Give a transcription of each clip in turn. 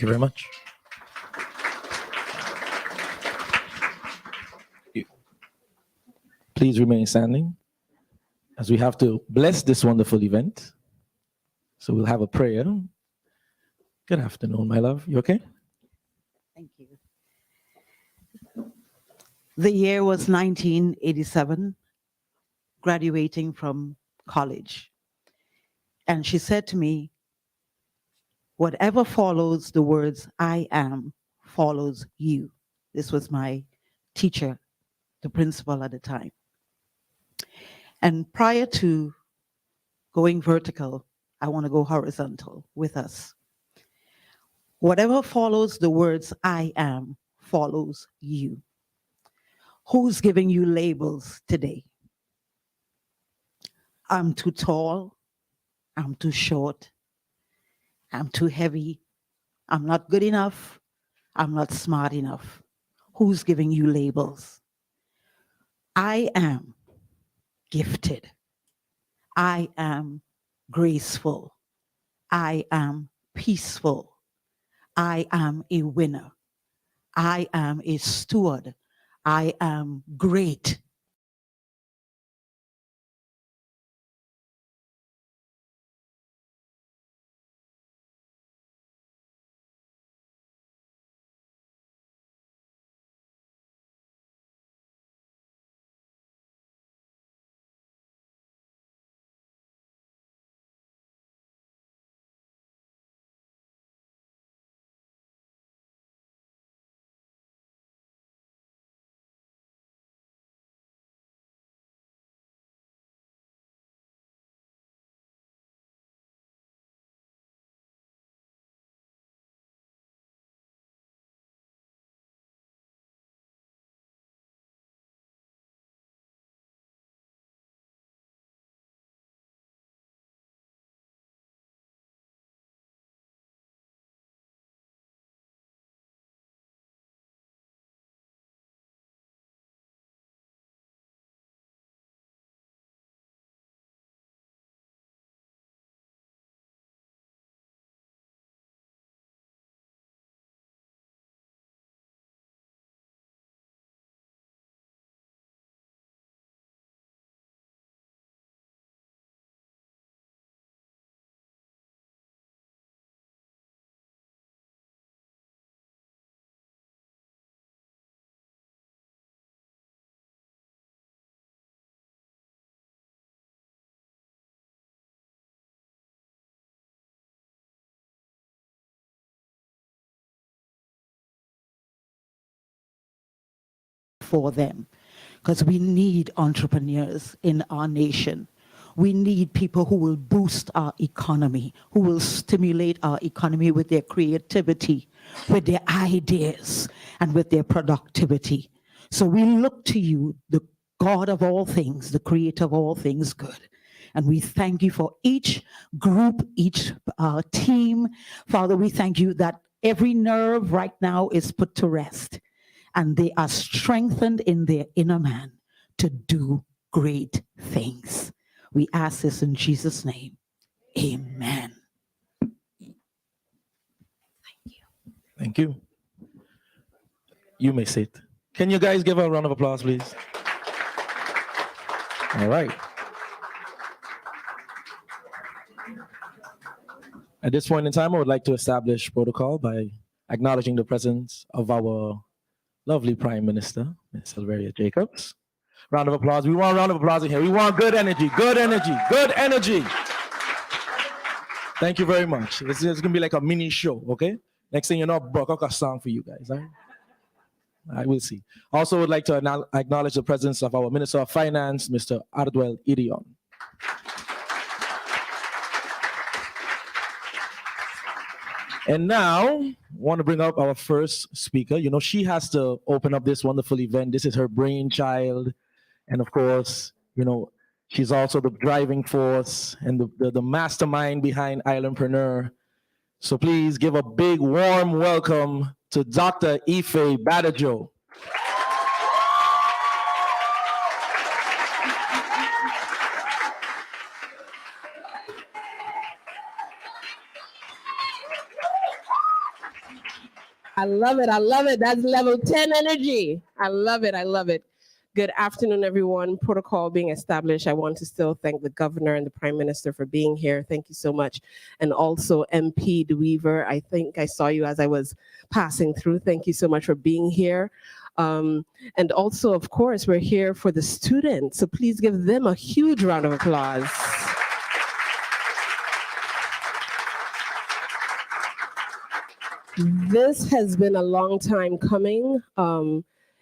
you very much. Please remain standing as we have to bless this wonderful event. So we'll have a prayer. Good afternoon, my love. You okay? Thank you. The year was 1987, graduating from college. And she said to me, whatever follows the words I am follows you. This was my teacher, the principal at the time. And prior to going vertical, I want to go horizontal with us. Whatever follows the words I am follows you. Who's giving you labels today? I'm too tall. I'm too short. I'm too heavy. I'm not good enough. I'm not smart enough. Who's giving you labels? I am gifted. I am graceful. I am peaceful. I am a winner. I am a steward. I am great. For them, because we need entrepreneurs in our nation. We need people who will boost our economy, who will stimulate our economy with their creativity, with their ideas, and with their productivity. So we look to you, the God of all things, the creator of all things good. And we thank you for each group, each team. Father, we thank you that every nerve right now is put to rest, and they are strengthened in their inner man to do great things. We ask this in Jesus' name. Amen. Thank you. Thank you. You may sit. Can you guys give her a round of applause, please? All right. At this point in time, I would like to establish protocol by acknowledging the presence of our lovely Prime Minister, Ms. Sylvia Jacobs. Round of applause. We want a round of applause in here. We want good energy, good energy, good energy. Thank you very much. It's going to be like a mini show, okay? Next thing you know, I'll book a song for you guys, all right? I will see. Also would like to acknowledge the presence of our Minister of Finance, Mr. Ardwell Idion. And now, I want to bring up our first speaker. You know, she has to open up this wonderful event. This is her brainchild. And of course, you know, she's also the driving force and the mastermind behind Islandpreneur. So please give a big, warm welcome to Dr. Ife Badajo. I love it. I love it. That's level 10 energy. I love it. I love it. Good afternoon, everyone. Protocol being established. I want to still thank the governor and the prime minister for being here. Thank you so much. And also MP DeWeaver, I think I saw you as I was passing through. Thank you so much for being here. And also, of course, we're here for the students. So please give them a huge round of applause. This has been a long time coming.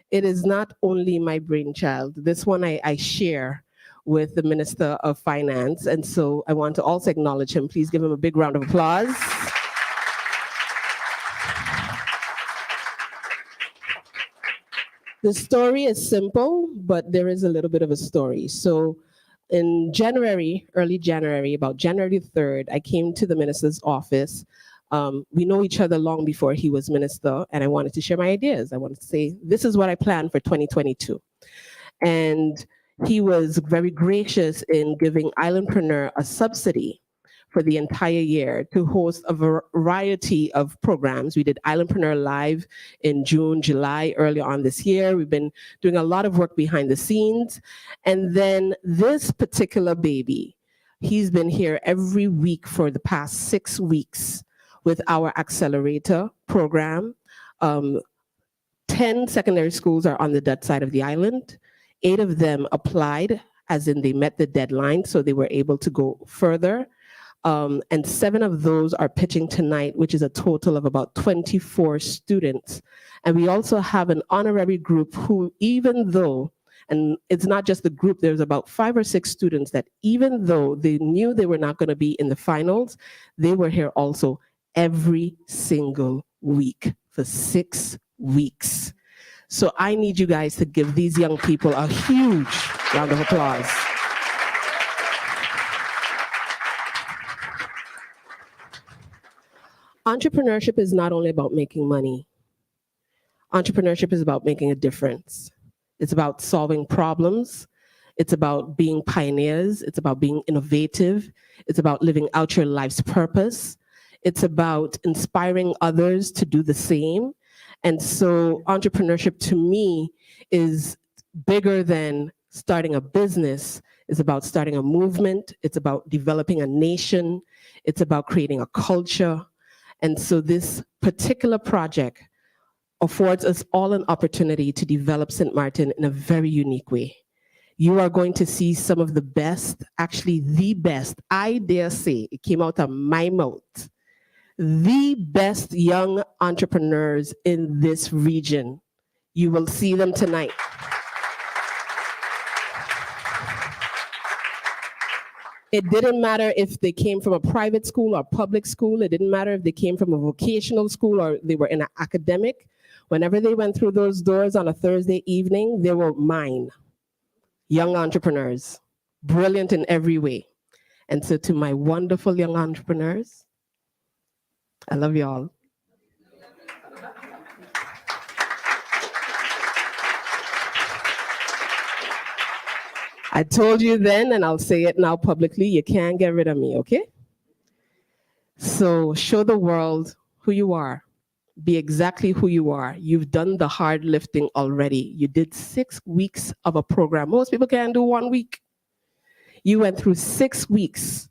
It is not only my brainchild. This one I share with the Minister of Finance. And so I want to also acknowledge him. Please give him a big round of applause. The story is simple, but there is a little bit of a story. So in January, early January, about January 3rd, I came to the minister's office. We know each other long before he was minister, and I wanted to share my ideas. I wanted to say, this is what I plan for 2022. And he was very gracious in giving Islandpreneur a subsidy for the entire year to host a variety of programs. We did Islandpreneur Live in June, July, early on this year. We've been doing a lot of work behind the scenes. And then this particular baby, he's been here every week for the past 6 weeks with our accelerator program. 10 secondary schools are on the Dutch side of the island. 8 of them applied, as in they met the deadline, so they were able to go further. And 7 of those are pitching tonight, which is a total of about 24 students. And we also have an honorary group who, even though, and it's not just the group, there's about 5 or 6 students that even though they knew they were not going to be in the finals, they were here also every single week for 6 weeks. So I need you guys to give these young people a huge round of applause. Entrepreneurship is not only about making money. Entrepreneurship is about making a difference. It's about solving problems. It's about being pioneers. It's about being innovative. It's about living out your life's purpose. It's about inspiring others to do the same. And so entrepreneurship to me is bigger than starting a business. It's about starting a movement. It's about developing a nation. It's about creating a culture. And so this particular project affords us all an opportunity to develop St. Maarten in a very unique way. You are going to see some of the best, actually the best, I dare say, it came out of my mouth, the best young entrepreneurs in this region. You will see them tonight. It didn't matter if they came from a private school or public school. It didn't matter if they came from a vocational school or they were in an academic. Whenever they went through those doors on a Thursday evening, they were mine. Young entrepreneurs, brilliant in every way. And so to my wonderful young entrepreneurs, I love you all. I told you then, and I'll say it now publicly, you can't get rid of me, okay? So show the world who you are. Be exactly who you are. You've done the hard lifting already. You did 6 weeks of a program. Most people can't do 1 week. You went through 6 weeks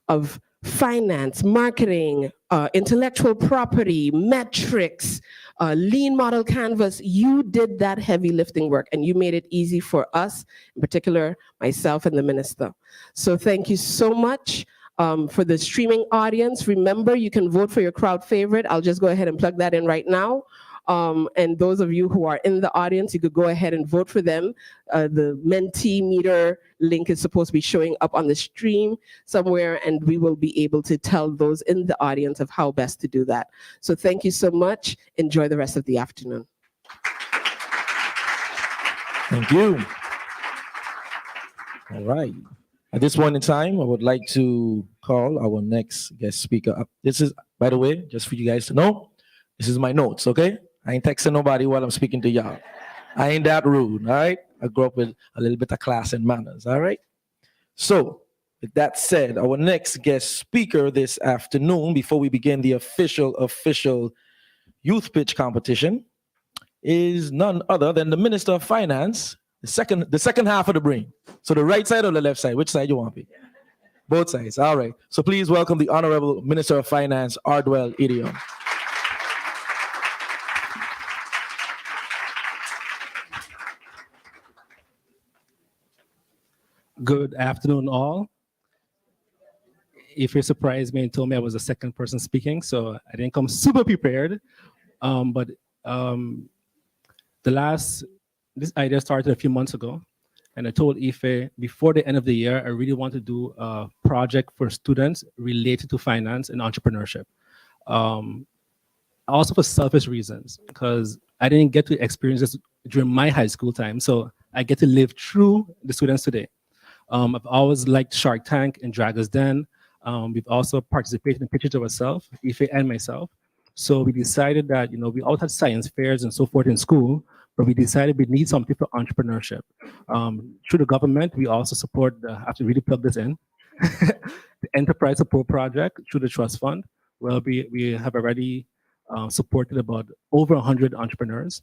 of finance, marketing, intellectual property, metrics, lean model canvas. You did that heavy lifting work and you made it easy for us, in particular, myself and the minister. So thank you so much. For the streaming audience, remember you can vote for your crowd favorite. I'll just go ahead and plug that in right now. And those of you who are in the audience, you could go ahead and vote for them. The Mentimeter link is supposed to be showing up on the stream somewhere, and we will be able to tell those in the audience of how best to do that. So thank you so much. Enjoy the rest of the afternoon. Thank you. All right. At this point in time, I would like to call our next guest speaker up. This is, by the way, just for you guys to know, this is my notes, okay? I ain't texting nobody while I'm speaking to y'all. I ain't that rude, all right? I grew up with a little bit of class and manners, all right? So, with that said, our next guest speaker this afternoon, before we begin the official, youth pitch competition is none other than the Minister of Finance, the second half of the brain. So the right side or the left side? Which side you want to be? Both sides. All right. So please welcome the Honorable Minister of Finance, Ardwell Idiom. Good afternoon, all. If you surprised me and told me I was the second person speaking, so I didn't come super prepared. But this idea started a few months ago, and I told Ife before the end of the year, I really want to do a project for students related to finance and entrepreneurship. Also for selfish reasons, because I didn't get to experience this during my high school time, so I get to live through the students today. I've always liked Shark Tank and Dragon's Den. We've also participated in pitches of ourselves, Ife and myself. So we decided that, we all had science fairs and so forth in school, but we decided we need something for entrepreneurship. Through the government, we also support, I have to really plug this in, the Enterprise Support Project through the Trust Fund. Well, we have already supported about over 100 entrepreneurs.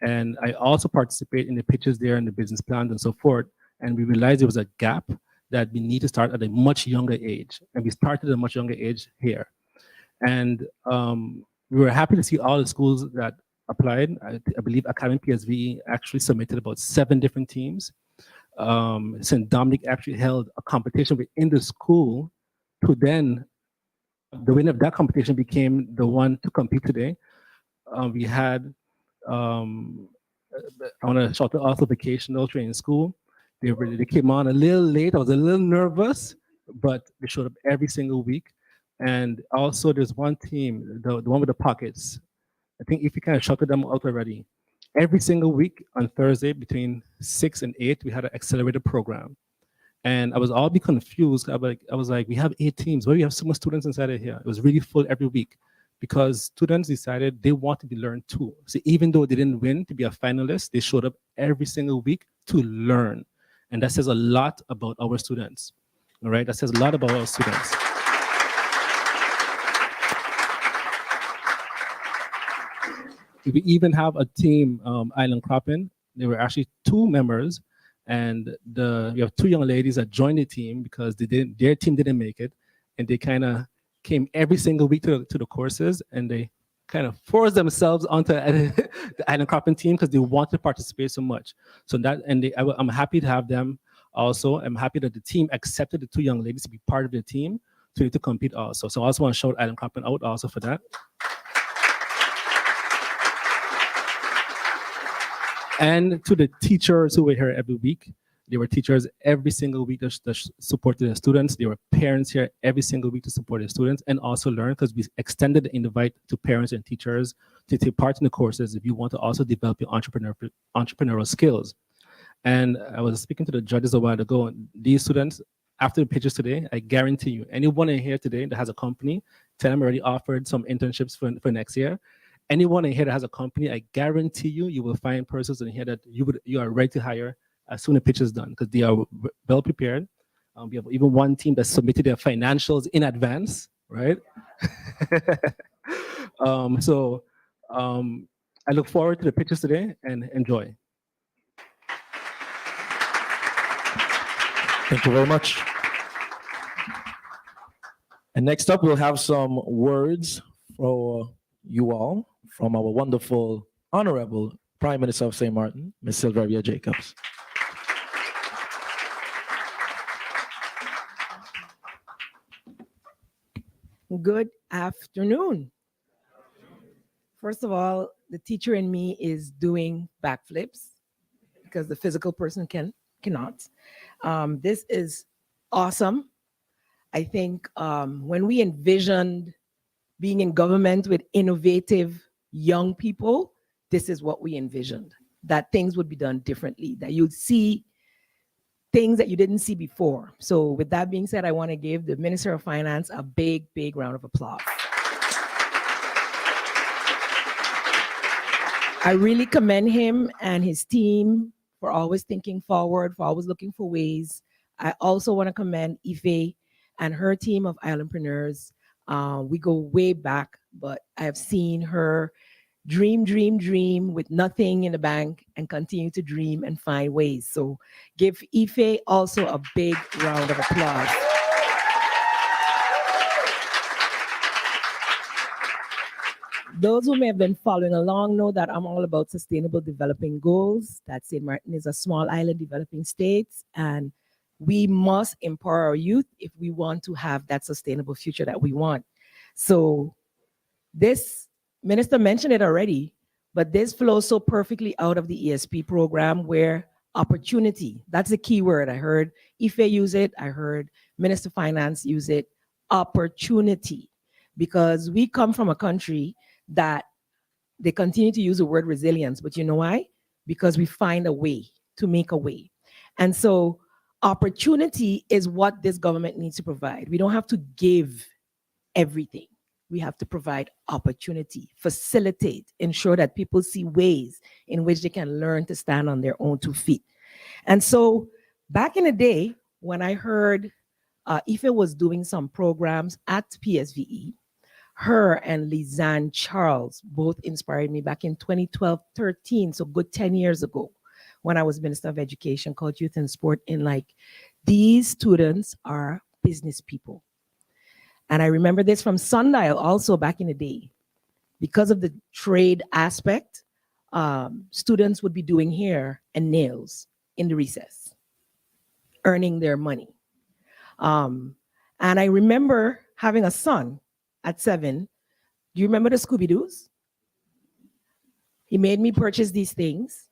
And I also participate in the pitches there and the business plans and so forth. And we realized there was a gap that we need to start at a much younger age. And we started at a much younger age here. And we were happy to see all the schools that applied. I believe Academy PSV actually submitted about 7 different teams. St. Dominic actually held a competition within the school to then, the winner of that competition became the one to compete today. We had, I want to shout out also vocational training school. They came on a little late. I was a little nervous, but they showed up every single week. And also there's one team, the one with the pockets. I think if you kind of shouted them out already. Every single week on Thursday between 6 and 8, we had an accelerator program. And I was all be confused. I was like, we have 8 teams. Why do we have so much students inside of here? It was really full every week because students decided they want to be learned too. So even though they didn't win to be a finalist, they showed up every single week to learn. And that says a lot about our students. All right, that says a lot about our students. We even have a team, Island Cropping. There were actually 2 members, and we have 2 young ladies that joined the team because their team didn't make it, and they kind of came every single week to the courses, and they kind of forced themselves onto the Island Cropping team because they want to participate so much. So I'm happy to have them also. I'm happy that the team accepted the 2 young ladies to be part of the team to compete also. So I also want to shout Island Cropping out also for that. And to the teachers who were here every week. There were teachers every single week that supported the students. There were parents here every single week to support the students and also learn, because we extended the invite to parents and teachers to take part in the courses if you want to also develop your entrepreneurial skills. And I was speaking to the judges a while ago, and these students, after the pitches today, I guarantee you, anyone in here today that has a company, tell them already offered some internships for next year. Anyone in here that has a company, I guarantee you will find persons in here that you are ready to hire as soon as the pitch is done, because they are well prepared. We have even one team that submitted their financials in advance, right? I look forward to the pitches today and enjoy. Thank you very much. And next up, we'll have some words for you all from our wonderful, Honorable Prime Minister of St. Maarten, Ms. Sylvia Jacobs. Good afternoon. First of all, the teacher in me is doing backflips because the physical person cannot. This is awesome. I think when we envisioned being in government with innovative young people, this is what we envisioned, that things would be done differently, that you'd see things that you didn't see before. So with that being said, I want to give the Minister of Finance a big, big round of applause. I really commend him and his team for always thinking forward, for always looking for ways. I also want to commend Ife and her team of Islandpreneurs. We go way back, but I have seen her dream, dream, dream with nothing in the bank and continue to dream and find ways. So give Ife also a big round of applause. Those who may have been following along know that I'm all about sustainable developing goals. That St. Maarten is a small island developing state, and we must empower our youth if we want to have that sustainable future that we want. So this, Minister mentioned it already, but this flows so perfectly out of the ESP program where opportunity, that's the key word. I heard Ife use it, I heard Minister Finance use it, opportunity. Because we come from a country that they continue to use the word resilience, but you know why? Because we find a way to make a way. And so opportunity is what this government needs to provide. We don't have to give everything. We have to provide opportunity, facilitate, ensure that people see ways in which they can learn to stand on their own 2 feet. And so back in the day, when I heard Ife was doing some programs at PSVE, her and Lizanne Charles both inspired me back in 2012-13, so good 10 years ago, when I was Minister of Education, called Youth and Sport, in like, these students are business people. And I remember this from Sundial also back in the day. Because of the trade aspect, students would be doing hair and nails in the recess, earning their money. And I remember having a son at 7. Do you remember the Scooby-Doos? He made me purchase these things.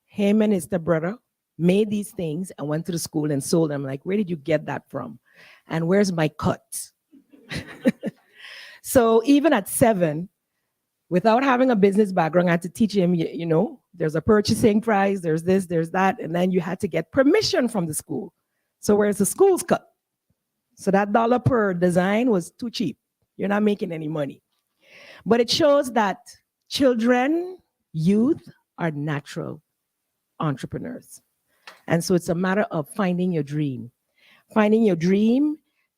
Him and his stepbrother made these things and went to the school and sold them. Like, where did you get that from? And where's my cut? So even at 7, without having a business background, I had to teach him, you know, there's a purchasing price, there's this, there's that, and then you had to get permission from the school. So where's the school's cut? So that $1 per design was too cheap. You're not making any money. But it shows that children, youth are natural entrepreneurs. And so it's a matter of finding your dream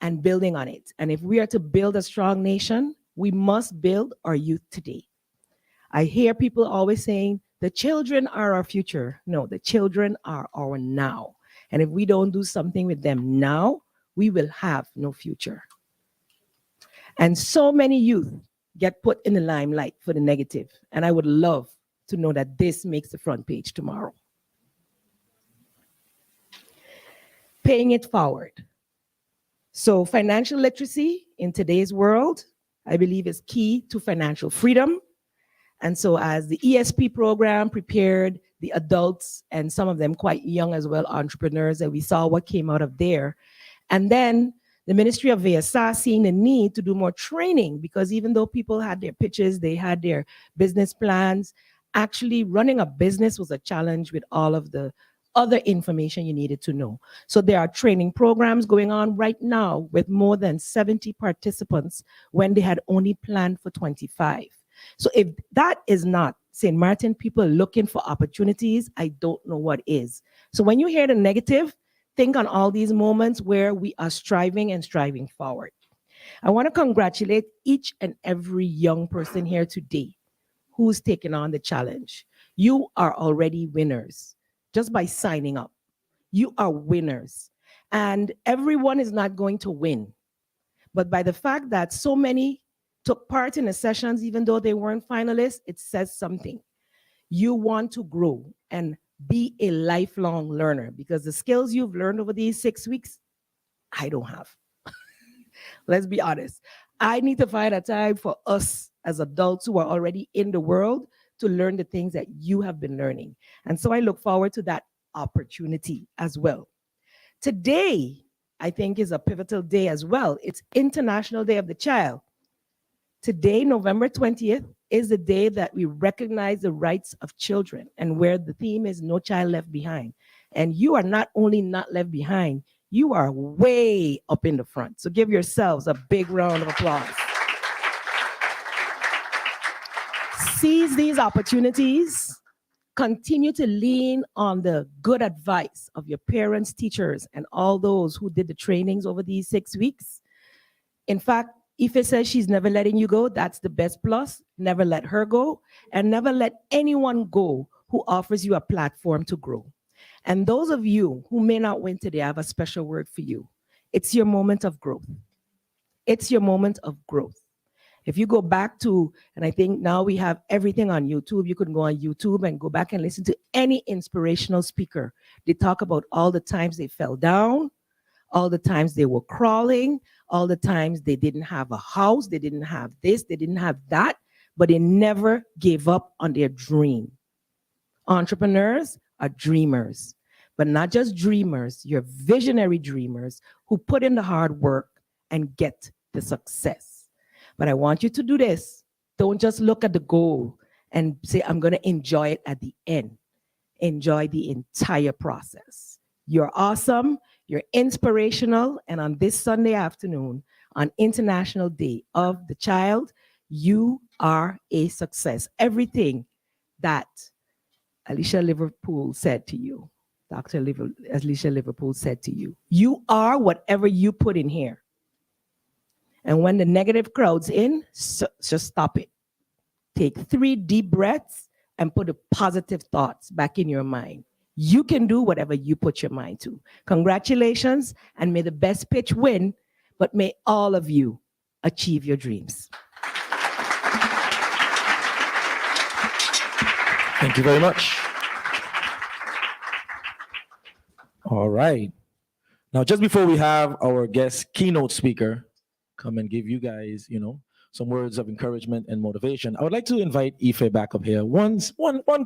and building on it. And if we are to build a strong nation, we must build our youth today. I hear people always saying, the children are our future. No, the children are our now. And if we don't do something with them now, we will have no future. And so many youth get put in the limelight for the negative. And I would love to know that this makes the front page tomorrow. Paying it forward. So financial literacy in today's world, I believe, is key to financial freedom. And so as the ESP program prepared the adults, and some of them quite young as well, entrepreneurs, and we saw what came out of there. And then the Ministry of VSA seeing the need to do more training, because even though people had their pitches, they had their business plans, actually running a business was a challenge with all of the other information you needed to know. So there are training programs going on right now with more than 70 participants when they had only planned for 25. So if that is not St. Maarten people looking for opportunities, I don't know what is. So when you hear the negative, think on all these moments where we are striving and striving forward. I want to congratulate each and every young person here today who's taken on the challenge. You are already winners just by signing up. You are winners. And everyone is not going to win. But by the fact that so many took part in the sessions, even though they weren't finalists, it says something. You want to grow and be a lifelong learner, because the skills you've learned over these 6 weeks, I don't have. Let's be honest. I need to find a time for us as adults who are already in the world to learn the things that you have been learning. And so I look forward to that opportunity as well. Today, I think, is a pivotal day as well. It's International Day of the Child. Today, November 20th, is the day that we recognize the rights of children, and where the theme is No Child Left Behind. And you are not only not left behind, you are way up in the front. So give yourselves a big round of applause. Seize these opportunities. Continue to lean on the good advice of your parents, teachers, and all those who did the trainings over these 6 weeks. In fact, Ife says she's never letting you go. That's the best plus. Never let her go, and never let anyone go who offers you a platform to grow. And those of you who may not win today, I have a special word for you. It's your moment of growth. It's your moment of growth. If you go back to, and I think now we have everything on YouTube, you can go on YouTube and go back and listen to any inspirational speaker. They talk about all the times they fell down, all the times they were crawling, all the times they didn't have a house, they didn't have this, they didn't have that, but they never gave up on their dream. Entrepreneurs are dreamers, but not just dreamers, you're visionary dreamers who put in the hard work and get the success. But I want you to do this. Don't just look at the goal and say, I'm going to enjoy it at the end. Enjoy the entire process. You're awesome. You're inspirational. And on this Sunday afternoon, on International Day of the Child, you are a success. Everything that Alicia Liverpool said to you, Alicia Liverpool said to you, you are whatever you put in here. And when the negative crowd's in, just stop it. Take 3 deep breaths and put the positive thoughts back in your mind. You can do whatever you put your mind to. Congratulations, and may the best pitch win, but may all of you achieve your dreams. Thank you very much. All right. Now, just before we have our guest keynote speaker come and give you guys, some words of encouragement and motivation, I would like to invite Ife back up here. One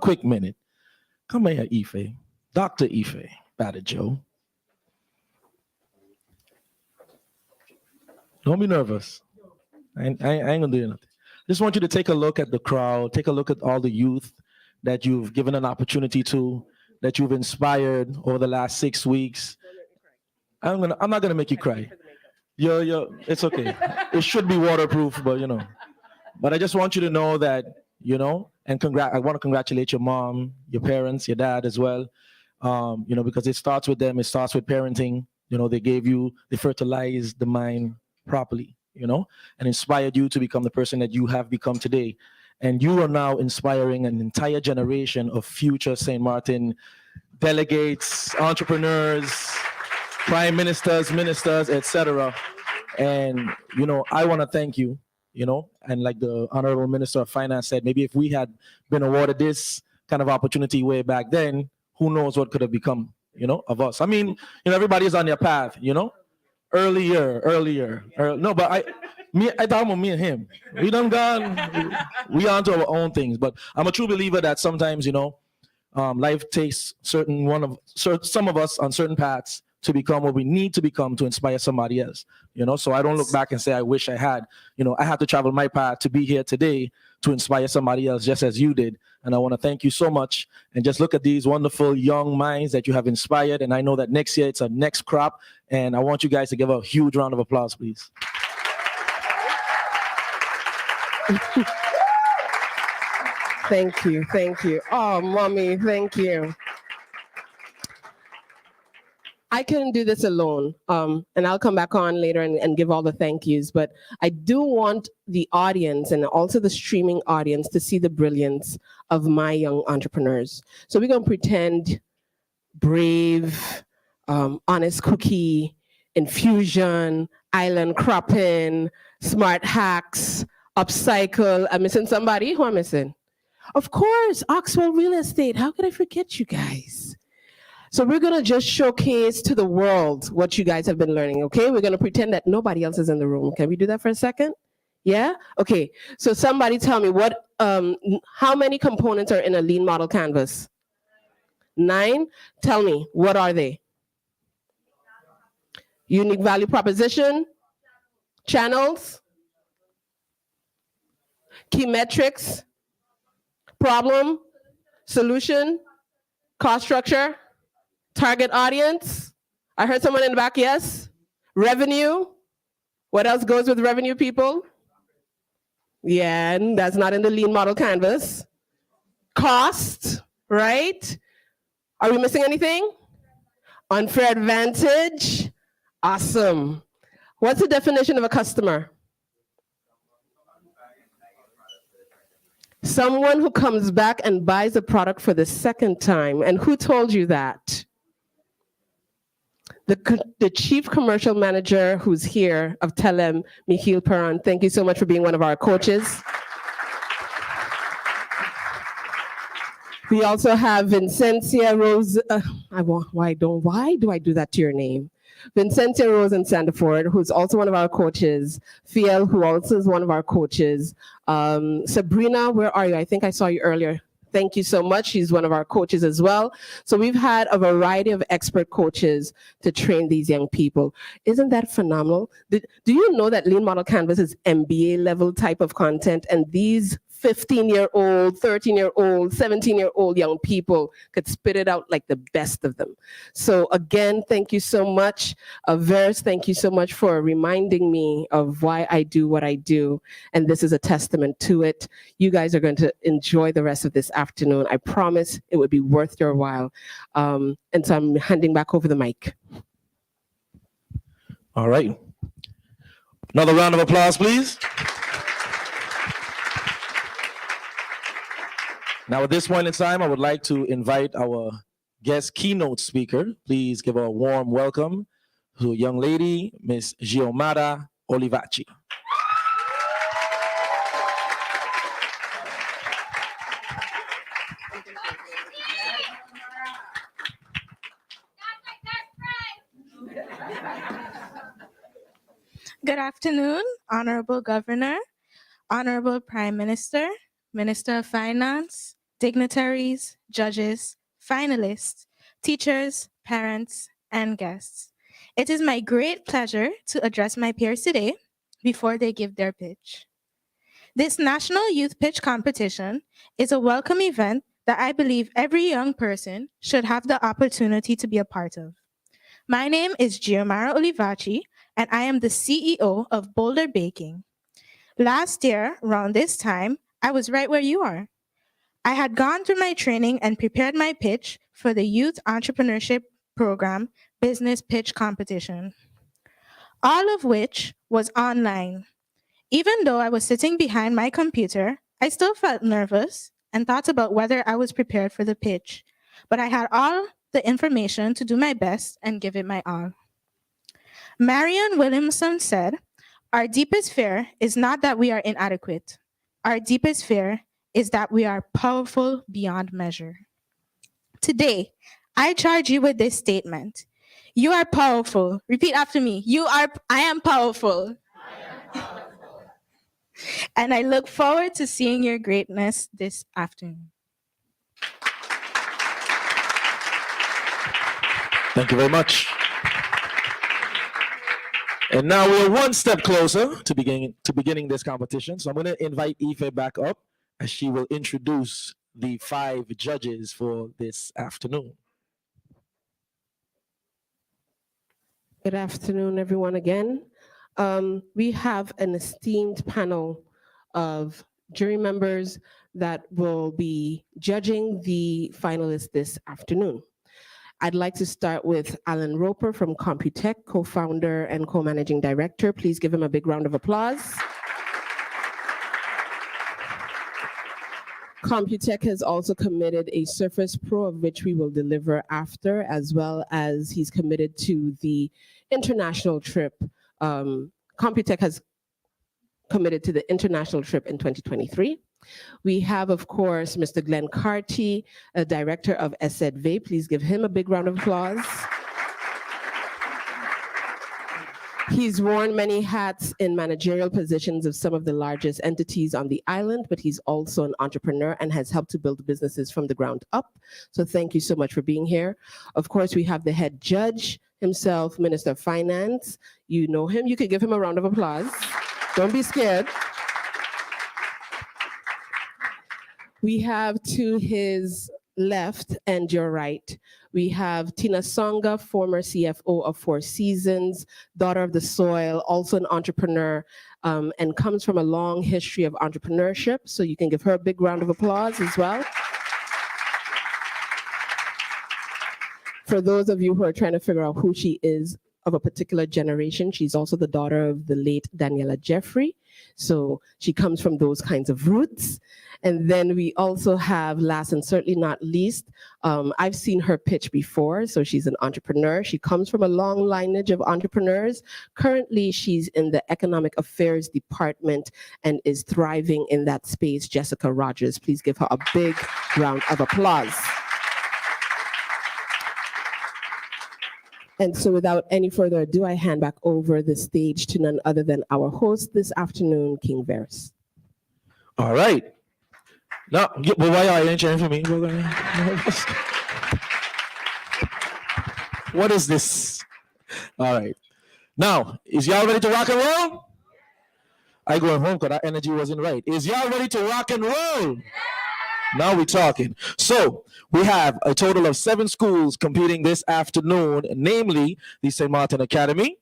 quick minute. Come here, Ife. Dr. Ife Badajo. Don't be nervous. I ain't gonna do nothing. Just want you to take a look at the crowd, take a look at all the youth that you've given an opportunity to, that you've inspired over the last 6 weeks. I'm not gonna make you cry. It's okay. It should be waterproof, but But I just want you to know that, and I want to congratulate your mom, your parents, your dad as well. Because it starts with them, it starts with parenting. They fertilized the mind properly, and inspired you to become the person that you have become today. And you are now inspiring an entire generation of future St. Maarten delegates, entrepreneurs, prime ministers, ministers, etc. And, I want to thank you, and like the Honorable Minister of Finance said, maybe if we had been awarded this kind of opportunity way back then, who knows what could have become, of us. I mean, everybody is on their path, earlier. No, but I thought about me and him. We done gone, we on to our own things. But I'm a true believer that sometimes, life takes some of us on certain paths to become what we need to become to inspire somebody else. So I don't look back and say, I wish I had, I had to travel my path to be here today to inspire somebody else just as you did. And I want to thank you so much. And just look at these wonderful young minds that you have inspired. And I know that next year it's a next crop. And I want you guys to give a huge round of applause, please. Thank you. Thank you. Oh, mommy, thank you. I couldn't do this alone, and I'll come back on later and give all the thank yous, but I do want the audience and also the streaming audience to see the brilliance of my young entrepreneurs. So we're going to pretend Brave, Honest Cookie, Infusion, Island Cropping, Smart Hacks, Upcycle. I'm missing somebody? Who am I missing? Of course, Oxwell Real Estate. How could I forget you guys? So we're going to just showcase to the world what you guys have been learning, okay? We're going to pretend that nobody else is in the room. Can we do that for a second? Yeah? Okay. So somebody tell me how many components are in a lean model canvas? 9? Tell me, what are they? Unique value proposition? Channels? Key metrics? Problem? Solution? Cost structure? Target audience? I heard someone in the back, yes? Revenue? What else goes with revenue, people? Yeah, and that's not in the lean model canvas. Cost, right? Are we missing anything? Unfair advantage? Awesome. What's the definition of a customer? Someone who comes back and buys a product for the second time. And who told you that? The chief commercial manager who's here of Telem, Michiel Perron. Thank you so much for being one of our coaches. We also have Vincentia Rose. Why do I do that to your name? Vincentia Rose and Sandiford, who's also one of our coaches. Fiel, who also is one of our coaches. Sabrina, where are you? I think I saw you earlier. Thank you so much. She's one of our coaches as well. So we've had a variety of expert coaches to train these young people. Isn't that phenomenal? Do you know that Lean Model Canvas is MBA level type of content, and these 15-year-old, 13-year-old, 17-year-old young people could spit it out like the best of them. So again, thank you so much. Verse, thank you so much for reminding me of why I do what I do. And this is a testament to it. You guys are going to enjoy the rest of this afternoon. I promise it would be worth your while. And so I'm handing back over the mic. All right. Another round of applause, please. Now, at this point in time, I would like to invite our guest keynote speaker. Please give a warm welcome to a young lady, Miss Giomara Olivaci. Good afternoon, Honorable Governor, Honorable Prime Minister, Minister of Finance, dignitaries, judges, finalists, teachers, parents, and guests. It is my great pleasure to address my peers today before they give their pitch. This National Youth Pitch Competition is a welcome event that I believe every young person should have the opportunity to be a part of. My name is Giomara Olivaci, and I am the CEO of Boulder Baking. Last year, around this time, I was right where you are. I had gone through my training and prepared my pitch for the Youth Entrepreneurship Program Business Pitch Competition, all of which was online. Even though I was sitting behind my computer, I still felt nervous and thought about whether I was prepared for the pitch, but I had all the information to do my best and give it my all. Marianne Williamson said, "Our deepest fear is not that we are inadequate. Our deepest fear is that we are powerful beyond measure." Today, I charge you with this statement. You are powerful. Repeat after me. I am powerful. And I look forward to seeing your greatness this afternoon. Thank you very much. And now we're one step closer to beginning this competition. So I'm going to invite Ife back up as she will introduce the 5 judges for this afternoon. Good afternoon, everyone, again. We have an esteemed panel of jury members that will be judging the finalists this afternoon. I'd like to start with Alan Roper from Computech, co-founder and co-managing director. Please give him a big round of applause. Computech has also committed a Surface Pro, of which we will deliver after, as well as he's committed to the international trip. Computech has committed to the international trip in 2023. We have, of course, Mr. Glenn Carty, a director of ESEDV. Please give him a big round of applause. He's worn many hats in managerial positions of some of the largest entities on the island, but he's also an entrepreneur and has helped to build businesses from the ground up. So thank you so much for being here. Of course, we have the head judge himself, Minister of Finance. You know him. You could give him a round of applause. Don't be scared. We have to his left and your right, we have Tina Songa, former CFO of Four Seasons, daughter of the soil, also an entrepreneur, and comes from a long history of entrepreneurship. So you can give her a big round of applause as well. For those of you who are trying to figure out who she is, of a particular generation. She's also the daughter of the late Daniela Jeffrey. So she comes from those kinds of roots. And then we also have, last and certainly not least, I've seen her pitch before. So she's an entrepreneur. She comes from a long lineage of entrepreneurs. Currently, she's in the Economic Affairs Department and is thriving in that space. Jessica Rogers, please give her a big round of applause. And so without any further ado, I hand back over the stage to none other than our host this afternoon, King Verus. All right. Now, but why are you answering for me? What is this? All right. Now, is y'all ready to rock and roll? I going home because that energy wasn't right. Is y'all ready to rock and roll? Now we're talking. So we have a total of 7 schools competing this afternoon, namely the St. Maarten Academy.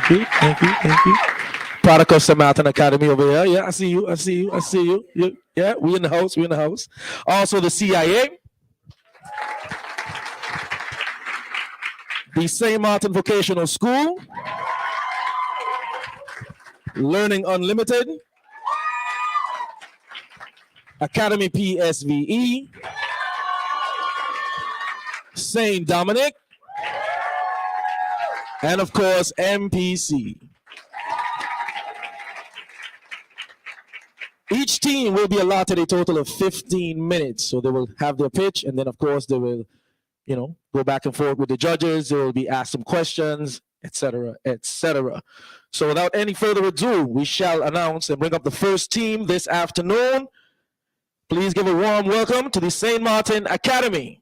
Thank you. Product of St. Maarten Academy over here. Yeah, I see you. Yeah, we in the house. Also the CIA. The St. Maarten Vocational School. Learning Unlimited. Academy PSVE. St. Dominic. And of course, MPC. Each team will be allotted a total of 15 minutes. So they will have their pitch, and then of course they will, go back and forth with the judges. They will be asked some questions, etc., etc. So without any further ado, we shall announce and bring up the first team this afternoon. Please give a warm welcome to the St. Maarten Academy.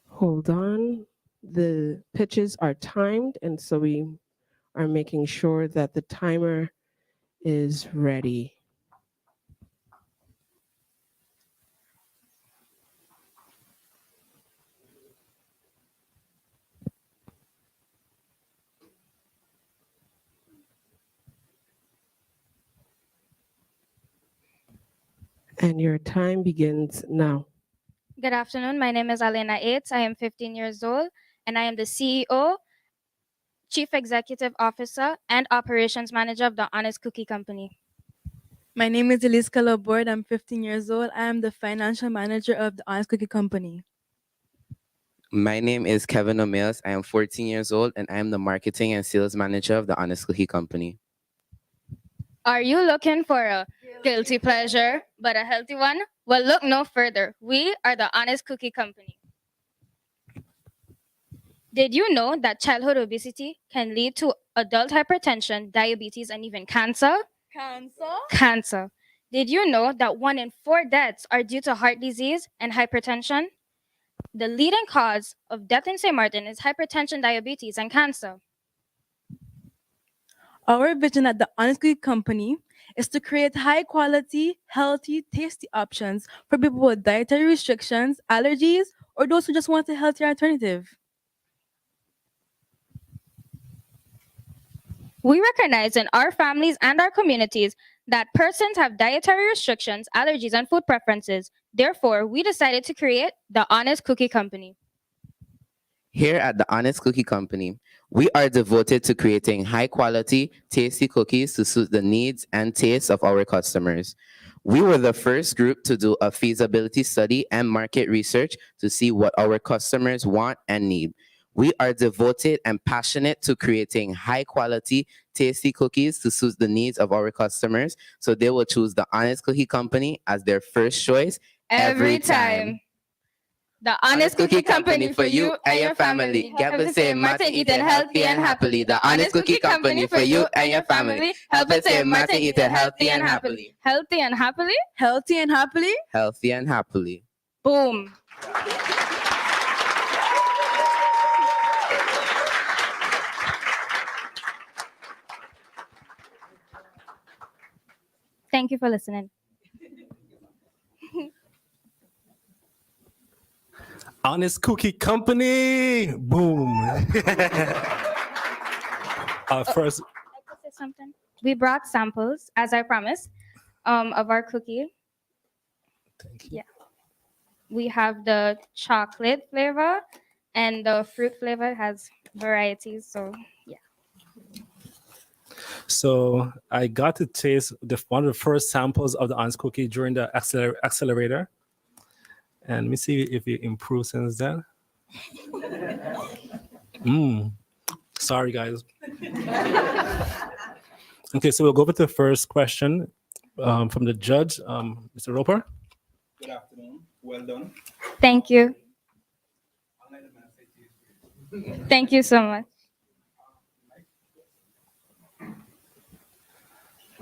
Hold on. The pitches are timed, and so we are making sure that the timer is ready. And your time begins now. Good afternoon. My name is Alena Yates. I am 15 years old, and I am the CEO, Chief Executive Officer, and Operations Manager of the Honest Cookie Company. My name is Elise Calabord. I'm 15 years old. I am the financial manager of the Honest Cookie Company. My name is Kevin O'Mills. I am 14 years old, and I am the marketing and sales manager of the Honest Cookie Company. Are you looking for a guilty pleasure, but a healthy one? Well, look no further. We are the Honest Cookie Company. Did you know that childhood obesity can lead to adult hypertension, diabetes, and even cancer? Cancer. Did you know that 1 in 4 deaths are due to heart disease and hypertension? The leading cause of death in St. Maarten is hypertension, diabetes, and cancer. Our vision at the Honest Cookie Company is to create high-quality, healthy, tasty options for people with dietary restrictions, allergies, or those who just want a healthier alternative. We recognize in our families and our communities that persons have dietary restrictions, allergies, and food preferences. Therefore, we decided to create the Honest Cookie Company. Here at the Honest Cookie Company, we are devoted to creating high-quality, tasty cookies to suit the needs and tastes of our customers. We were the first group to do a feasibility study and market research to see what our customers want and need. We are devoted and passionate to creating high-quality, tasty cookies to suit the needs of our customers, so they will choose the Honest Cookie Company as their first choice every time. The Honest Cookie Company for you and your family. Help us say Maarten eating healthy and happily. The Honest Cookie Company for you and your family. Help us say Maarten eating healthy and happily. Healthy and happily? Healthy and happily? Healthy and happily. Boom. Thank you for listening. Honest Cookie Company. Boom. First, I'd like to say something. We brought samples, as I promised, of our cookie. thank you. Yeah. We have the chocolate flavor and the fruit flavor has varieties. So yeah. So I got to taste one of the first samples of the Honest Cookie during the accelerator. And let me see if it improved since then. Sorry, guys. Okay, so we'll go with the first question from the judge, Mr. Roper. Good afternoon. Well done. Thank you. Thank you so much.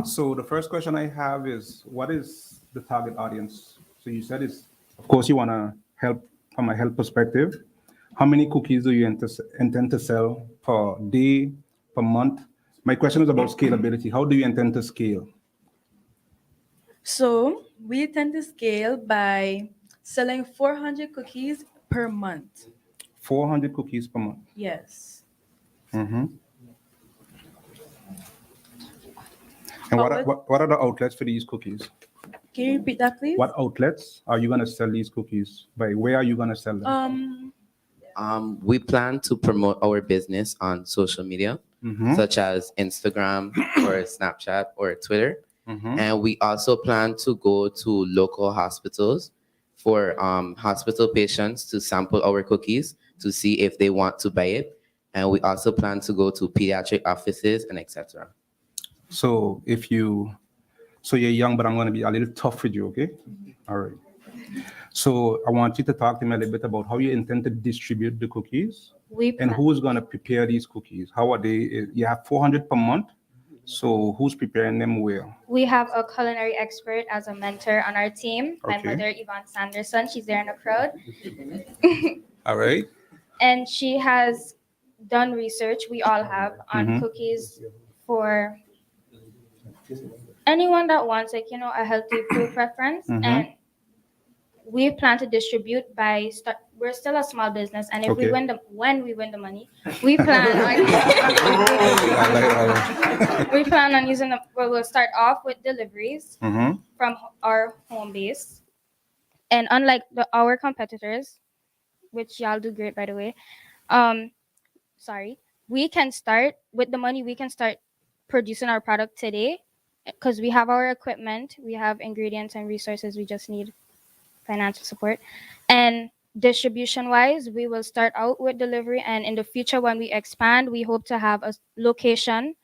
So the first question I have is, what is the target audience? So you said it's, of course, you want to help from a health perspective. How many cookies do you intend to sell per day, per month? My question is about scalability. How do you intend to scale? So we tend to scale by selling 400 cookies per month. 400 cookies per month. Yes. Mm-hmm. And what are the outlets for these cookies? Can you repeat that, please? What outlets are you going to sell these cookies by? Where are you going to sell them? We plan to promote our business on social media, such as Instagram or Snapchat or Twitter. And we also plan to go to local hospitals for hospital patients to sample our cookies to see if they want to buy it. And we also plan to go to pediatric offices and etc. So you're young, but I'm going to be a little tough with you, okay? All right. So I want you to talk to me a little bit about how you intend to distribute the cookies and who's going to prepare these cookies. How are they? You have 400 per month. So who's preparing them where? We have a culinary expert as a mentor on our team. My Okay. mother, Yvonne Sanderson, she's there in the crowd. All right. And she has done research, we all have, on cookies for anyone that wants, like, a healthy food preference. And we plan to distribute we're still a small business, and if when we win the money, we plan on we plan on using we'll start off with deliveries from our home base. And unlike our competitors, which y'all do great, by the way, we can start with the money, we can start producing our product today because we have our equipment, we have ingredients and resources, we just need financial support. And distribution wise, we will start out with delivery, and in the future when we expand, we hope to have a location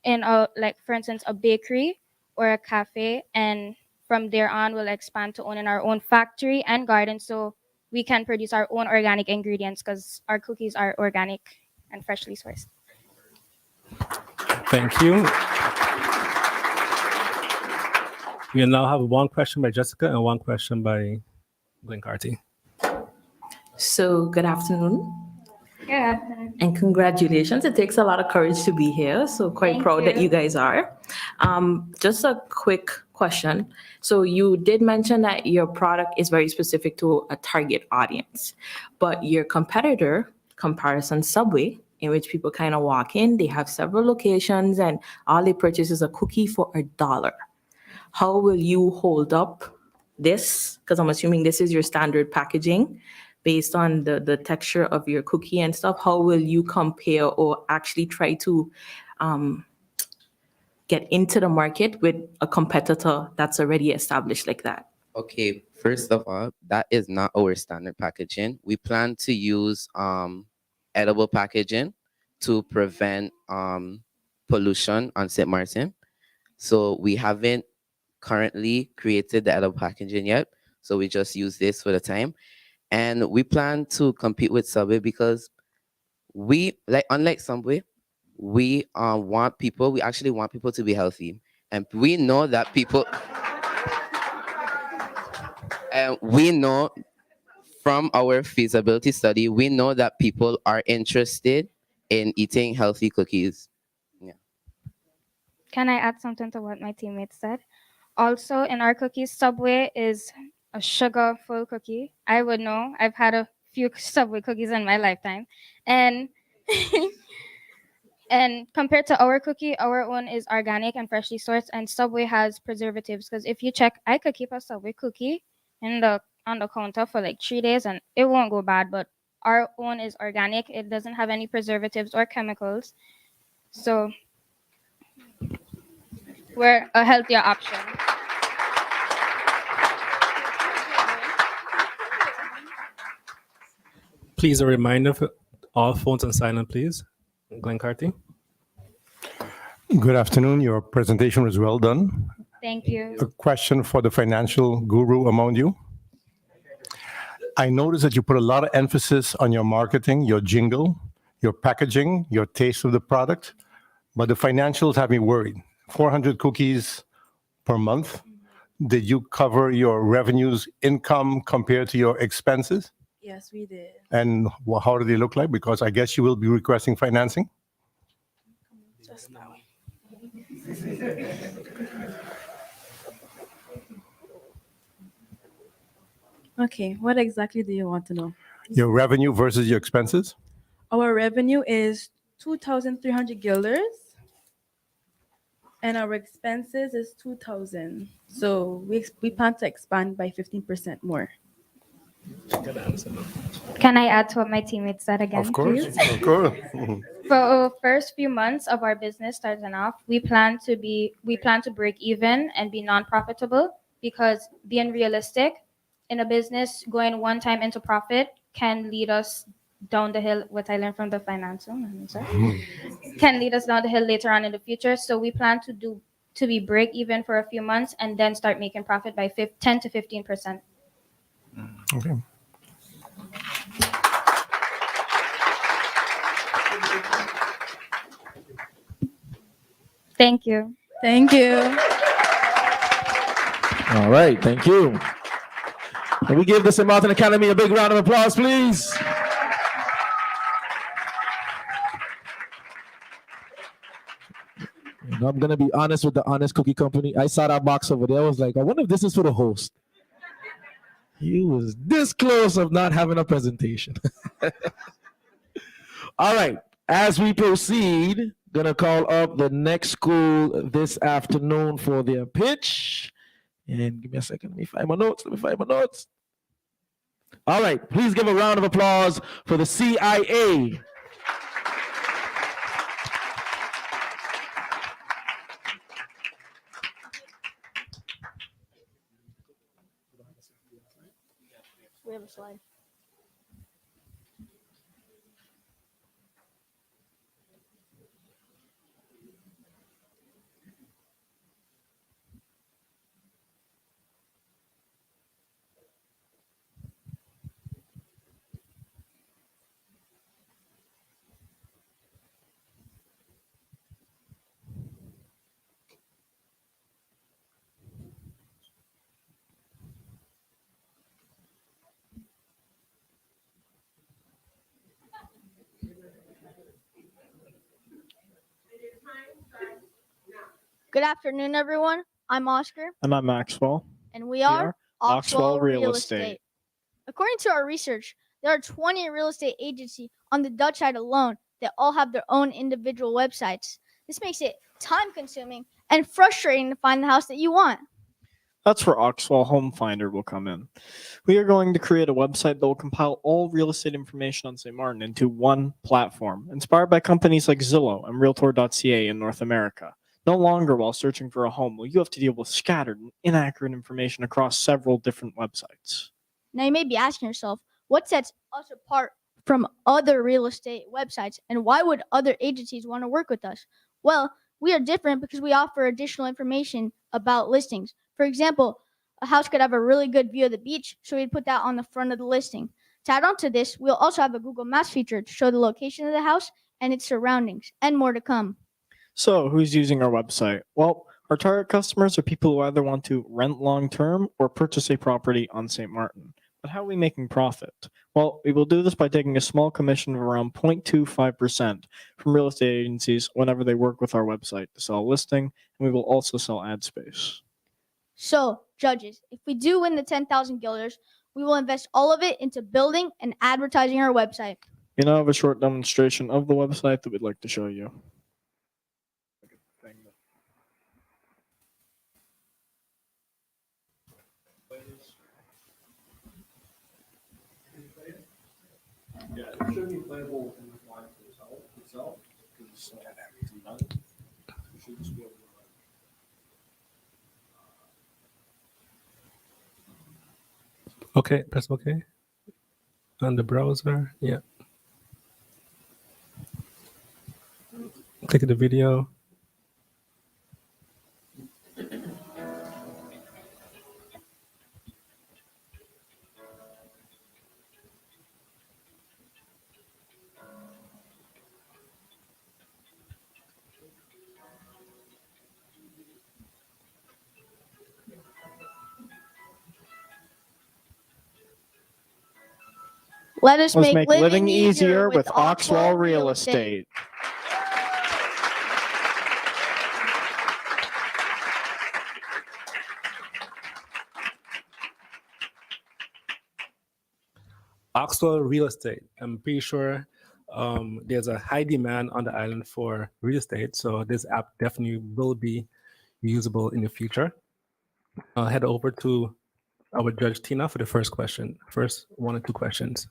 in for instance, a bakery or a cafe, and from there on we'll expand to owning our own factory and garden so we can produce our own organic ingredients because our cookies are organic and freshly sourced. Thank you. We now have one question by Jessica and one question by Glenn Carty. So, good afternoon. Yeah. And congratulations. It takes a lot of courage to be here. So quite proud that you guys are. Just a quick question. So you did mention that your product is very specific to a target audience, but your competitor, comparison Subway, in which people kind of walk in, they have several locations and all they purchase is a cookie for $1. How will you hold up this? Because I'm assuming this is your standard packaging. Based on the texture of your cookie and stuff, how will you compare or actually try to get into the market with a competitor that's already established like that? Okay, first of all, that is not our standard packaging. We plan to use edible packaging to prevent pollution on St. Maarten. So we haven't currently created the edible packaging yet. So we just use this for the time. And we plan to compete with Subway because unlike Subway, we actually want people to be healthy. And we know that we know from our feasibility study, we know that people are interested in eating healthy cookies. Yeah. Can I add something to what my teammates said? Also, in our cookies, Subway is a sugar-full cookie. I would know. I've had a few Subway cookies in my lifetime. And and compared to our cookie, our own is organic and freshly sourced, and Subway has preservatives. Because if you check, I could keep a Subway cookie on the counter for like 3 days and it won't go bad. But our own is organic. It doesn't have any preservatives or chemicals. So we're a healthier option. Please, a reminder for all phones on silent, please. Glenn Carty. Good afternoon. Your presentation was well done. Thank you. A question for the financial guru among you. I noticed that you put a lot of emphasis on your marketing, your jingle, your packaging, your taste of the product, but the financials have me worried. 400 cookies per month. Did you cover your revenues, income compared to your expenses? Yes, we did. And how do they look like? Because I guess you will be requesting financing. Just now. Okay, what exactly do you want to know? Your revenue versus your expenses? Our revenue is 2,300 guilders, and our expenses is 2,000. So we plan to expand by 15% more. Can I add to what my teammates said again, Of course, please? of course. For our first few months of our business starting off, we plan to break even and be non-profitable, because being realistic in a business, going one time into profit can lead us down the hill. What I learned from the financial manager can lead us down the hill later on in the future. So we plan to be break even for a few months and then start making profit by 10 to 15%. Okay. Thank you. Thank you. All right, thank you. Can we give the St. Maarten Academy a big round of applause, please? I'm gonna be honest with the Honest Cookie Company. I saw that box over there. I was like, I wonder if this is for the host. He was this close of not having a presentation. All right, as we proceed, gonna call up the next school this afternoon for their pitch. And give me a second. Let me find my notes. All right, please give a round of applause for the CIA. We have a slide. Good afternoon, everyone. I'm Oscar, And I'm Maxwell. and we are Oxwell Real Estate. According to our research, there are 20 real estate agencies on the Dutch side alone that all have their own individual websites. This makes it time-consuming and frustrating to find the house that you want. That's where Oxwell Home Finder will come in. We are going to create a website that will compile all real estate information on St. Maarten into one platform, inspired by companies like Zillow and Realtor.ca in North America. No longer, while searching for a home, will you have to deal with scattered and inaccurate information across several different websites. Now, you may be asking yourself, what sets us apart from other real estate websites, and why would other agencies want to work with us? Well, we are different because we offer additional information about listings. For example, a house could have a really good view of the beach, so we'd put that on the front of the listing. To add on to this, we'll also have a Google Maps feature to show the location of the house and its surroundings, and more to come. So, who's using our website? Well, our target customers are people who either want to rent long-term or purchase a property on St. Maarten. But how are we making profit? Well, we will do this by taking a small commission of around 0.25% from real estate agencies whenever they work with our website to sell a listing, and we will also sell ad space. So, judges, if we do win the 10,000 guilders, We will invest all of it into building and advertising our website. We now have a short demonstration of the website that we'd like to show you. Yeah, it should be playable in the flight itself. Okay, press OK. On the browser, yeah. Click the video. Let us Let's make living easier with Oxwell Real Estate. Oxwell Real Estate. I'm pretty sure there's a high demand on the island for real estate, so this app definitely will be usable in the future. I'll head over to our judge Tina for the first question. First 1 or 2 questions.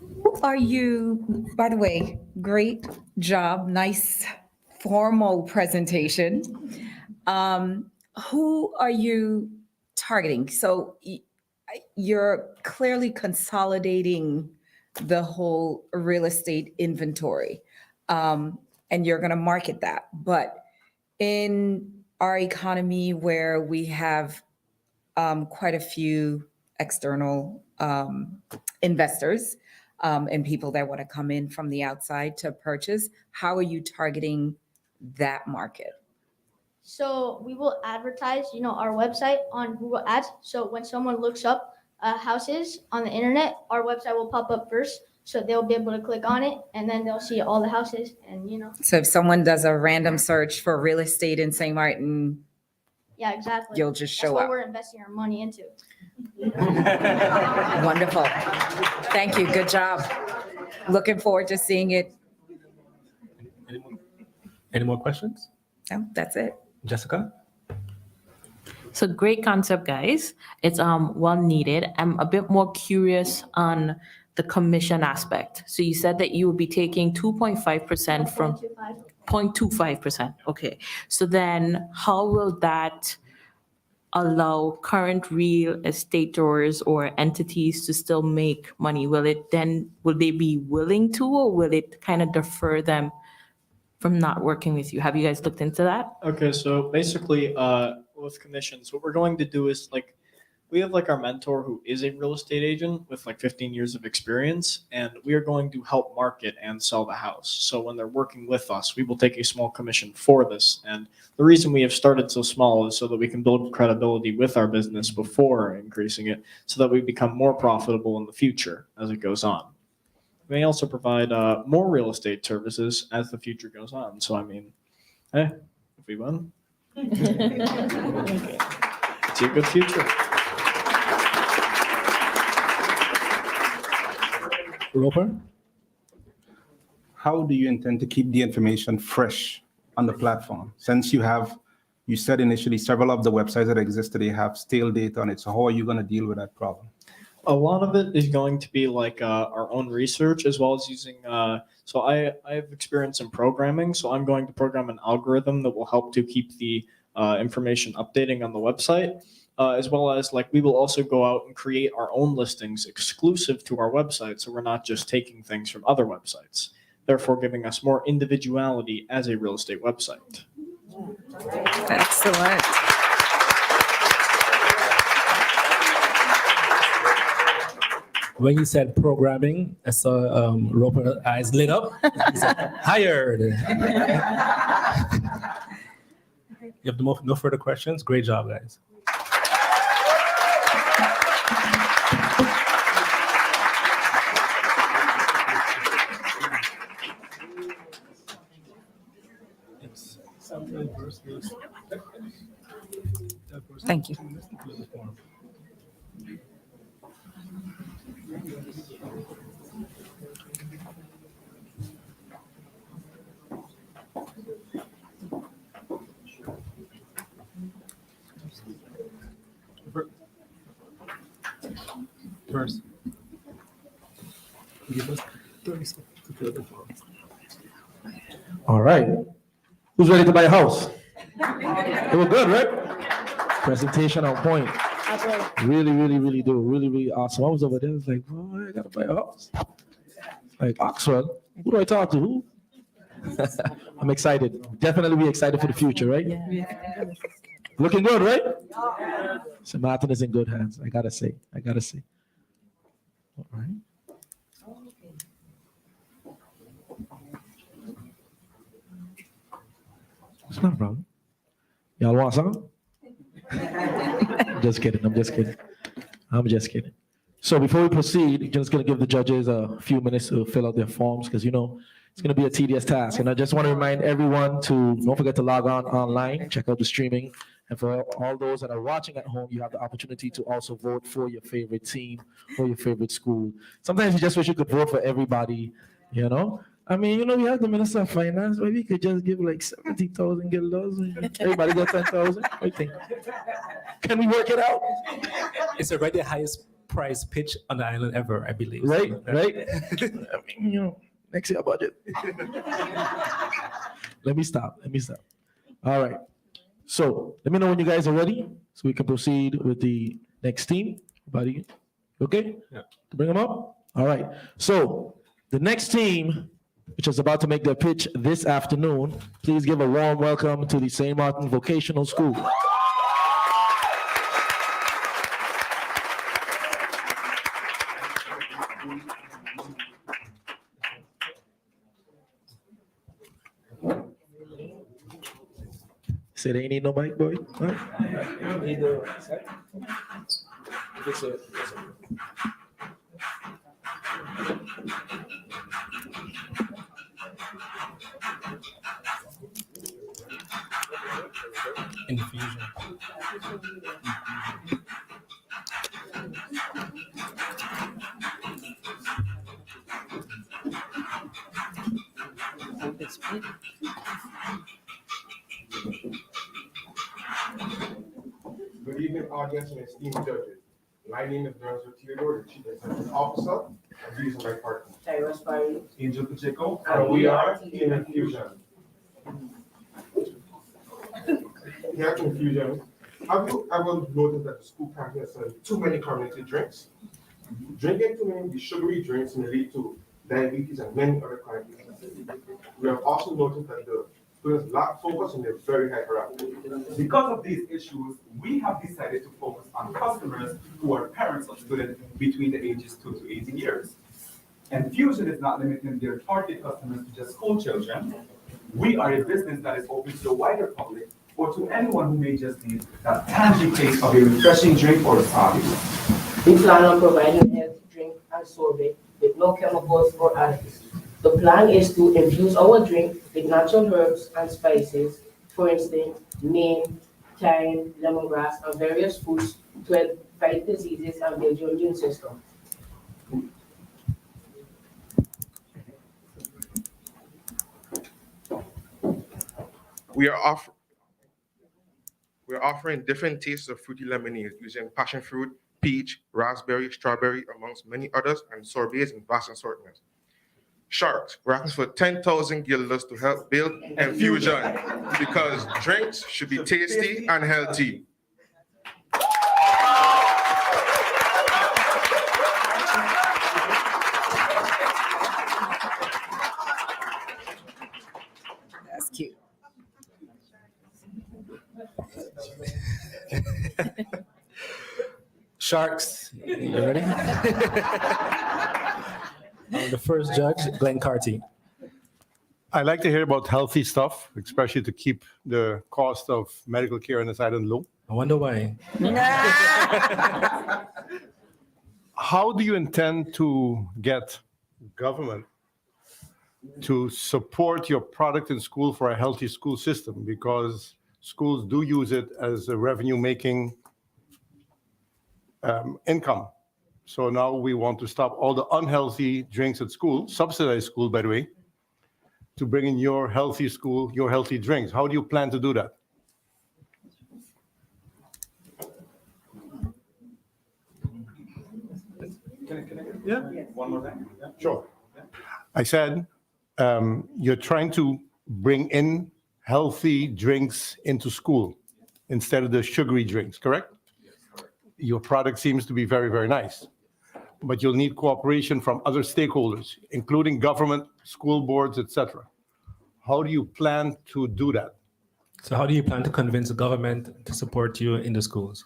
Who are you, by the way, great job, nice formal presentation. Who are you targeting? So you're clearly consolidating the whole real estate inventory, and you're going to market that. But in our economy where we have quite a few external investors, and people that want to come in from the outside to purchase, how are you targeting that market? So we will advertise, our website on Google Ads. So when someone looks up houses on the internet, our website will pop up first. So they'll be able to click on it, and then they'll see all the houses. And So if someone does a random search for real estate in St. Martin, yeah, exactly. You'll just show That's what up. we're investing our money into. Wonderful. Thank you. Good job. Looking forward to seeing it. Any more questions? No, that's it. Jessica? So great concept, guys. It's well needed. I'm a bit more curious on the commission aspect. So you said that you would be taking 2.5% from 0.25%. Okay. So then how will that allow current real estators or entities to still make money? Will they be willing to, or will it kind of defer them from not working with you? Have you guys looked into that? Okay, so basically, with commissions, what we're going to do is we have our mentor who is a real estate agent with 15 years of experience, and we are going to help market and sell the house. So when they're working with us, we will take a small commission for this. And the reason we have started so small is so that we can build credibility with our business before increasing it, so that we become more profitable in the future as it goes on. We may also provide more real estate services as the future goes on. So if we win, it's a good future. Roper? How do you intend to keep the information fresh on the platform? Since you said initially several of the websites that exist today have stale data on it. So how are you going to deal with that problem? A lot of it is going to be our own research, as well as using. So I have experience in programming, so I'm going to program an algorithm that will help to keep the information updating on the website, as well as we will also go out and create our own listings exclusive to our website, so we're not just taking things from other websites, therefore giving us more individuality as a real estate website. Excellent. When you said programming, I saw Roper eyes lit up. He said, hired. You have no further questions? Great job, guys. Thank you. First, give us 30 seconds to fill the form. All right. Who's ready to buy a house? It was good, right? Presentation on point. Really, really, really do. Really, really awesome. I was over there. I was like, boy, I gotta buy a house. Like Oxford. Who do I talk to? Who? I'm excited. Definitely be excited for the future, right? Looking good, right? So Maarten is in good hands. I gotta say. All right. It's not a problem. Y'all want some? Just kidding. I'm just kidding. So before we proceed, just going to give the judges a few minutes to fill out their forms because, it's going to be a tedious task. And I just want to remind everyone to don't forget to log on online, check out the streaming. And for all those that are watching at home, you have the opportunity to also vote for your favorite team or your favorite school. Sometimes you just wish you could vote for everybody, I mean, we have the Minister of Finance. Maybe you could just give like 70,000 guilders. Everybody get 10,000. What do you think? Can we work it out? It's already the highest price pitch on the island ever, I believe. Right? I mean, next year budget. Let me stop. All right. So let me know when you guys are ready so we can proceed with the next team. Everybody, okay? Yeah. Bring them up. All right. So the next team, which is about to make their pitch this afternoon, please give a warm welcome to the St. Maarten Vocational School. Say they ain't need no mic, boy. Huh? Infusion. Good evening, audience and esteemed judges. My name is Lorenzo Theodore, the Chief Executive Officer, and these are my partners. Angel Pacheco, and we are in Infusion. Here at Infusion, have you ever noticed that the school campus has too many carbonated drinks? Drinking too many of these sugary drinks may lead to diabetes and many other chronic diseases. We have also noticed that the students lack focus and they're very hyperactive. Because of these issues, we have decided to focus on customers who are parents of students between the ages 2 to 18 years. And Fusion is not limiting their target customers to just school children. We are a business that is open to the wider public or to anyone who may just need that tangible taste of a refreshing drink or a smoothie. We plan on providing healthy drink and sorbet with no chemicals or additives. The plan is to infuse our drink with natural herbs and spices, for instance, neem, thyme, lemongrass, and various foods to help fight diseases and build your immune system. We are offering different tastes of fruity lemonade using passion fruit, peach, raspberry, strawberry, amongst many others, and sorbets in vast assortment. Sharks, we're asking for 10,000 guilders to help build Infusion because drinks should be tasty and healthy. That's cute. Sharks, you ready? The first judge, Glenn Carty. I like to hear about healthy stuff, especially to keep the cost of medical care on this island low. I wonder why. How do you intend to get government to support your product in school for a healthy school system? Because schools do use it as a revenue-making income. So now we want to stop all the unhealthy drinks at school, subsidized school, by the way, to bring in your healthy school, your healthy drinks. How do you plan to do that? Yeah. One more thing. Yeah. Sure. I said you're trying to bring in healthy drinks into school instead of the sugary drinks, correct? Your product seems to be very, very nice, but you'll need cooperation from other stakeholders, including government, school boards, etc. How do you plan to do that? So how do you plan to convince the government to support you in the schools?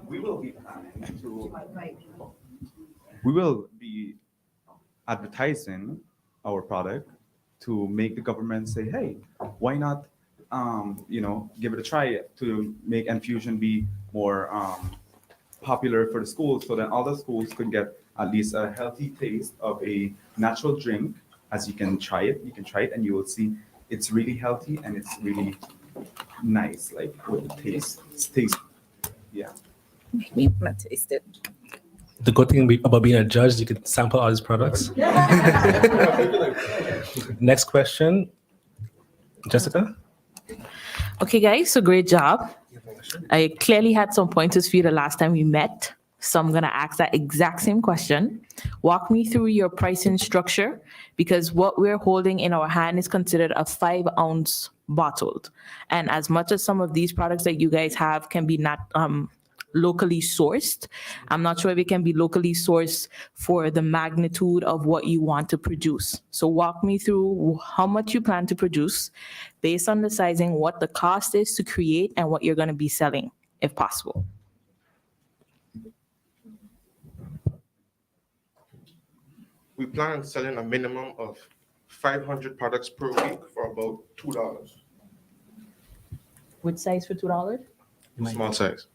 We will be planning to. We will be advertising our product to make the government say, "Hey, why not? Give it a try to make infusion be more popular for the schools, so that all the schools could get at least a healthy taste of a natural drink. As you can try it, and you will see it's really healthy and it's really nice, like with the taste. Yeah." Make me want to taste it. The good thing about being a judge, you can sample all these products. Next question, Jessica. Okay, guys, so great job. I clearly had some pointers for you the last time we met. So I'm going to ask that exact same question. Walk me through your pricing structure, because what we're holding in our hand is considered a 5-ounce bottled. And as much as some of these products that you guys have can be not locally sourced, I'm not sure if it can be locally sourced for the magnitude of what you want to produce. So walk me through how much you plan to produce based on the sizing, what the cost is to create, and what you're going to be selling, if possible. We plan on selling a minimum of 500 products per week for about $2. Which size for $2? Small size.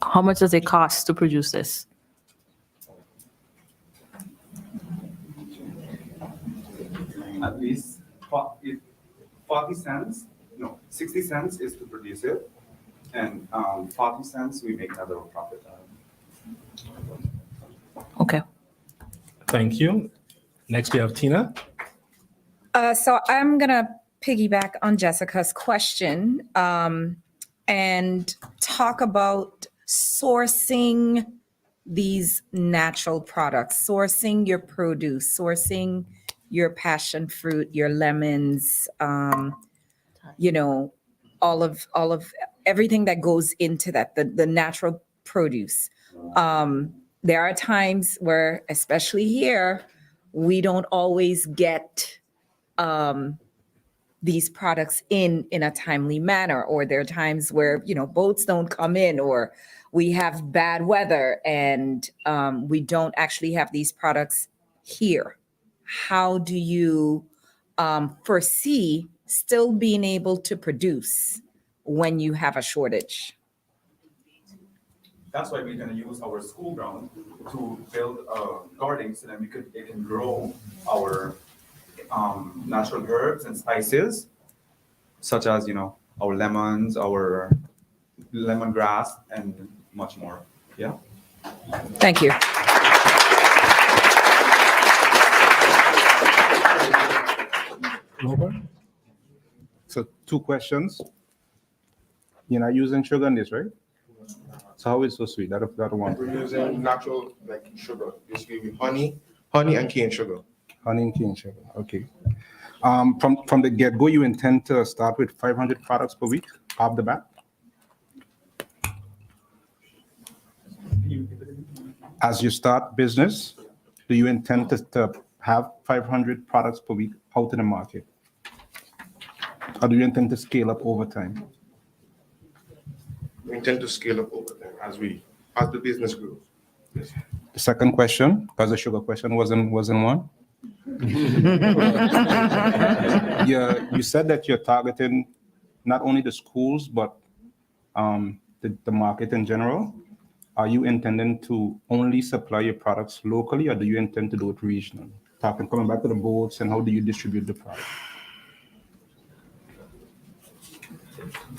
How much does it cost to produce this? At least 40 cents, no, 60 cents is to produce it, and 40 cents we make another profit out of it. Okay. Thank you. Next, we have Tina. So I'm going to piggyback on Jessica's question and talk about sourcing these natural products, sourcing your produce, sourcing your passion fruit, your lemons, all of everything that goes into that, the natural produce. There are times where, especially here, we don't always get these products in a timely manner, or there are times where boats don't come in, or we have bad weather and we don't actually have these products here. How do you foresee still being able to produce when you have a shortage? That's why we're going to use our school ground to build a garden, so that it can grow our natural herbs and spices, such as our lemons, our lemongrass, and much more. Yeah. Thank you. Robert? So 2 questions. You're not using sugar in this, right? So how is it so sweet? That one. We're using natural sugar, basically honey and cane sugar. Honey and cane sugar. Okay. From the get-go, you intend to start with 500 products per week off the bat? As you start business, do you intend to have 500 products per week out in the market? Or do you intend to scale up over time? We intend to scale up over time as the business grows. Yes. The second question, because the sugar question wasn't one. You said that you're targeting not only the schools, but the market in general. Are you intending to only supply your products locally, or do you intend to do it regionally? coming back to the boats, and how do you distribute the product?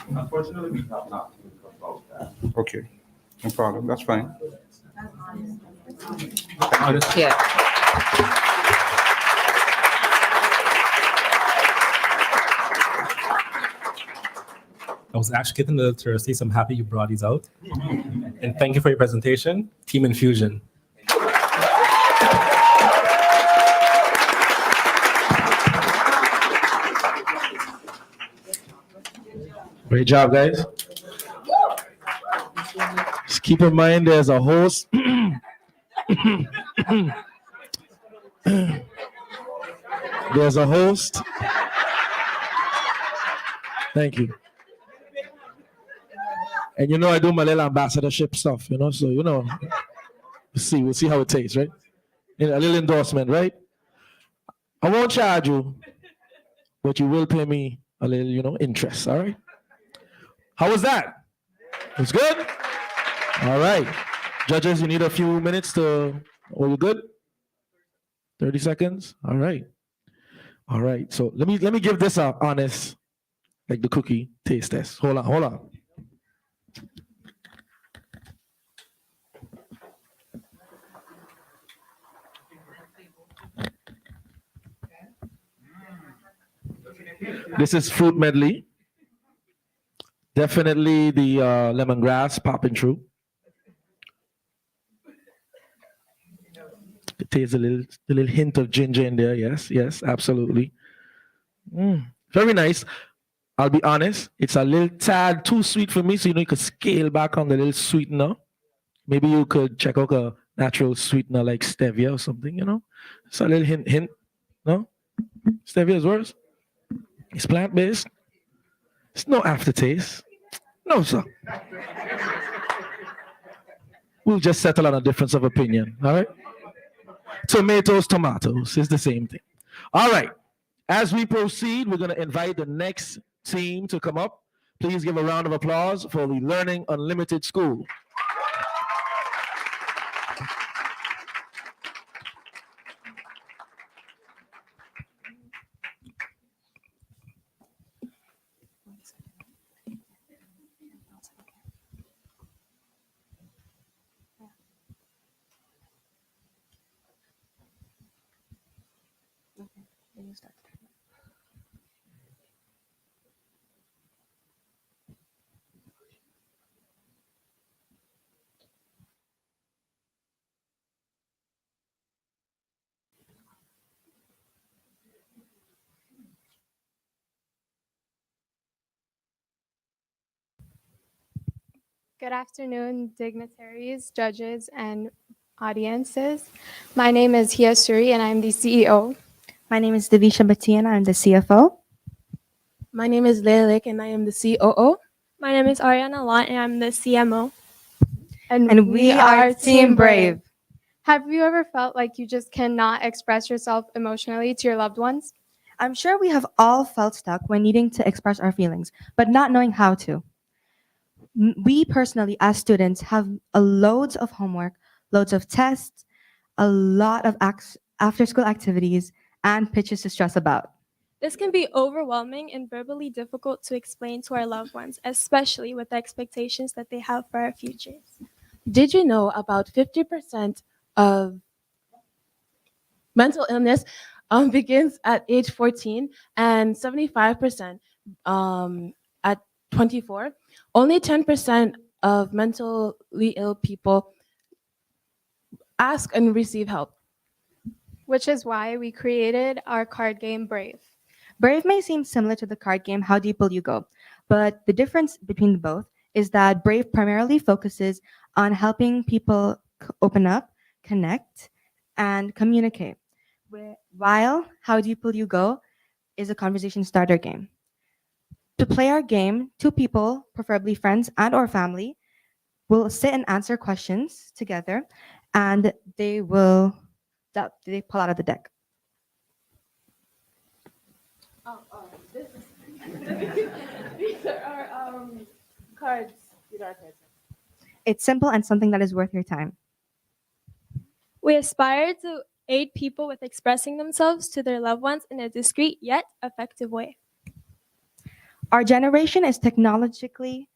Unfortunately, we have not talked about that. Okay, no problem. That's fine. Yeah. I was actually getting a little thirsty, so I'm happy you brought these out. And thank you for your presentation, Team Infusion. Great job, guys. Just keep in mind there's a host. There's a host. Thank you. And you know I do my little ambassadorship stuff, you know, so you know, we'll see how it tastes, right? A little endorsement, right? I won't charge you, but you will pay me a little, you know, interest, all right? How was that? It's good? All right. Judges, you need a few minutes to, you good? 30 seconds? All right. All right. So let me give this a honest, like the cookie taste test. Hold on. This is fruit medley. Definitely the lemongrass popping through. It tastes a little hint of ginger in there. Yes, absolutely. Very nice. I'll be honest, it's a little tad too sweet for me, so you could scale back on the little sweetener. Maybe you could check out a natural sweetener like stevia or something, you know? It's a little hint. No? Stevia is worse. It's plant-based. It's no aftertaste. No, sir. We'll just settle on a difference of opinion, all right? Tomatoes is the same thing. All right. As we proceed, we're going to invite the next team to come up. Please give a round of applause for the Learning Unlimited School. Good afternoon, dignitaries, judges, and audiences. My name is Hia Suri, and I'm the CEO. My name is Devisha Bhatti, and I'm the CFO. My name is Leila, and I am the COO. My name is Ariana Lott, and I'm the CMO. And we are Team Brave. Have you ever felt like you just cannot express yourself emotionally to your loved ones? I'm sure we have all felt stuck when needing to express our feelings, but not knowing how to. We personally, as students, have loads of homework, loads of tests, a lot of after-school activities, and pitches to stress about. This can be overwhelming and verbally difficult to explain to our loved ones, especially with the expectations that they have for our futures. Did you know about 50% of mental illness begins at age 14 and 75% at 24? Only 10% of mentally ill people ask and receive help. Which is why we created our card game Brave. Brave may seem similar to the card game How Deep Will You Go, but the difference between both is that Brave primarily focuses on helping people open up, connect, and communicate, while How Deep Will You Go is a conversation starter game. To play our game, two people, preferably friends and or family, will sit and answer questions together, and they pull out of the deck. These are our cards. It's simple and something that is worth your time. We aspire to aid people with expressing themselves to their loved ones in a discreet yet effective way. Our generation is technologically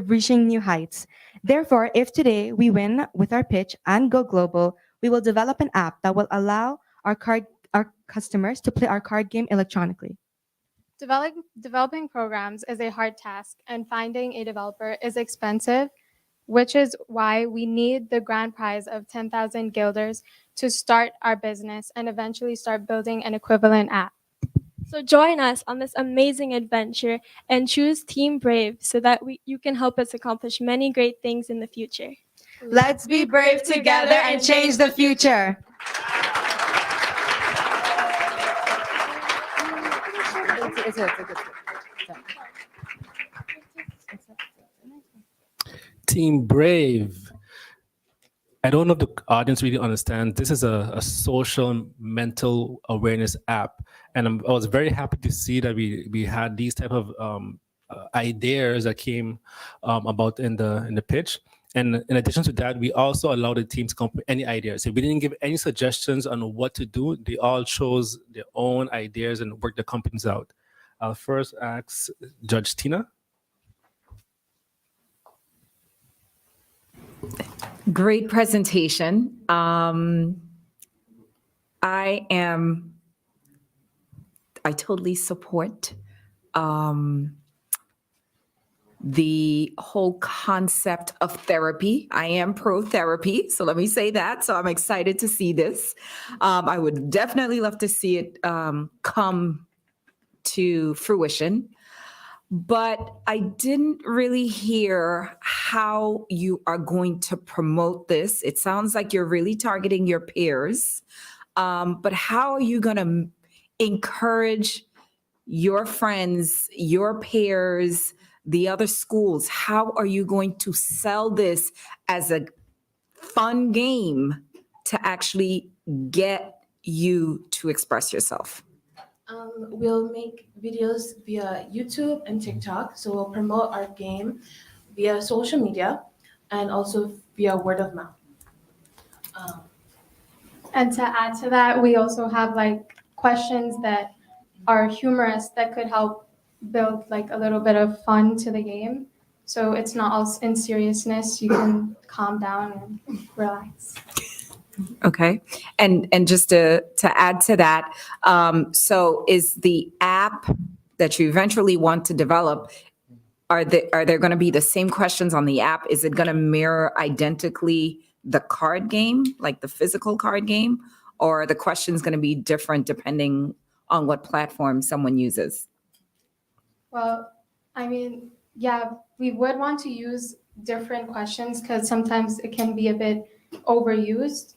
reaching new heights. Therefore, if today we win with our pitch and go global, we will develop an app that will allow our customers to play our card game electronically. Developing programs is a hard task, and finding a developer is expensive, which is why we need the grand prize of 10,000 guilders to start our business and eventually start building an equivalent app. So join us on this amazing adventure and choose Team Brave so that you can help us accomplish many great things in the future. Let's be brave together and change the future. Team Brave. I don't know if the audience really understands. This is a social mental awareness app. And I was very happy to see that we had these type of ideas that came about in the pitch. And in addition to that, we also allowed the team to come up with any ideas. So we didn't give any suggestions on what to do. They all chose their own ideas and worked the companies out. I'll first ask Judge Tina. Great presentation. I totally support the whole concept of therapy. I am pro therapy, so let me say that. So I'm excited to see this. I would definitely love to see it come to fruition. But I didn't really hear how you are going to promote this. It sounds like you're really targeting your peers. But how are you going to encourage your friends, your peers, the other schools? How are you going to sell this as a fun game to actually get you to express yourself? We'll make videos via YouTube and TikTok. So we'll promote our game via social media and also via word of mouth. And to add to that, we also have like questions that are humorous that could help build like a little bit of fun to the game. So it's not all in seriousness. You can calm down and relax. Okay. And just to add to that, so is the app that you eventually want to develop, are there going to be the same questions on the app? Is it going to mirror identically the card game, like the physical card game, or are the questions going to be different depending on what platform someone uses? Well, I mean, yeah, we would want to use different questions because sometimes it can be a bit overused.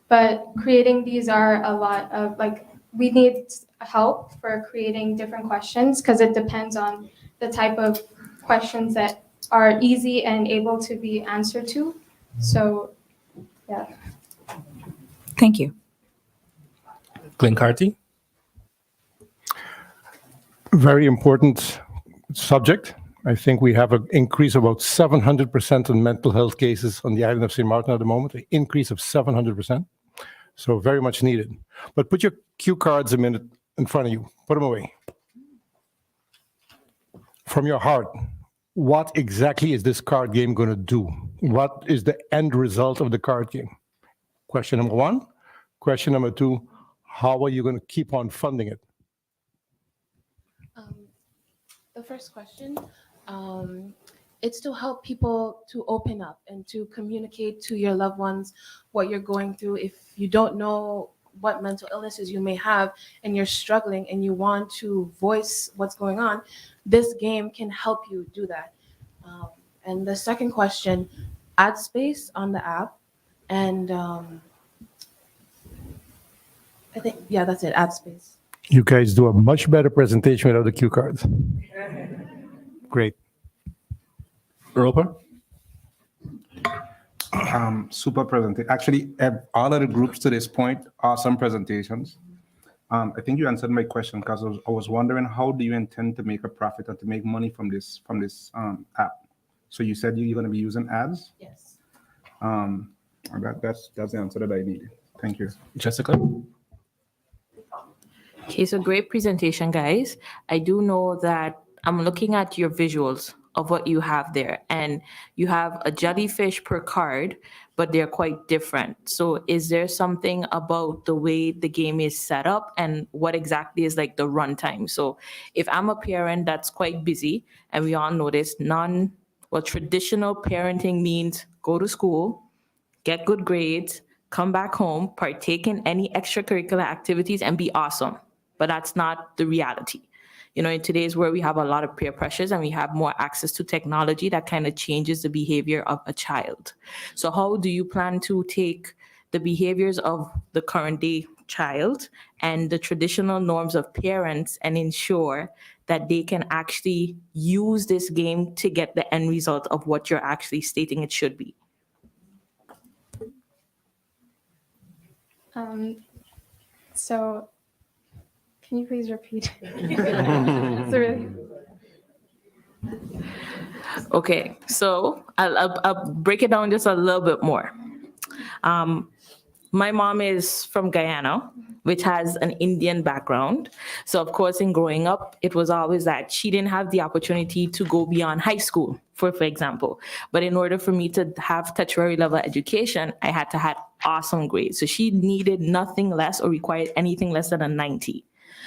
But creating these are a lot of like, we need help for creating different questions because it depends on the type of questions that are easy and able to be answered to. So, yeah. Thank you. Glenn Carty. Very important subject. I think we have an increase of about 700% in mental health cases on the island of St. Maarten at the moment, an increase of 700%. So very much needed. But put your cue cards a minute in front of you. Put them away. From your heart, what exactly is this card game going to do? What is the end result of the card game? Question number one. Question number two, how are you going to keep on funding it? The first question, it's to help people to open up and to communicate to your loved ones what you're going through. If you don't know what mental illnesses you may have and you're struggling and you want to voice what's going on, this game can help you do that. And the second question, ad space on the app. And I think, yeah, that's it, ad space. You guys do a much better presentation without the cue cards. Great. Roper? Super presentation. Actually, all of the groups to this point, awesome presentations. I think you answered my question because I was wondering, how do you intend to make a profit or to make money from this app? So you said you're going to be using ads? Yes. That's the answer that I needed. Thank you. Jessica? Okay, so great presentation, guys. I do know that I'm looking at your visuals of what you have there, and you have a jellyfish per card, but they're quite different. So is there something about the way the game is set up and what exactly is like the runtime? So if I'm a parent that's quite busy, and we all know this, traditional parenting means go to school, get good grades, come back home, partake in any extracurricular activities, and be awesome. But that's not the reality. You know, in today's world, we have a lot of peer pressures and we have more access to technology that kind of changes the behavior of a child. So how do you plan to take the behaviors of the current day child and the traditional norms of parents and ensure that they can actually use this game to get the end result of what you're actually stating it should be? So, can you please repeat? It's really... Okay, so I'll break it down just a little bit more. My mom is from Guyana, which has an Indian background. So of course, in growing up, it was always that she didn't have the opportunity to go beyond high school, for example. But in order for me to have tertiary level education, I had to have awesome grades. So she needed nothing less or required anything less than a 90.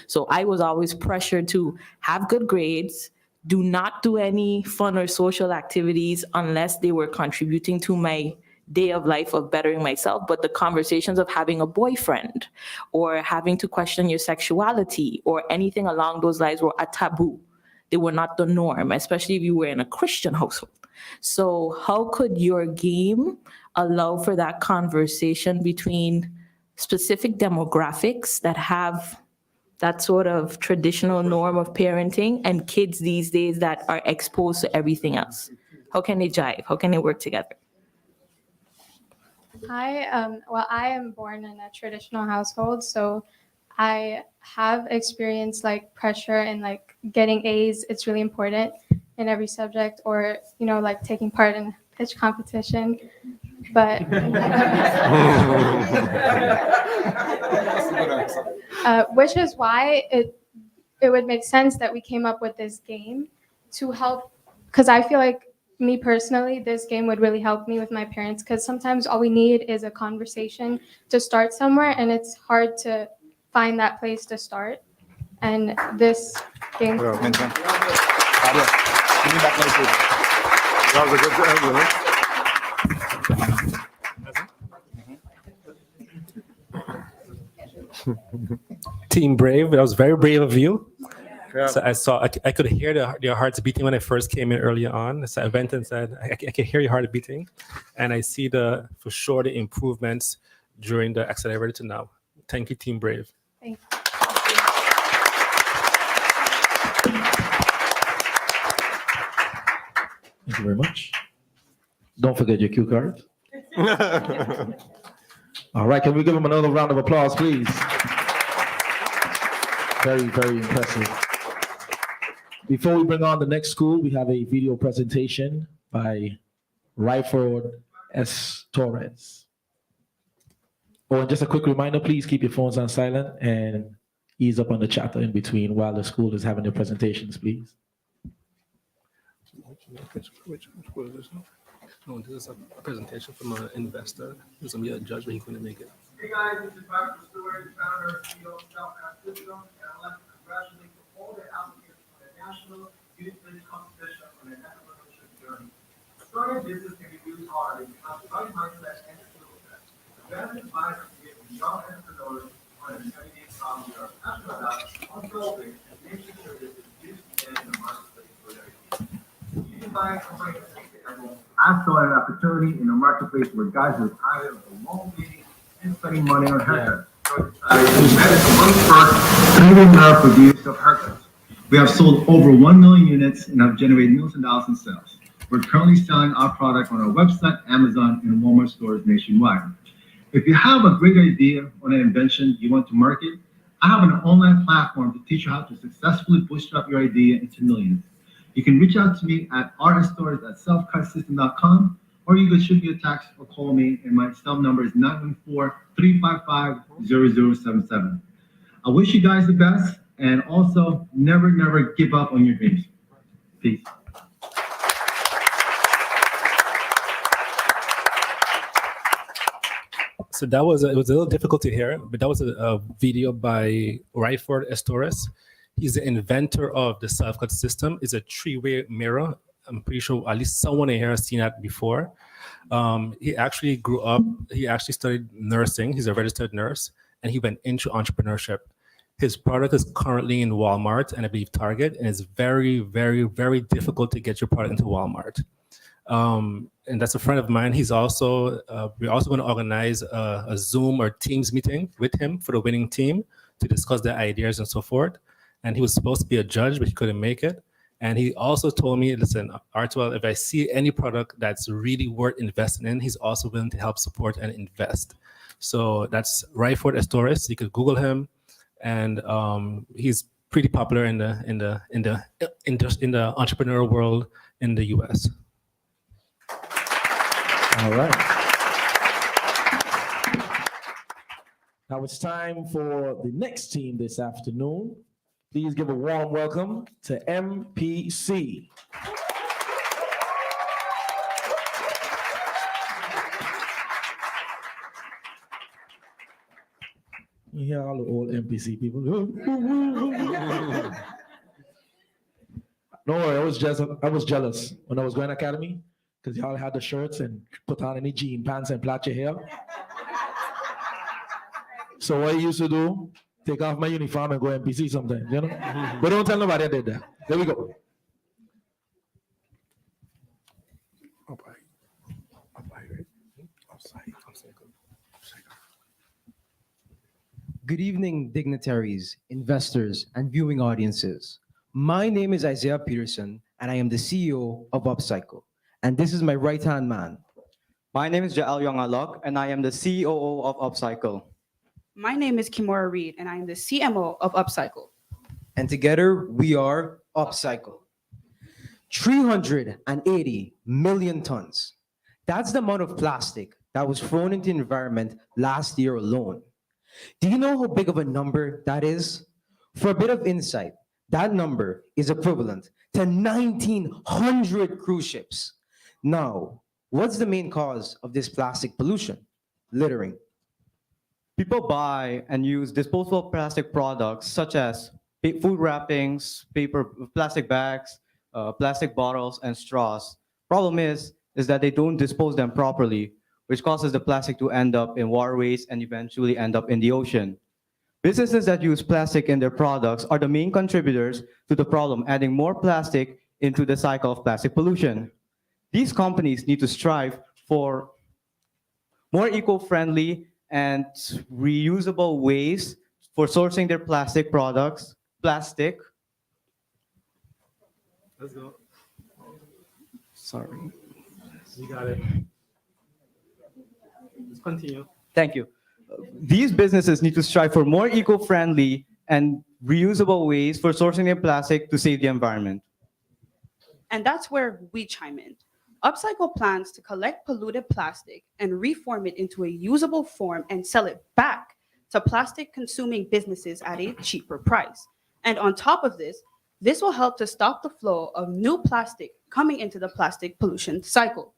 So I was always pressured to have good grades, do not do any fun or social activities unless they were contributing to my day of life of bettering myself. But the conversations of having a boyfriend or having to question your sexuality or anything along those lines were a taboo. They were not the norm, especially if you were in a Christian household. So how could your game allow for that conversation between specific demographics that have that sort of traditional norm of parenting and kids these days that are exposed to everything else? How can they jive? How can they work together? I am born in a traditional household, so I have experienced like pressure and like getting A's. It's really important in every subject, or like taking part in a pitch competition. But which is why it would make sense that we came up with this game to help, because I feel like me personally, this game would really help me with my parents, because sometimes all we need is a conversation to start somewhere, and it's hard to find that place to start. And this game. That was a good Team Brave, that was very brave of you. Yeah. So I could hear your hearts beating when I first came in earlier on. So I went and said, I can hear your heart beating. And I see for sure the improvements during the accelerator to now. Thank you, Team Brave. Thank you. Thank you very much. Don't forget your cue card. All right, can we give him another round of applause, please? Very, very impressive. Before we bring on the next school, we have a video presentation by Ryford S. Torres. Oh, and just a quick reminder, please keep your phones on silent and ease up on the chatter in between while the school is having their presentations, please. Which was this? No, this is a presentation from an investor. There's going to be a judge, but he couldn't make it. Hey guys, this is Dr. Stewart, founder and CEO of Southbound System, and I'd like to congratulate all the applicants on the National Youth Bridge Competition on their entrepreneurship journey. Starting a business can be really hard if you have the right mindset and skill set. The best advice to give to young entrepreneurs on an everyday problem we are passionate about on solving and making sure that it's used in the marketplace for everything. You can buy a company. I saw an opportunity in the marketplace where guys were tired of the long meetings and spending money on haircuts. So I decided to work first, 3D nerve for the use of haircuts. We have sold over 1 million units and have generated millions of dollars in sales. We're currently selling our product on our website, Amazon, and Walmart stores nationwide. If you have a great idea on an invention you want to market, I have an online platform to teach you how to successfully bootstrap your idea into millions. You can reach out to me at artiststores@selfcutsystem.com or you could shoot me a text or call me, and my cell number is 914-355-0077. I wish you guys the best, and also never, never give up on your dreams. Peace. So that was it was a little difficult to hear, but that was a video by Ryford Estores. He's the inventor of the self-cut system. It's a three-way mirror. I'm pretty sure at least someone in here has seen that before. He actually grew up, he actually studied nursing. He's a registered nurse, and he went into entrepreneurship. His product is currently in Walmart and I believe Target, and it's very, very, very difficult to get your product into Walmart. And that's a friend of mine. He's also, we're also going to organize a Zoom or Teams meeting with him for the winning team to discuss their ideas and so forth. And he was supposed to be a judge, but he couldn't make it. And he also told me, listen, Artwell, if I see any product that's really worth investing in, he's also willing to help support and invest. So that's Ryford Estores. You could Google him, and he's pretty popular in the entrepreneurial world in the US. All right. Now it's time for the next team this afternoon. Please give a warm welcome to MPC. You hear all the old MPC people. No worry, I was jealous when I was going to academy because y'all had the shirts and put on any jean pants and plait your hair. So what I used to do, take off my uniform and go MPC sometimes, you know? But don't tell nobody I did that. There we go. Good evening, dignitaries, investors, and viewing audiences. My name is Isaiah Peterson, and I am the CEO of Upcycle. And this is my right-hand man. My name is Jael Yongalok, and I am the COO of Upcycle. My name is Kimura Reed, and I am the CMO of Upcycle. And together, we are Upcycle. 380 million tons. That's the amount of plastic that was thrown into the environment last year alone. Do you know how big of a number that is? For a bit of insight, that number is equivalent to 1,900 cruise ships. Now, what's the main cause of this plastic pollution? Littering. People buy and use disposable plastic products such as food wrappings, plastic bags, plastic bottles, and straws. Problem is that they don't dispose them properly, which causes the plastic to end up in waterways and eventually end up in the ocean. Businesses that use plastic in their products are the main contributors to the problem, adding more plastic into the cycle of plastic pollution. These companies need to strive for more eco-friendly and reusable ways for sourcing their plastic products. Let's go. Sorry. You got it. Let's continue. Thank you. These businesses need to strive for more eco-friendly and reusable ways for sourcing their plastic to save the environment. And that's where we chime in. Upcycle plans to collect polluted plastic and reform it into a usable form and sell it back to plastic-consuming businesses at a cheaper price. And on top of this will help to stop the flow of new plastic coming into the plastic pollution cycle.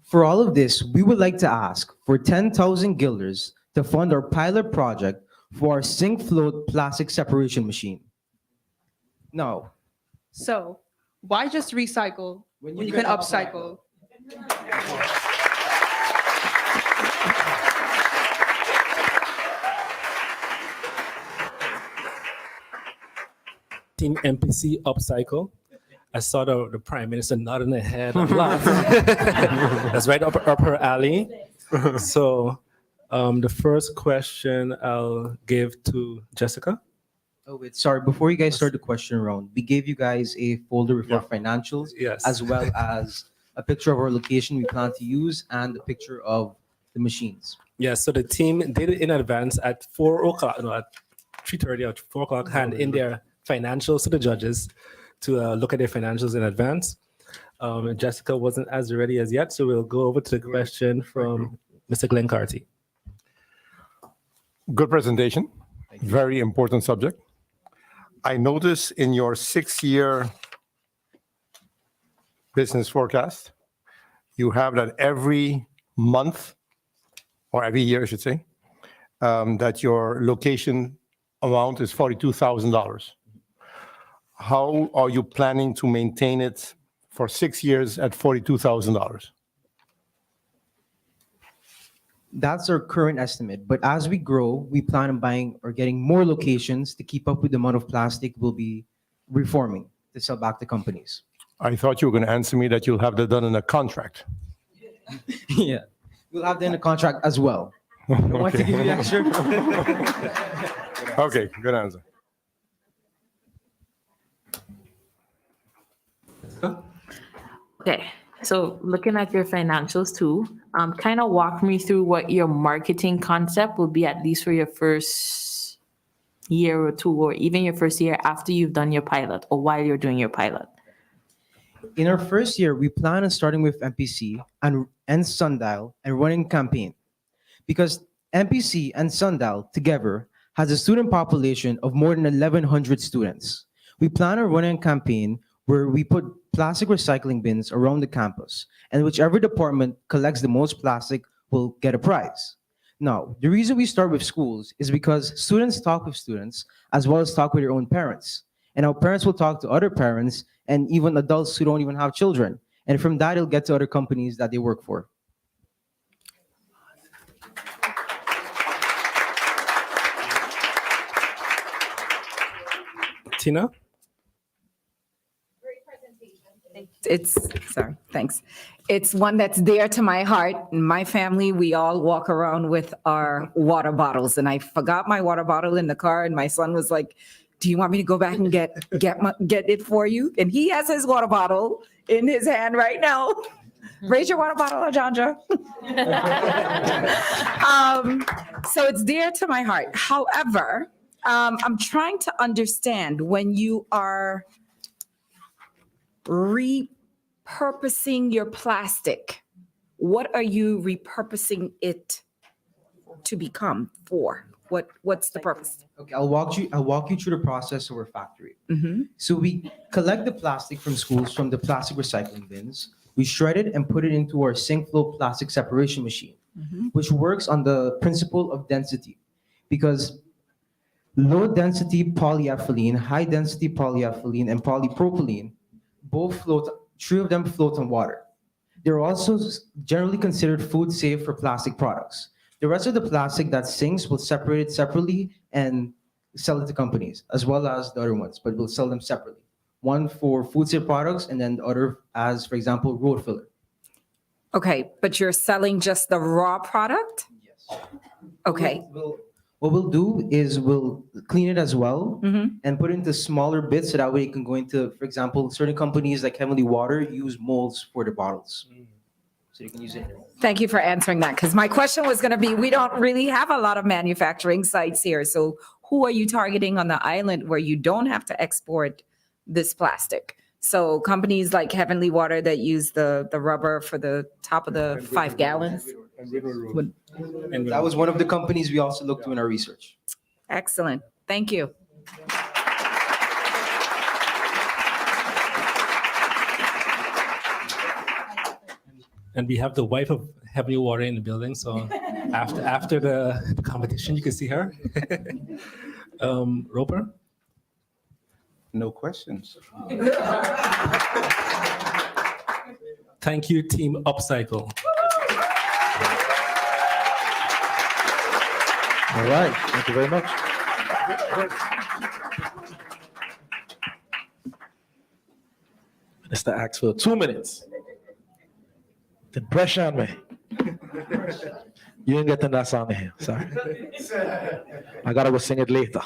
For all of this, we would like to ask for 10,000 guilders to fund our pilot project for our sink float plastic separation machine. Now, So why just recycle when you can upcycle? Team MPC Upcycle. I saw the Prime Minister nodding her head a lot. That's right up her alley. So the first question I'll give to Jessica. oh wait, sorry, before you guys start the question round, we gave you guys a folder with our financials, Yes. as well as a picture of our location we plan to use and a picture of the machines. Yeah, so the team did it in advance at 4 o'clock, no, at 3:30 or 4 o'clock, hand in their financials to the judges to look at their financials in advance. Jessica wasn't as ready as yet, so we'll go over to the question from Mr. Glenn Carty. Good presentation. Very important subject. I notice in your 6-year business forecast, you have that every month, or every year, I should say, that your location amount is $42,000. How are you planning to maintain it for 6 years at $42,000? That's our current estimate. But as we grow, we plan on buying or getting more locations to keep up with the amount of plastic we'll be reforming to sell back to companies. I thought you were going to answer me that you'll have that done in a contract. Yeah. We'll have that in a contract as well. I want to give you extra. Okay, good answer. Okay, so looking at your financials too, kind of walk me through what your marketing concept will be, at least for your first year or two, or even your first year after you've done your pilot or while you're doing your pilot. In our first year, we plan on starting with MPC and Sundial and running a campaign. Because MPC and Sundial together has a student population of more than 1,100 students. We plan on running a campaign where we put plastic recycling bins around the campus, and whichever department collects the most plastic will get a prize. Now, the reason we start with schools is because students talk with students as well as talk with their own parents. And our parents will talk to other parents and even adults who don't even have children. And from that, it'll get to other companies that they work for. Tina? Thanks. It's one that's dear to my heart. In my family, we all walk around with our water bottles, and I forgot my water bottle in the car, and my son was like, "Do you want me to go back and get it for you?" And he has his water bottle in his hand right now. Raise your water bottle, Ajandra. So it's dear to my heart. However, I'm trying to understand when you are repurposing your plastic, what are you repurposing it to become for? What's the purpose? Okay, I'll walk you through the process of our factory. So we collect the plastic from schools from the plastic recycling bins. We shred it and put it into our sink flow plastic separation machine, which works on the principle of density. Because low density polyethylene, high density polyethylene, and polypropylene both float, 3 of them float on water. They're also generally considered food safe for plastic products. The rest of the plastic that sinks will separate it separately and sell it to companies, as well as the other ones, but we'll sell them separately. One for food safe products, and then the other as, for example, road filler. Okay, but you're selling just the raw product? Yes. Okay. What we'll do is we'll clean it as well and put it into smaller bits so that way it can go into, for example, certain companies like Heavenly Water use molds for the bottles. So you can use it. Thank you for answering that, because my question was going to be, we don't really have a lot of manufacturing sites here. So who are you targeting on the island where you don't have to export this plastic? So companies like Heavenly Water that use the rubber for the top of the 5 gallons? And that was one of the companies we also looked to in our research. Excellent. Thank you. And we have the wife of Heavenly Water in the building, so after the competition, you can see her. Roper? No questions. Thank you, Team Upcycle. All right, thank you very much. Mr. Axel, 2 minutes. The pressure on me. You ain't getting that song here, sorry. I gotta go sing it later.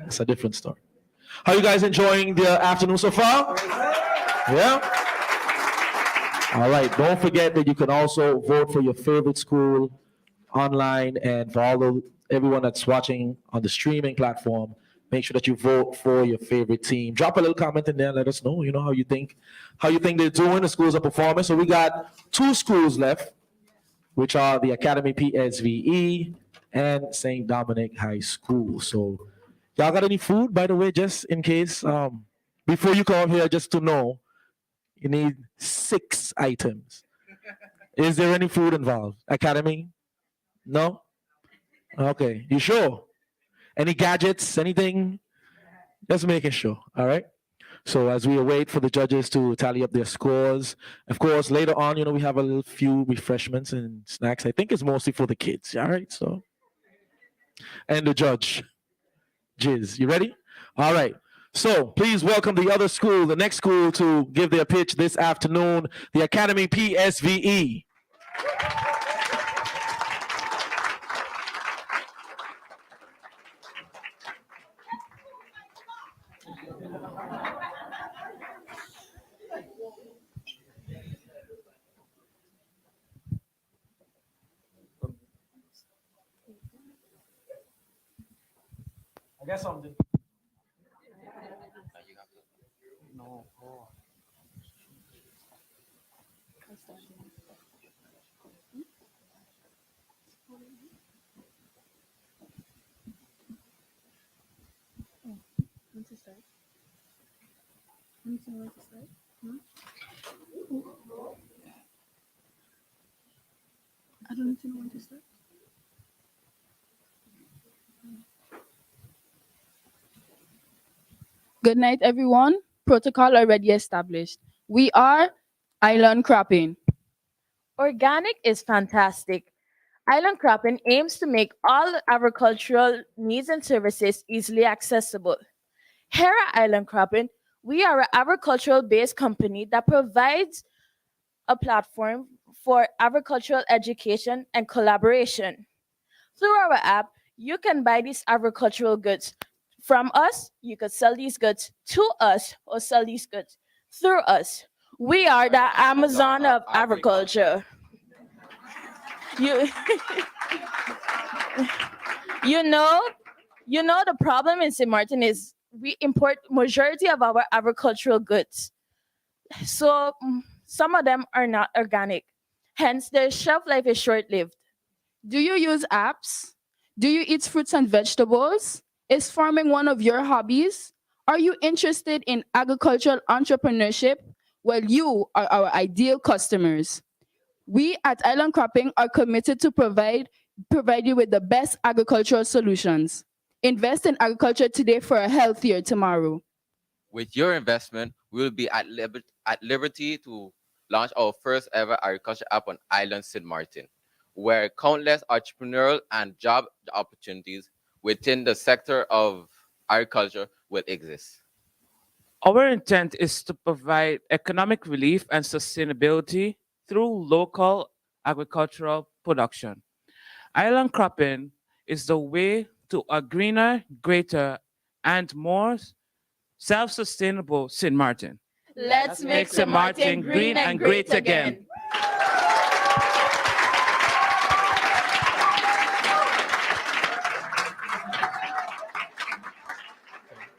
It's a different story. How you guys enjoying the afternoon so far? Yeah? All right, don't forget that you can also vote for your favorite school online, and for everyone that's watching on the streaming platform, Make sure that you vote for your favorite team. Drop a little comment in there. Let us know, how you think they're doing. The schools are performing. So we got 2 schools left, which are the Academy PSVE and St. Dominic High School. So y'all got any food, by the way, just in case? Before you come here, just to know, you need 6 items. Is there any food involved? Academy? No? Okay. You sure? Any gadgets? Anything? Just making sure. All right. So as we await for the judges to tally up their scores, of course, later on, we have a little few refreshments and snacks. I think it's mostly for the kids. All right. So, and the judge, Jiz, you ready? All right. So please welcome the other school, the next school to give their pitch this afternoon, the Academy PSVE. I guess I'm the. No. Want to start? Want to know where to start? I don't need to know when to start. Good night, everyone. Protocol already established. We are island cropping. Organic is fantastic. Island cropping aims to make all agricultural needs and services easily accessible. Here at Island Cropping, we are an agricultural-based company that provides a platform for agricultural education and collaboration. Through our app, you can buy these agricultural goods. From us, you could sell these goods to us or sell these goods through us. We are the Amazon of agriculture. You, you know the problem in St. Maarten is we import majority of our agricultural goods. So some of them are not organic. Hence, their shelf life is short-lived. Do you use apps? Do you eat fruits and vegetables? Is farming one of your hobbies? Are you interested in agricultural entrepreneurship? Well, you are our ideal customers. We at Island Cropping are committed to provide you with the best agricultural solutions. Invest in agriculture today for a healthier tomorrow. With your investment, we will be at liberty to launch our first ever agriculture app on Island St. Maarten, where countless entrepreneurial and job opportunities within the sector of agriculture will exist. Our intent is to provide economic relief and sustainability through local agricultural production. Island cropping is the way to a greener, greater, and more self-sustainable St. Maarten. Let's make St. Maarten green and great again.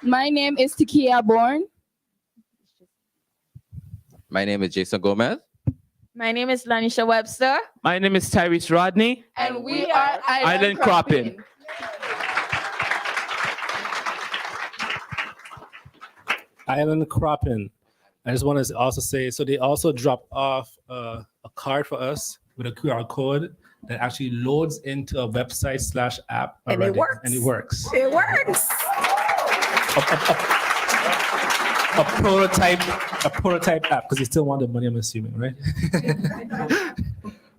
My name is Tikia Bourne. My name is Jason Gomez. My name is Lanisha Webster. My name is Tyrese Rodney. And we are Island Cropping. Island Cropping. I just want to also say, so they also drop off a card for us with a QR code that actually loads into a website/app And already. it works. And it works. It works. A prototype app, because you still want the money, I'm assuming, right?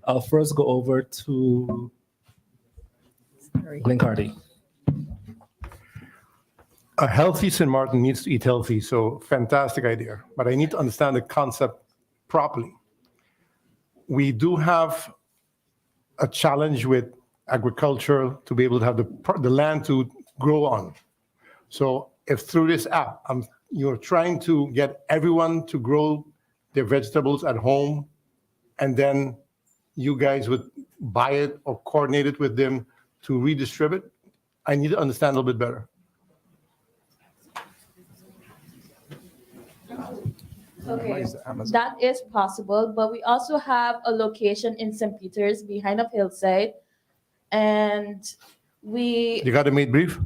I'll first go over to Glenn Cardy. A healthy St. Maarten needs to eat healthy, so fantastic idea. But I need to understand the concept properly. We do have a challenge with agriculture to be able to have the land to grow on. So if through this app, you're trying to get everyone to grow their vegetables at home, and then you guys would buy it or coordinate it with them to redistribute, I need to understand a little bit better. Okay, that is possible, but we also have a location in St. Peter's behind of Hillside, and we You got to meet brief?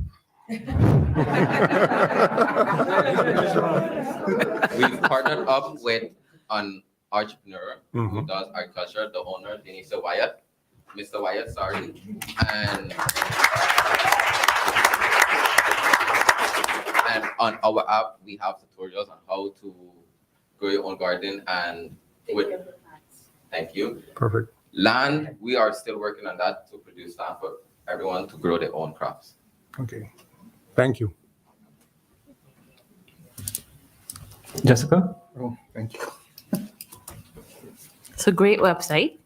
We've partnered up with an entrepreneur who does agriculture, the owner, Mr. Wyatt, sorry. And on our app, we have tutorials on how to grow your own garden and thank you. Perfect. Land, we are still working on that to produce land for everyone to grow their own crops. Okay. Thank you. Jessica? Oh, thank you. It's a great website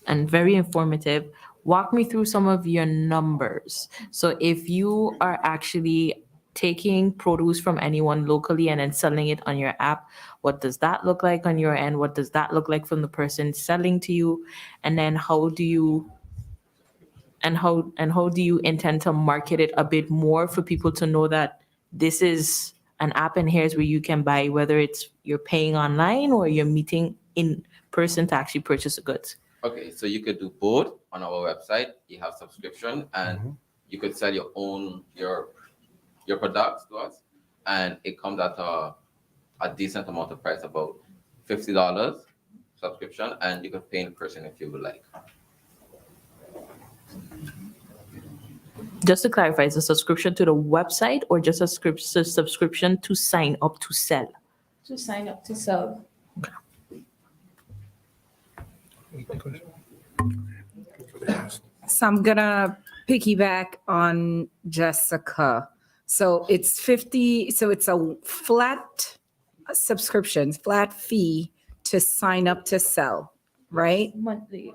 and very informative. Walk me through some of your numbers. So if you are actually taking produce from anyone locally and then selling it on your app, what does that look like on your end? What does that look like from the person selling to you? And then how do you intend to market it a bit more for people to know that this is an app and here's where you can buy, whether it's you're paying online or you're meeting in person to actually purchase the goods? Okay, so you could do both on our website. You have subscription and you could sell your own your products to us, and it comes at a decent amount of price, about $50 subscription, and you can pay in person if you would like. Just to clarify, is a subscription to the website or just a subscription to sign up to sell? to sign up to sell. So I'm gonna piggyback on Jessica. So it's 50, so it's a flat subscription, flat fee to sign up to sell, right? Monthly.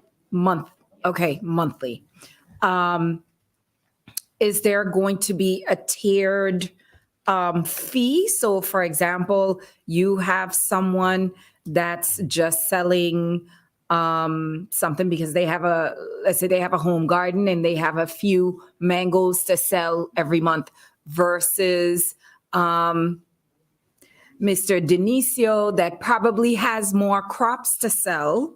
Okay, monthly. Is there going to be a tiered fee? So for example, you have someone that's just selling something because they have let's say they have a home garden and they have a few mangoes to sell every month versus Mr. Denicio that probably has more crops to sell.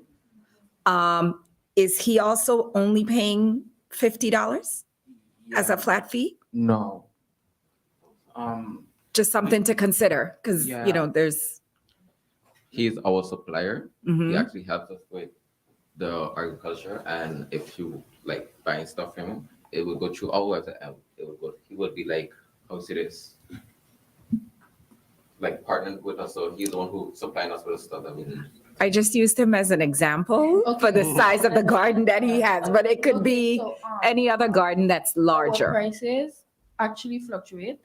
Is he also only paying $50 as a flat fee? No. Just something to consider because, you know, there's. He's our supplier. Mhm. He actually helps us with the agriculture, and if you like buying stuff from him, it will go through our website and he would be like, how to say this? Like partnered with us, so he's the one who supplying us with the stuff that we need. I just used him as an example for the size of the garden that he has, but it could be any other garden that's Our larger. prices actually fluctuate.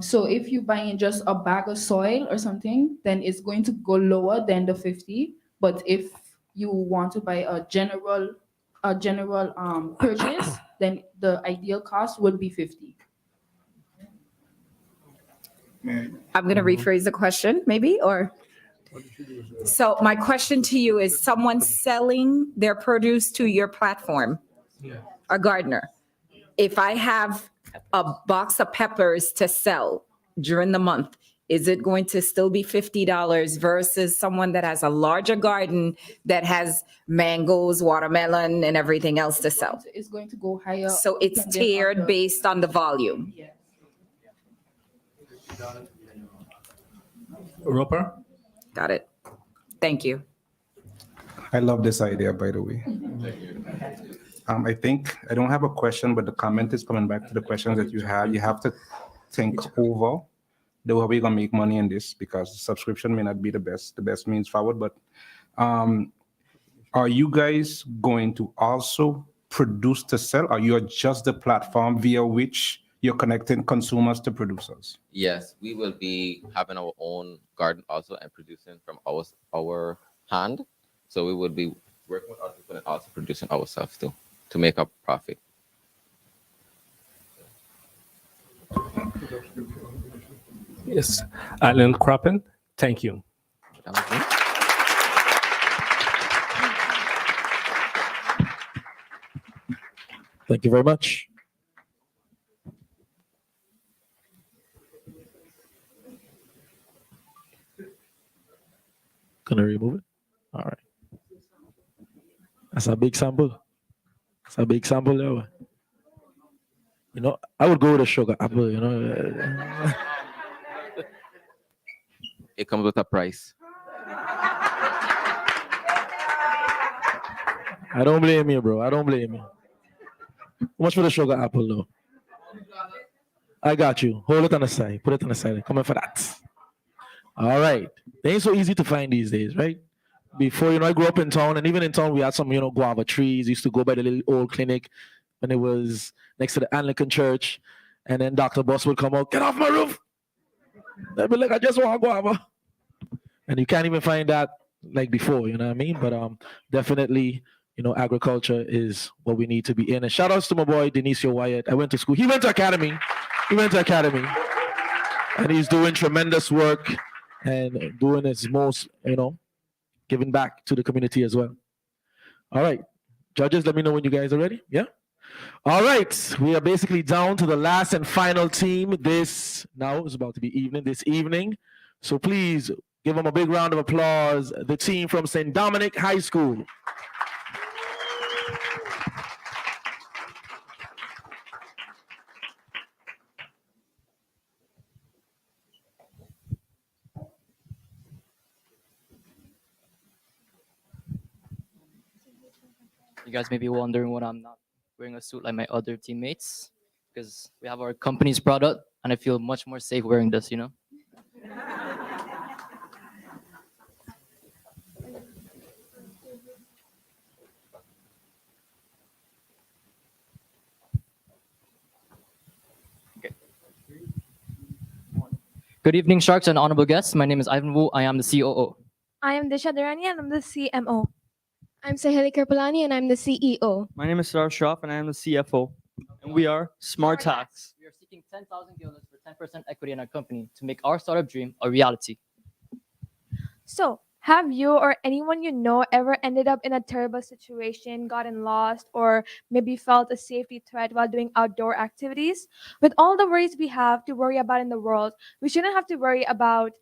So if you buy in just a bag of soil or something, then it's going to go lower than the 50. But if you want to buy a general purchase, then the ideal cost would be 50. I'm going to rephrase the question maybe, or. So my question to you is someone selling their produce to your platform, a gardener. If I have a box of peppers to sell during the month, is it going to still be $50 versus someone that has a larger garden that has mangoes, watermelon, and everything else to sell? It's going to go higher. So it's depending on tiered the- based on the volume. Yes. Roper? Got it. Thank you. I love this idea, by the way. I think I don't have a question, but the comment is coming back to the questions that you have. You have to think over the way we're gonna make money in this, because subscription may not be the best means forward. But are you guys going to also produce to sell, or you're just the platform via which you're connecting consumers to producers? Yes, we will be having our own garden also and producing from our hand. So we will be working with other people and also producing ourselves too to make a profit. Yes. Alan Croppen, thank you. Thank you very much. gonna remove it. All right. That's a big sample. It's a big sample there. You know, I would go with a sugar apple. You know. It comes with a price. I don't blame you, bro. I don't blame you. How much for the sugar apple, though? I got you. Hold it on the side. Put it on the side. Come in for that. All right. They ain't so easy to find these days, right? Before, I grew up in town, and even in town, we had some, guava trees. Used to go by the little old clinic when it was next to the Anglican church. And then Dr. Boss would come out, get off my roof. They'd be like, I just want guava. And you can't even find that like before, you know what I mean? But definitely, agriculture is what we need to be in. And shout outs to my boy, Denisio Wyatt. I went to school. He went to academy. And he's doing tremendous work and doing his most, giving back to the community as well. All right. Judges, let me know when you guys are ready. Yeah? All right. We are basically down to the last and final team. This now is about to be this evening. So please give them a big round of applause. The team from St. Dominic High School. You guys may be wondering why I'm not wearing a suit like my other teammates, because we have our company's product, and I feel much more safe wearing this, Okay. Good evening, Sharks and honorable guests. My name is Ivan Wu. I am the COO. I am Disha Durrani and I'm the CMO. I'm Sahili Kirpalani and I'm the CEO. My name is Sar Shroff and I am the CFO. And we are Smart Hacks. We are seeking 10,000 guilders for 10% equity in our company to make our startup dream a reality. So, have you or anyone you know ever ended up in a terrible situation, gotten lost, or maybe felt a safety threat while doing outdoor activities? With all the worries we have to worry about in the world, we shouldn't have to worry about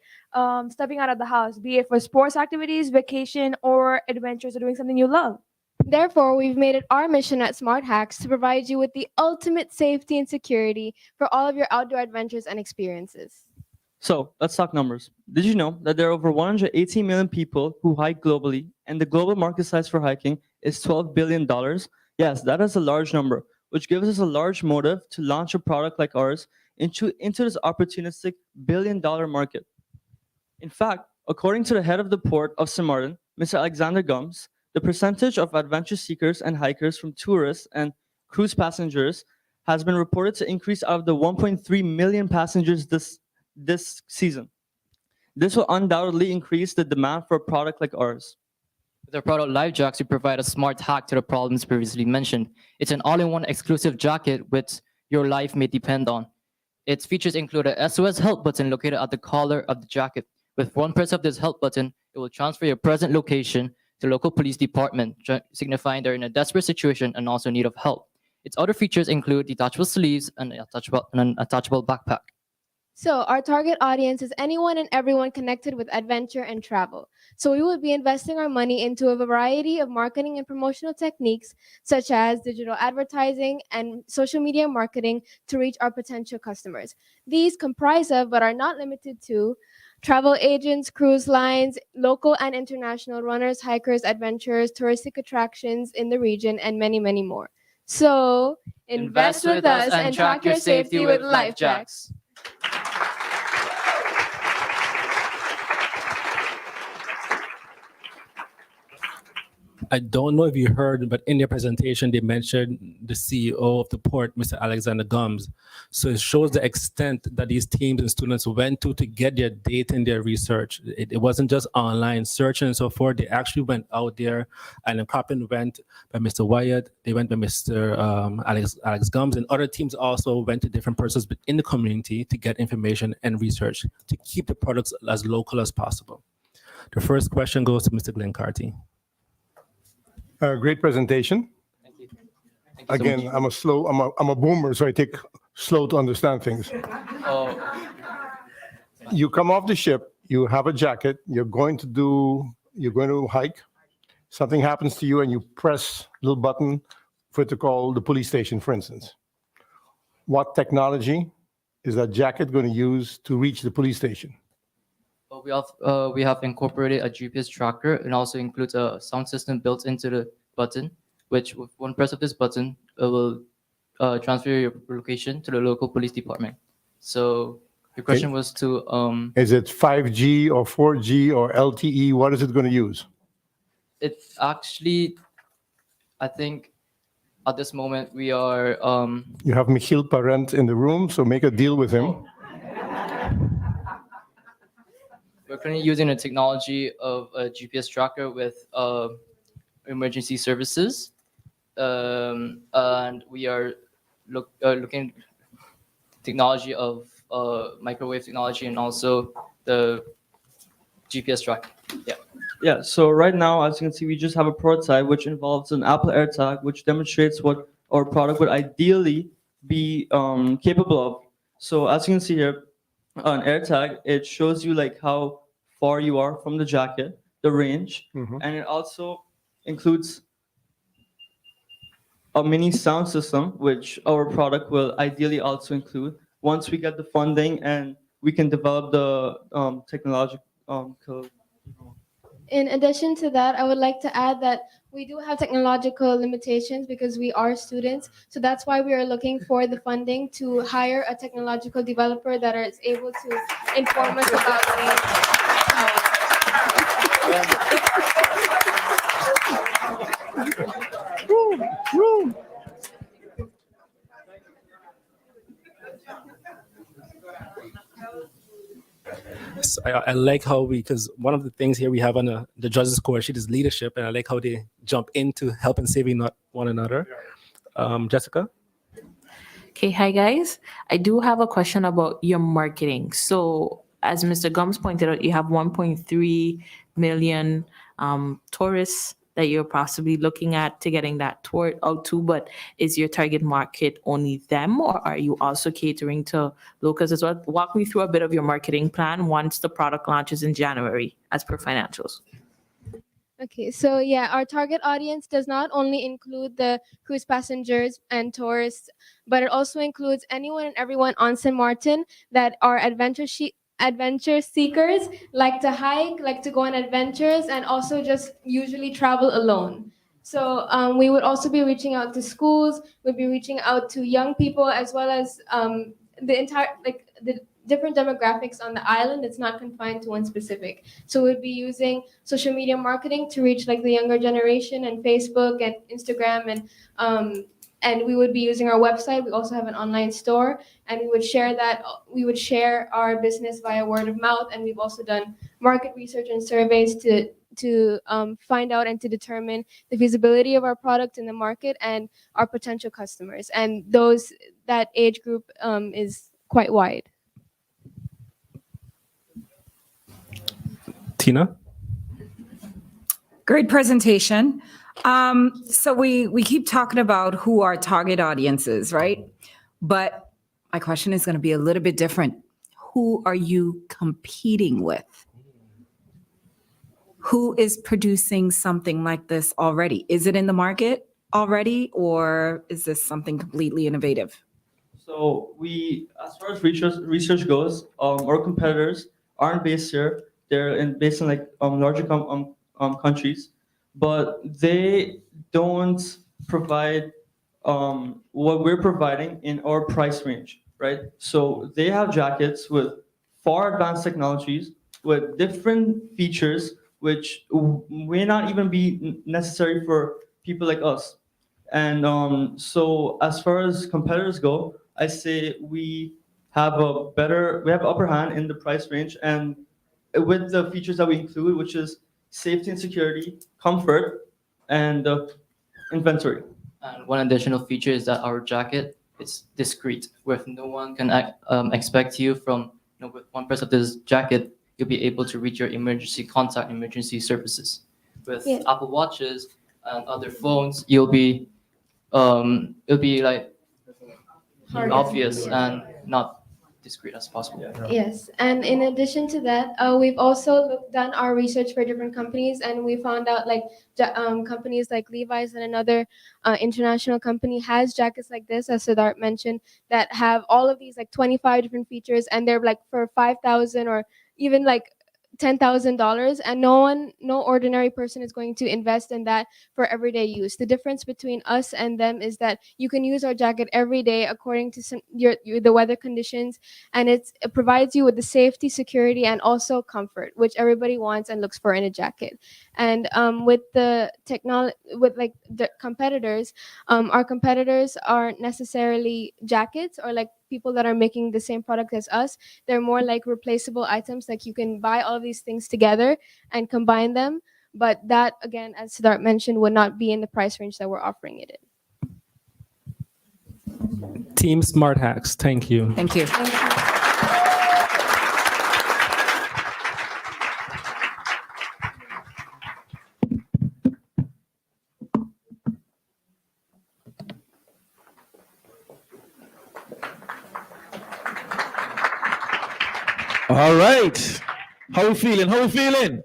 stepping out of the house, be it for sports activities, vacation, or adventures, or doing something you love. Therefore, we've made it our mission at Smart Hacks to provide you with the ultimate safety and security for all of your outdoor adventures and experiences. So let's talk numbers. Did you know that there are over 118 million people who hike globally, and the global market size for hiking is $12 billion? Yes, that is a large number, which gives us a large motive to launch a product like ours into this opportunistic billion-dollar market. In fact, according to the head of the port of St. Maarten, Mr. Alexander Gums, the percentage of adventure seekers and hikers from tourists and cruise passengers has been reported to increase out of the 1.3 million passengers this season. This will undoubtedly increase the demand for a product like ours. With our product LiveJacks, we provide a smart hack to the problems previously mentioned. It's an all-in-one exclusive jacket which your life may depend on. Its features include a SOS help button located at the collar of the jacket. With one press of this help button, it will transfer your present location to local police department, signifying they're in a desperate situation and also in need of help. Its other features include detachable sleeves and an attachable backpack. So our target audience is anyone and everyone connected with adventure and travel. So we will be investing our money into a variety of marketing and promotional techniques, such as digital advertising and social media marketing to reach our potential customers. These comprise of, but are not limited to, travel agents, cruise lines, local and international runners, hikers, adventurers, touristic attractions in the region, and many, many more. So invest with us and track your safety with LiveJacks. I don't know if you heard, but in their presentation, they mentioned the CEO of the port, Mr. Alexander Gums. So it shows the extent that these teams and students went to get their data and their research. It wasn't just online search and so forth. They actually went out there, and Islandpreneur went by Mr. Wyatt. They went by Mr. Alex Gums, and other teams also went to different persons in the community to get information and research to keep the products as local as possible. The first question goes to Mr. Glenn Carty. Great presentation. Thank you. Again, I'm a boomer, so I take slow to understand things. Oh. You come off the ship, you have a jacket, you're going to do you're going to hike, something happens to you and you press a little button for it to call the police station, for instance. What technology is that jacket going to use to reach the police station? Well, we have incorporated a GPS tracker and also includes a sound system built into the button, which with one press of this button, it will transfer your location to the local police department. So your question was to Is it 5G or 4G or LTE? What is it going to use? it actually, I think at this moment we are You have Michiel Parent in the room, so make a deal with him. we're currently using a technology of a GPS tracker with emergency services, and we are looking technology of microwave technology and also the GPS tracker. Yeah. Yeah, so right now, as you can see, we just have a prototype which involves an Apple AirTag, which demonstrates what our product would ideally be capable of. So as you can see here, on AirTag, it shows you like how far you are from the jacket, the range, and it also includes a mini sound system, which our product will ideally also include once we get the funding and we can develop the technological. In addition to that, I would like to add that we do have technological limitations because we are students. So that's why we are looking for the funding to hire a technological developer that is able to inform us about So I like how because one of the things here we have on the judges core sheet is leadership, and I like how they jump into helping saving one another. Jessica? Okay, hi guys. I do have a question about your marketing. So, as Mr. Gums pointed out, you have 1.3 million tourists that you're possibly looking at to getting that tour out to, but is your target market only them, or are you also catering to locals as well? Walk me through a bit of your marketing plan once the product launches in January, as per financials. Okay, so yeah, our target audience does not only include the cruise passengers and tourists, but it also includes anyone and everyone on St. Maarten that are adventure seekers, like to hike, like to go on adventures, and also just usually travel alone. So we would also be reaching out to schools, we'd be reaching out to young people, as well as the entire, like the different demographics on the island. It's not confined to one specific. So we'd be using social media marketing to reach like the younger generation and Facebook and Instagram, and we would be using our website. We also have an online store, and we would share our business via word of mouth. And we've also done market research and surveys to find out and to determine the feasibility of our product in the market and our potential customers. And that age group is quite wide. Tina? Great presentation. So we keep talking about who our target audience is, right? But my question is going to be a little bit different. Who are you competing with? Who is producing something like this already? Is it in the market already, or is this something completely innovative? So as far as research goes, our competitors aren't based here. They're based in like larger countries, but they don't provide what we're providing in our price range, right? So they have jackets with far advanced technologies with different features, which may not even be necessary for people like us. And so as far as competitors go, I say we have upper hand in the price range, and with the features that we include, which is safety and security, comfort, and inventory. And one additional feature is that our jacket is discreet, where no one can expect you from, with one press of this jacket, you'll be able to reach your emergency contact, emergency services. With Apple Watches and other phones, it'll be like obvious and not discreet as possible. Yes, and in addition to that, we've also done our research for different companies, and we found out like companies like Levi's and another international company has jackets like this, as Siddharth mentioned, that have all of these like 25 different features, and they're like for 5,000 or even like $10,000, and no ordinary person is going to invest in that for everyday use. The difference between us and them is that you can use our jacket every day according to the weather conditions, and it provides you with the safety, security, and also comfort, which everybody wants and looks for in a jacket. And with the technology, with like the competitors, our competitors aren't necessarily jackets or like people that are making the same product as us. They're more like replaceable items, like you can buy all of these things together and combine them, but that, again, as Siddharth mentioned, would not be in the price range that we're offering it in. Team Smart Hacks, thank you. Thank you. All right. How we feeling? How we feeling?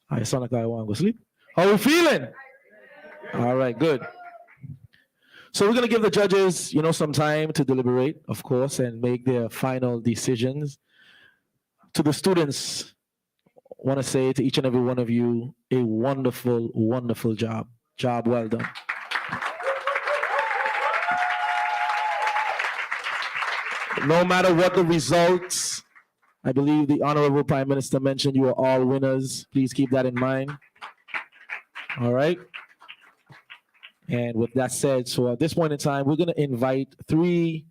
I sound like I want to go sleep. How we feeling? All right, good. So we're going to give the judges, some time to deliberate, of course, and make their final decisions. To the students, I want to say to each and every one of you, a wonderful, wonderful job. Job well done. No matter what the results, I believe the Honorable Prime Minister mentioned you are all winners. Please keep that in mind. All right. And with that said, so at this point in time, we're going to invite 3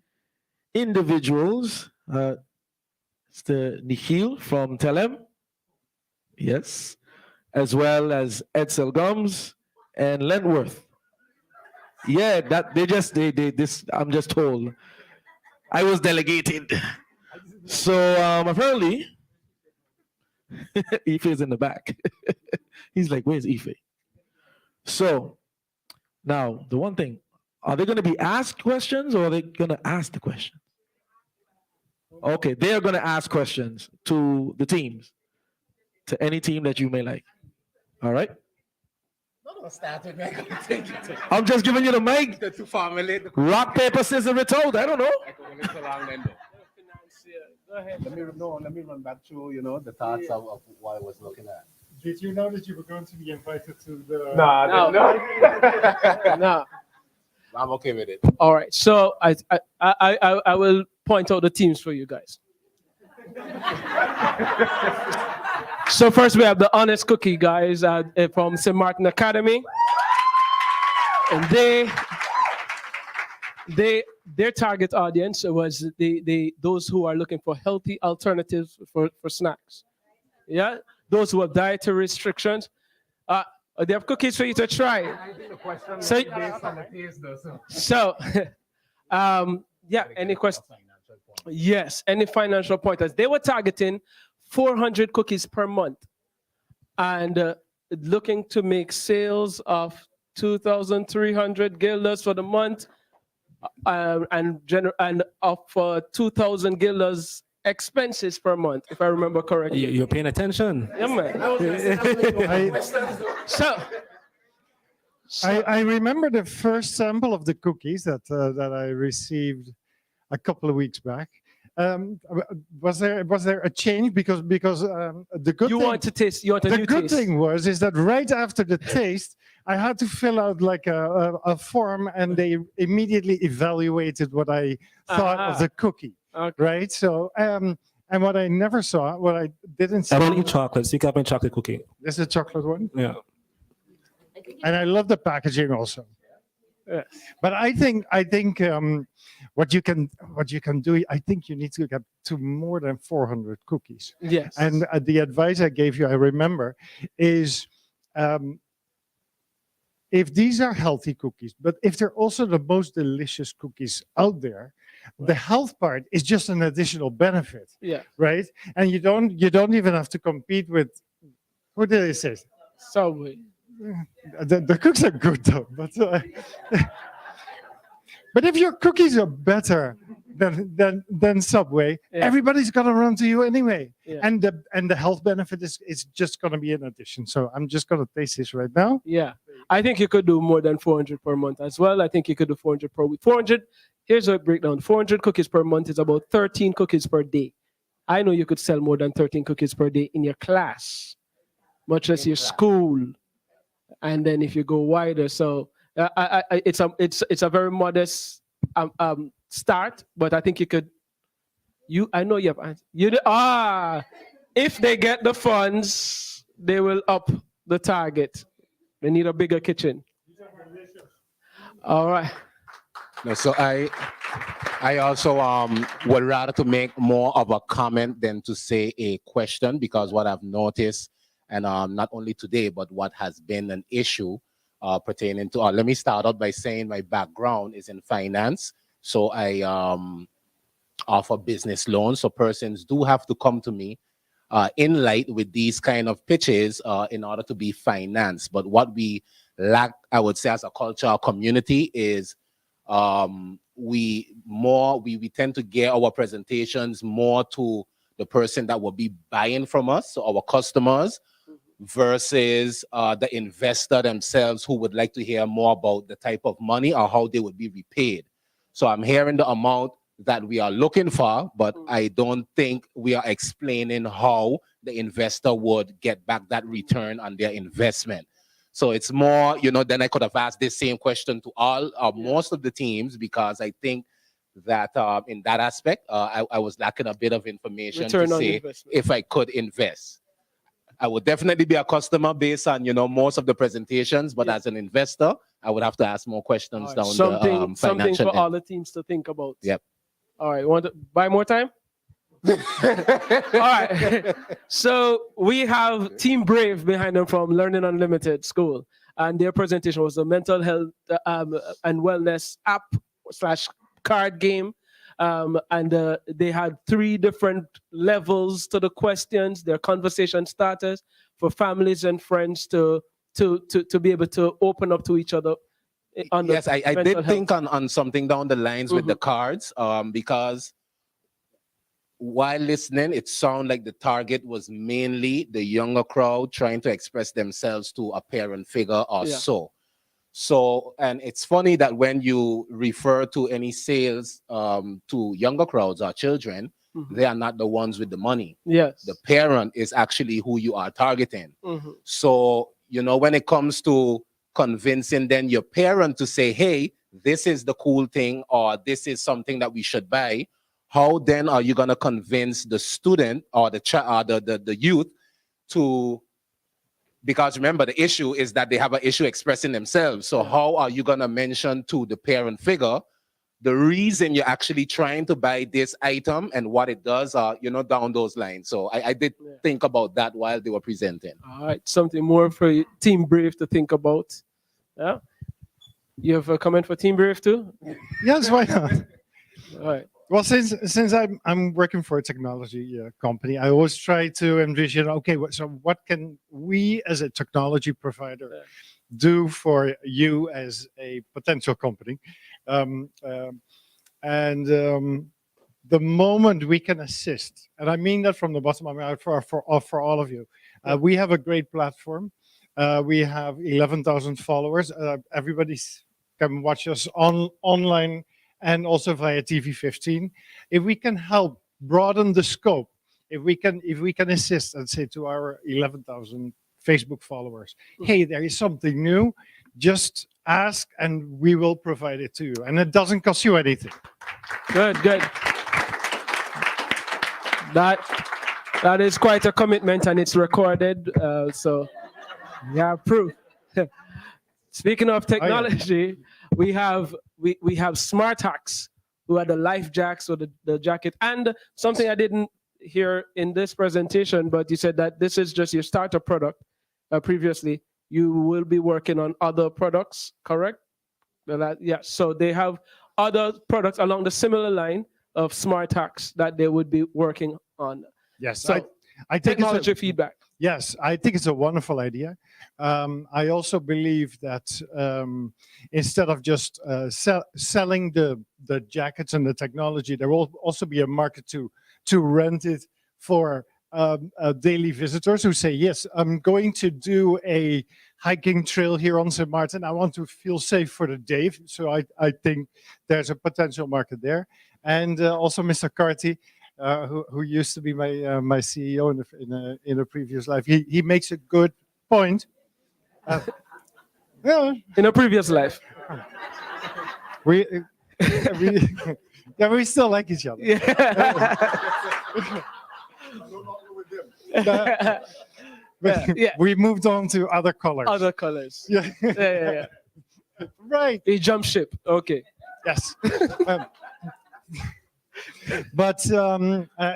individuals. Mr. Nikhil from Telem. Yes. As well as Edsel Gums and Lentworth. Yeah, that this I'm just told. I was delegated. So apparently, Ife is in the back. He's like, where's Ife? So now the one thing, are they going to be asked questions or are they going to ask the questions? Okay, they're going to ask questions to the teams, to any team that you may like. All right? I'm just giving you the mic. Rock, paper, scissors, retort. I don't know. Let me run back through, the thoughts of what I was looking at. Did you know that you were going to be invited to the? No. No. I'm okay with it. All right. So I will point out the teams for you guys. So first we have the Honest Cookie guys from St. Maarten Academy, and their target audience was those who are looking for healthy alternatives for snacks. Yeah, those who have dietary restrictions. They have cookies for you to try. I think the question So- is based on the taste, though. So, yeah, any questions? Yes, any financial pointers? They were targeting 400 cookies per month and looking to make sales of 2,300 guilders for the month and of 2,000 guilders expenses per month, if I remember correctly. You're paying attention. Yeah, man. I remember the first sample of the cookies that I received a couple of weeks back. Was there a change because the good You thing, want to taste? You want a the new good taste? thing is that right after the taste, I had to fill out like a form, and they immediately evaluated what I thought of the cookie. Okay. Right. So and what I never saw, what I didn't see. I don't eat chocolate, so you got me a chocolate cookie. This is a chocolate one. Yeah. And I love the packaging also. But I think what you can do, I think you need to get to more than 400 cookies. Yes. And the advice I gave you, I remember, is if these are healthy cookies, but if they're also the most delicious cookies out there, the health part is just an additional benefit. Yeah. Right. And you don't even have to compete with, what did I say? Subway. The cookies are good though, but if your cookies are better than Subway. Yeah. Everybody's gonna run to you anyway, Yeah. and the health benefit is just gonna be an addition. So I'm just gonna taste this right now. Yeah, I think you could do more than 400 per month as well. I think you could do 400 per week. 400. Here's a breakdown. 400 cookies per month is about 13 cookies per day. I know you could sell more than 13 cookies per day in your class, much less your school, and then if you go wider. So it's a very modest start, but I think you could. I know you have. If they get the funds, they will up the target. They need a bigger kitchen. All right. No, so I also would rather to make more of a comment than to say a question, because what I've noticed, and not only today, but what has been an issue pertaining to, let me start out by saying my background is in finance. So I offer business loans. So persons do have to come to me in light with these kind of pitches in order to be financed. But what we lack, I would say, as a cultural community is we tend to gear our presentations more to the person that will be buying from us, so our customers, versus the investor themselves, who would like to hear more about the type of money or how they would be repaid. So I'm hearing the amount that we are looking for, but I don't think we are explaining how the investor would get back that return on their investment. So it's more, then I could have asked this same question to all or most of the teams, because I think that in that aspect, I was lacking a bit of information Return to on say investment. if I could invest. I would definitely be a customer based on, most of the presentations, but as an investor, I would have to ask more questions down Something the financial for end. all the teams to think about. Yep. All right. Want to buy more time? All right. So we have Team Brave behind them from Learning Unlimited School, and their presentation was a mental health and wellness app / card game. And they had 3 different levels to the questions. They're conversation starters for families and friends to be able to open up to each other. Yes, I did think on something down the lines with the cards, because while listening, it sounded like the target was mainly the younger crowd trying to express themselves to a parent figure or so. So, and it's funny that when you refer to any sales to younger crowds or children, they are not the ones with the money. Yes. The parent is actually who you are targeting. Mhm. So, when it comes to convincing then your parent to say, hey, this is the cool thing, or this is something that we should buy, how then are you going to convince the student or the youth to, because remember, the issue is that they have an issue expressing themselves. So how are you going to mention to the parent figure the reason you're actually trying to buy this item and what it does, down those lines. So I did think about that while they were presenting. All right. Something more for Team Brave to think about. Yeah. You have a comment for Team Brave too? Yes, why not? All right. Well, since I'm working for a technology company, I always try to envision, okay, so what can we as a technology provider do for you as a potential company? The moment we can assist, and I mean that from the bottom of my heart for all of you, we have a great platform. We have 11,000 followers. Everybody can watch us online and also via TV15. If we can help broaden the scope, if we can assist and say to our 11,000 Facebook followers, hey, there is something new, just ask and we will provide it to you. And it doesn't cost you anything. Good. That is quite a commitment, and it's recorded. So yeah, proof. Speaking of technology, we have smart hacks, who are the life jacks or the jacket. And something I didn't hear in this presentation, but you said that this is just your starter product. Previously, you will be working on other products, correct? Yeah. So they have other products along the similar line of smart hacks that they would be working on. Yes. So I take technology feedback. Yes, I think it's a wonderful idea. I also believe that instead of just selling the jackets and the technology, there will also be a market to rent it for daily visitors who say, yes, I'm going to do a hiking trail here on St. Maarten. I want to feel safe for the day. So I think there's a potential market there. And also Mr. Carty, who used to be my CEO in a previous life. He makes a good point. Yeah, In a previous life. we, yeah, we still like each other. But Yeah. we moved on to other colors. Other colors. Yeah. Yeah. Right. A jump ship. Okay. Yes. But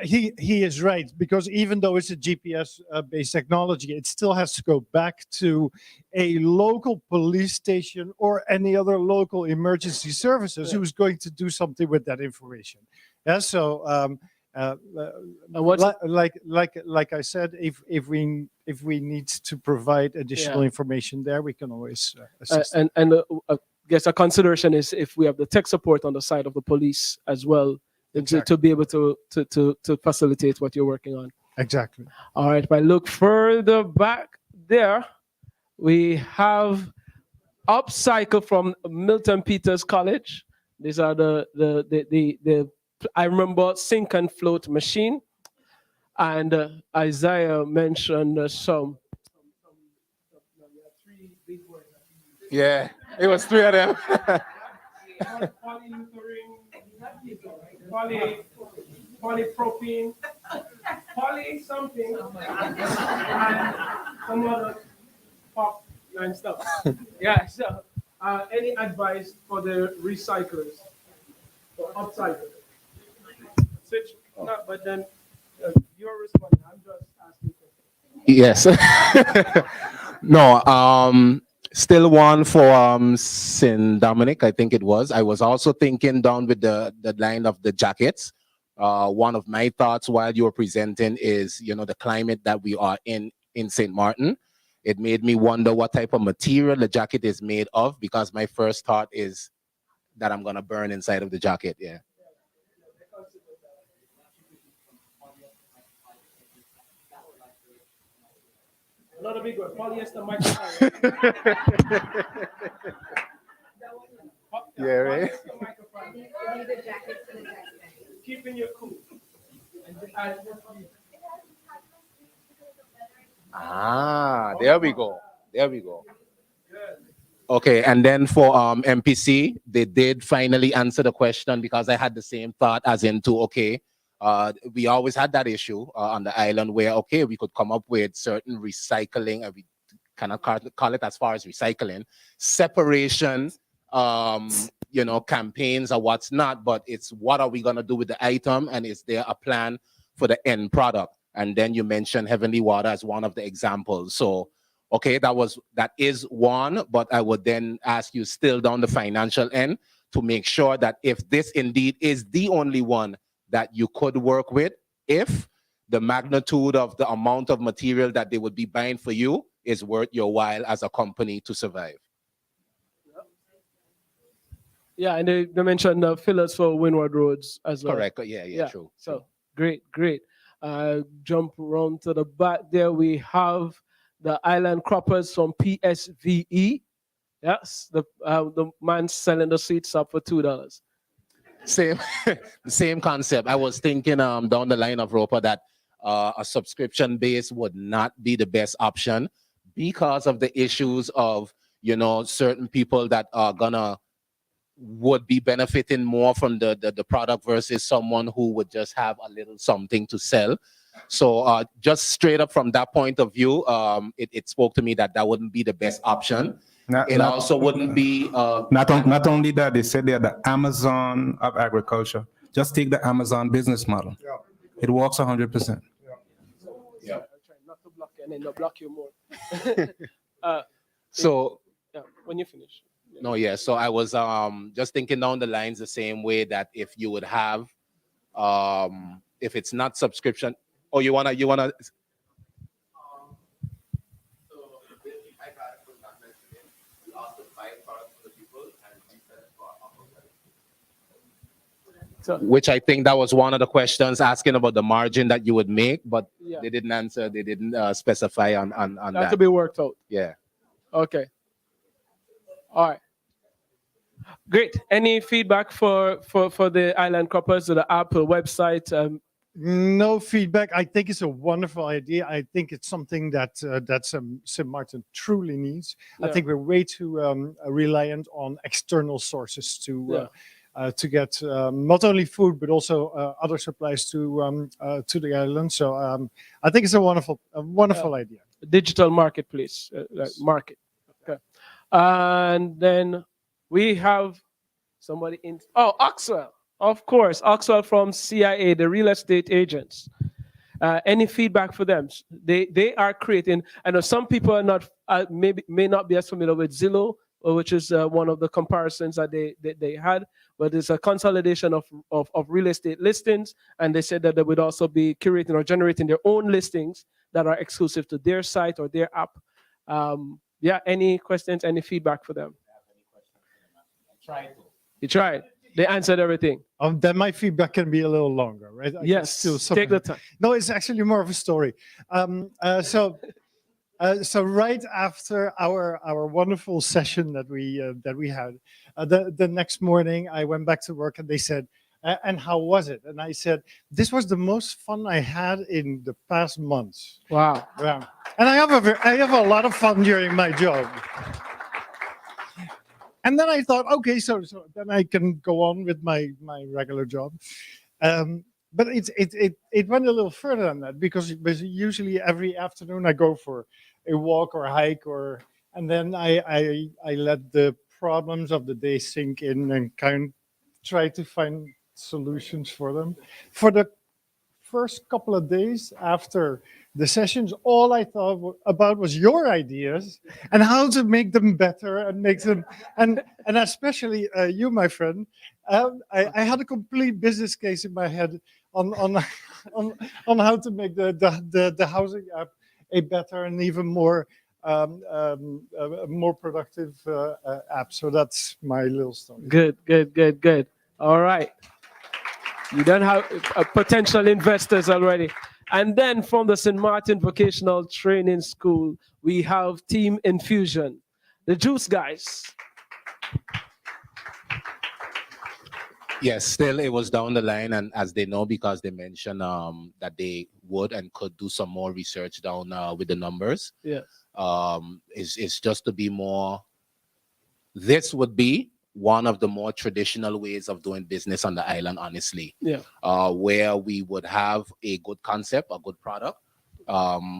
he is right, because even though it's a GPS based technology, it still has to go back to a local police station or any other local emergency services who's going to do something with that information. Yeah. So like I said, if we need to provide additional information there, we can always assist. I guess a consideration is if we have the tech support on the side of the police as well, to be able to facilitate what you're working on. Exactly. All right. If I look further back there, we have Upcycle from Milton Peters College. These are the I remember sink and float machine, and Isaiah mentioned some. Yeah, it was three of them. Polypropylene, poly something, and some other pop and stuff. Yeah, so any advice for the recyclers, for upcyclers? Switch, no, but then you're responding. I'm just asking. Yes. No, still one for St. Dominic, I think it was. I was also thinking down with the line of the jackets. One of my thoughts while you were presenting is, the climate that we are in St. Maarten. It made me wonder what type of material the jacket is made of, because my first thought is that I'm going to burn inside of the jacket. Yeah. Another big one, polyester microfiber. Yeah, right. Polyester microfiber. Keeping you cool. There we go. There we go. Okay, and then for MPC, they did finally answer the question, because I had the same thought as into, okay, we always had that issue on the island where, okay, we could come up with certain recycling, and we cannot call it as far as recycling, separation, campaigns or what's not, but it's what are we going to do with the item, and is there a plan for the end product? And then you mentioned Heavenly Water as one of the examples. So, okay, that is one, but I would then ask you still down the financial end to make sure that if this indeed is the only one that you could work with, if the magnitude of the amount of material that they would be buying for you is worth your while as a company to survive. Yeah, and they mentioned fillers for windward roads as well. Correct. Yeah, true. So great. Jump around to the back there. We have the island croppers from PSVE. Yes, the man selling the seeds up for $2. Same concept. I was thinking down the line of Roper that a subscription base would not be the best option because of the issues of certain people that would be benefiting more from the product versus someone who would just have a little something to sell. So just straight up from that point of view, it spoke to me that wouldn't be the best option. It also wouldn't be not only that, they said they're the Amazon of agriculture. Just take the Amazon business model. Yeah. It works 100%. Yeah. I'll try not to block you and then they'll block you more. So when you finish. No, yeah. So I was just thinking down the lines the same way that if you would have if it's not subscription, you wanna which I think that was one of the questions asking about the margin that you would make, but Yeah. they didn't answer. They didn't specify on That that. to be worked out. Yeah. Okay. All right. Great. Any feedback for the Island Croppers or the app or website? No feedback. I think it's a wonderful idea. I think it's something that St. Martin truly needs. I Yeah. think we're way too reliant on external sources to get not only food but also other supplies to the island. So I think it's a wonderful idea. Digital marketplace, like market. Okay. And then we have somebody in. Oh, Oxwell. Of course, Oxwell from CIA, the real estate agents. Any feedback for them? They are creating. I know some people are not may not be as familiar with Zillow, which is one of the comparisons that they had. But it's a consolidation of real estate listings, and they said that they would also be curating or generating their own listings that are exclusive to their site or their app. Yeah. Any questions? Any feedback for them? You tried. They answered everything. Then my feedback can be a little longer, right? I can Yes, still take the time. No, it's actually more of a story. So right after our wonderful session that we had, the next morning I went back to work and they said, and how was it? And I said, this was the most fun I had in the past months. Wow. Yeah. And I have a lot of fun during my job. And then I thought, okay, so then I can go on with my regular job. But it went a little further than that because usually every afternoon I go for a walk or a hike, and then I let the problems of the day sink in and try to find solutions for them. For the first couple of days after the sessions, all I thought about was your ideas and how to make them better and make them, and especially you, my friend. I had a complete business case in my head on how to make the housing app a better and even more more productive app. So that's my little story. Good. All right. You don't have potential investors already. And then from the St. Martin Vocational Training School, we have Team Infusion, the juice guys. Yes, still it was down the line, and as they know, because they mentioned that they would and could do some more research down with the numbers. Yes. It's just to be more. This would be one of the more traditional ways of doing business on the island, honestly. Yeah. Where we would have a good concept, a good product.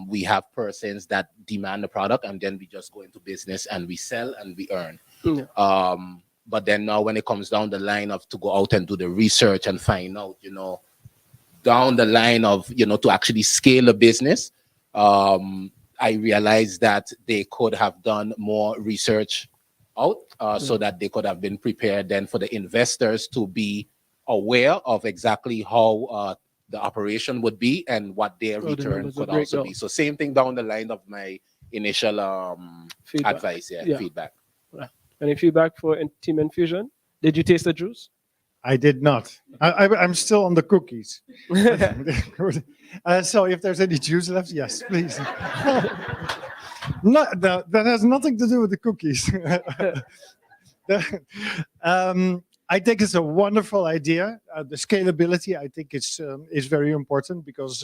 We have persons that demand the product, and then we just go into business and we sell and we earn. Yeah. But then now when it comes down the line of to go out and do the research and find out, down the line of, to actually scale a business, I realized that they could have done more research out so that they could have been prepared then for the investors to be aware of exactly how the operation would be and what their return could also be. So same thing down the line of my initial Feedback. advice, Yeah. feedback. Any feedback for Team Infusion? Did you taste the juice? I did not. I'm still on the cookies. So if there's any juice left, yes, please. No, that has nothing to do with the cookies. I think it's a wonderful idea. The scalability, I think, is very important because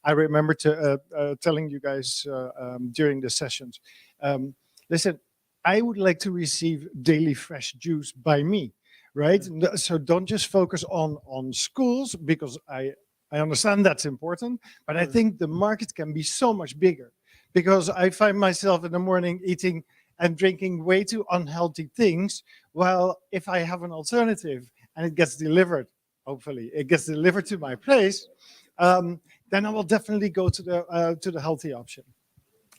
I remember telling you guys during the sessions, listen, I would like to receive daily fresh juice by me, right? So don't just focus on schools because I understand that's important, but I think the market can be so much bigger because I find myself in the morning eating and drinking way too unhealthy things. Well, if I have an alternative and it gets delivered, hopefully it gets delivered to my place, then I will definitely go to the healthy option.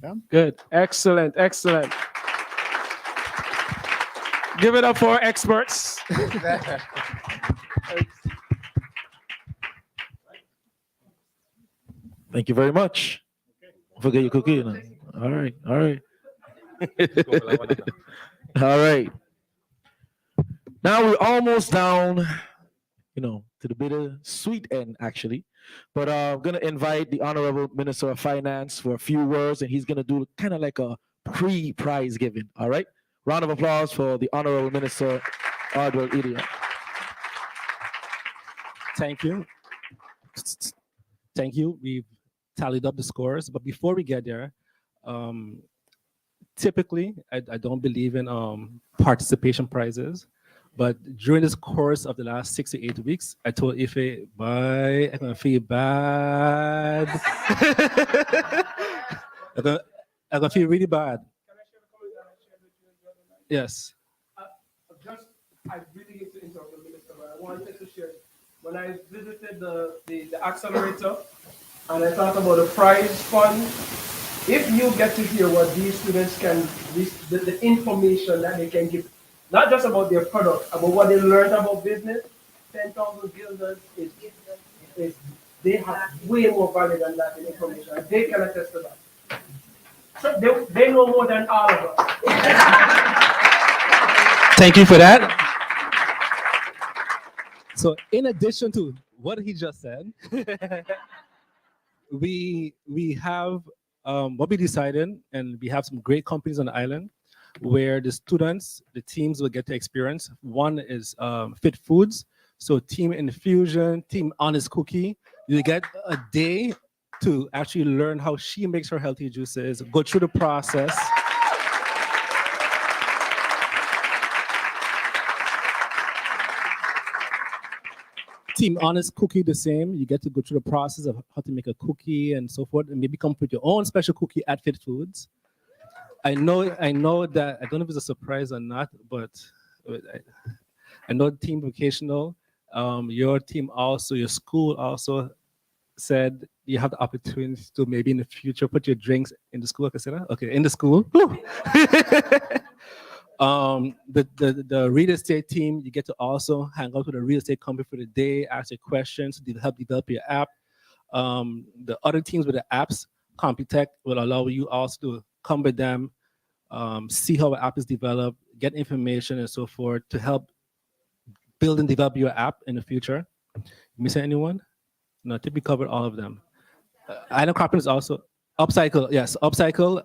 Yeah. Good. Excellent. Give it up for our experts. Thank you very much. Forget your cookie. All right. All right. Now we're almost down. to the bitter sweet end, actually. But I'm going to invite the Honorable Minister of Finance for a few words, and he's going to do kind of like a pre-prize giving. All right? Round of applause for the Honorable Minister, Ardwell Idia. Thank you. Thank you. We've tallied up the scores, but before we get there, typically, I don't believe in participation prizes, but during this course of the last 6 to 8 weeks, I told Ife, bye, I'm gonna feel bad. I'm gonna feel really bad. Yes. I really hate to interrupt the minister, but I wanted to share. When I visited the accelerator and I thought about the prize fund, if you get to hear what these students can, the information that they can give, not just about their product, about what they learned about business, 10,000 guilders is they have way more value than that in information. And they can attest to that. So they know more than all of us. Thank you for that. So in addition to what he just said, we have what we decided, and we have some great companies on the island where the students, the teams will get to experience. One is Fit Foods. So Team Infusion, Team Honest Cookie. You get a day to actually learn how she makes her healthy juices, go through the process. Team Honest Cookie, the same. You get to go through the process of how to make a cookie and so forth, and maybe come up with your own special cookie at Fit Foods. I know that, I don't know if it's a surprise or not, but I know Team Vocational, your team also, your school also said you have the opportunity to maybe in the future put your drinks in the school. Okay, in the school. The real estate team, you get to also hang out with a real estate company for the day, ask your questions, help develop your app. The other teams with the apps, Computech will allow you also to come with them, see how an app is developed, get information and so forth to help build and develop your app in the future. Missing anyone? No, I think we covered all of them. Island Cropping is also Upcycle. Yes, Upcycle.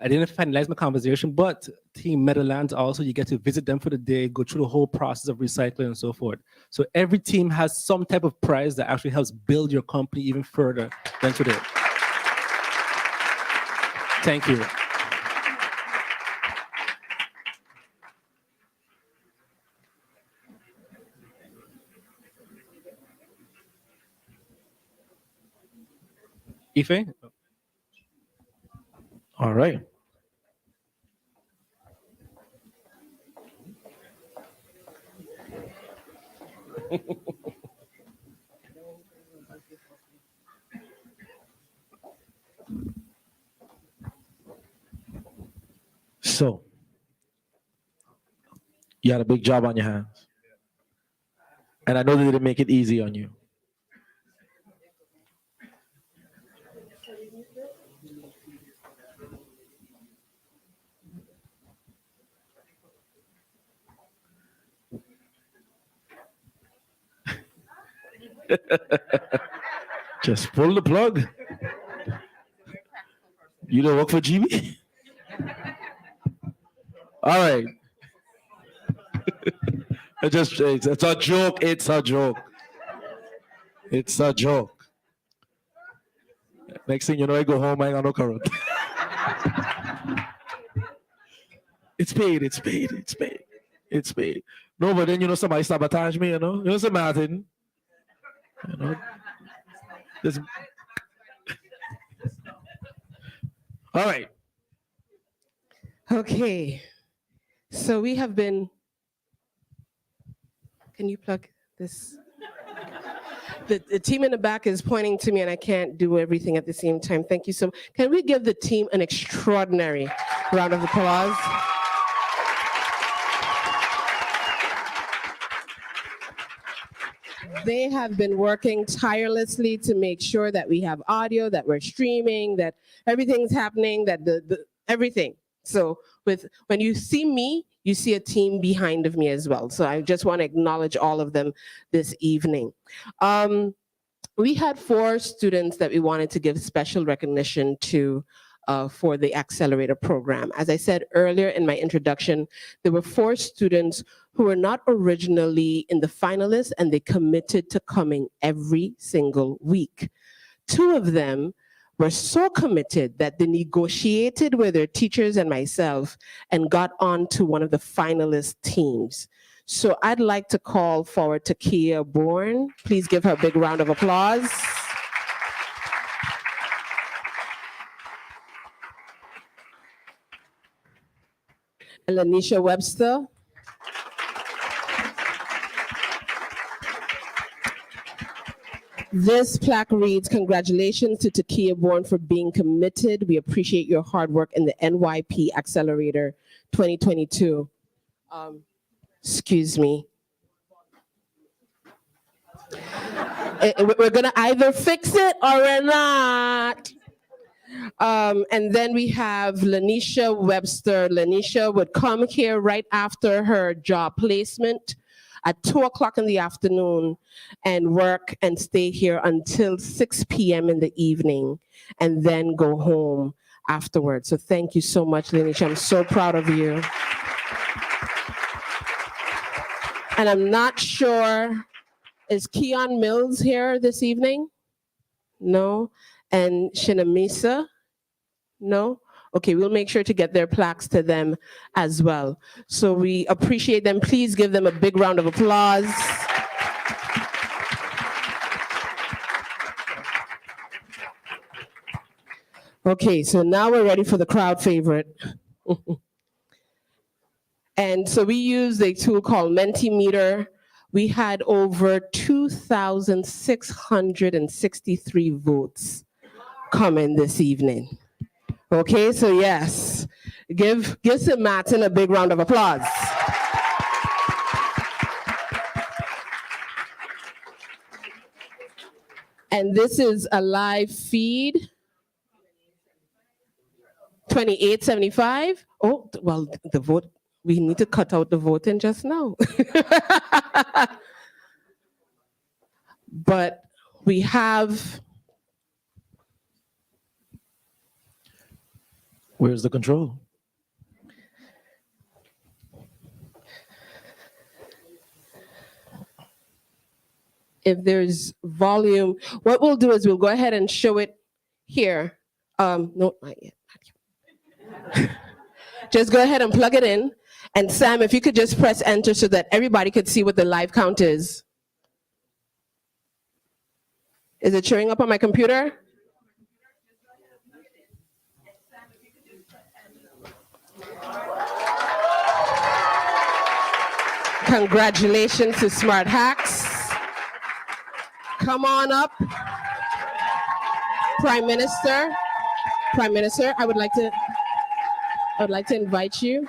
I didn't finalize my conversation, but Team Meadowlands also, you get to visit them for the day, go through the whole process of recycling and so forth. So every team has some type of prize that actually helps build your company even further than today. Thank you. Ife? All right. So, you had a big job on your hands. And I know they didn't make it easy on you. Just pull the plug. You don't work for GB? All right. It's a joke. It's a joke. It's a joke. Next thing you know, I go home, I ain't got no current. It's paid, it's paid, it's paid. It's paid. No, but then somebody sabotage me, You know, say Maarten. This... All right. Okay. So we have been. Can you plug this? The team in the back is pointing to me and I can't do everything at the same time. Thank you so much. Can we give the team an extraordinary round of applause? They have been working tirelessly to make sure that we have audio, that we're streaming, that everything's happening, that everything. So when you see me, you see a team behind of me as well. So I just want to acknowledge all of them this evening. We had 4 students that we wanted to give special recognition to for the accelerator program. As I said earlier in my introduction, there were 4 students who were not originally in the finalists, and they committed to coming every single week. 2 of them were so committed that they negotiated with their teachers and myself and got on to one of the finalist teams. So I'd like to call forward Takia Bourne. Please give her a big round of applause. And Lanisha Webster. This plaque reads, "Congratulations to Takia Bourne for being committed. We appreciate your hard work in the NYP Accelerator 2022. Excuse me. We're gonna either fix it or we're not. And then we have Lanisha Webster. Lanisha would come here right after her job placement at 2:00 in the afternoon and work and stay here until 6 p.m. in the evening and then go home afterwards. So thank you so much, Lanisha. I'm so proud of you. And I'm not sure, is Keon Mills here this evening? No. And Shinamisa? No? Okay, we'll make sure to get their plaques to them as well. So we appreciate them. Please give them a big round of applause. Okay, so now we're ready for the crowd favorite. And so we use a tool called Mentimeter. We had over 2,663 votes come in this evening. Okay, so yes, give Sir Maarten a big round of applause. And this is a live feed. 2875. Oh, well, the vote, we need to cut out the voting just now. But we have. Where's the control? If there's volume, what we'll do is we'll go ahead and show it here. No, not yet. Just go ahead and plug it in. And Sam, if you could just press enter so that everybody could see what the live count is. Is it showing up on my computer? Congratulations to Smart Hacks. Come on up. Prime Minister, I would like to invite you.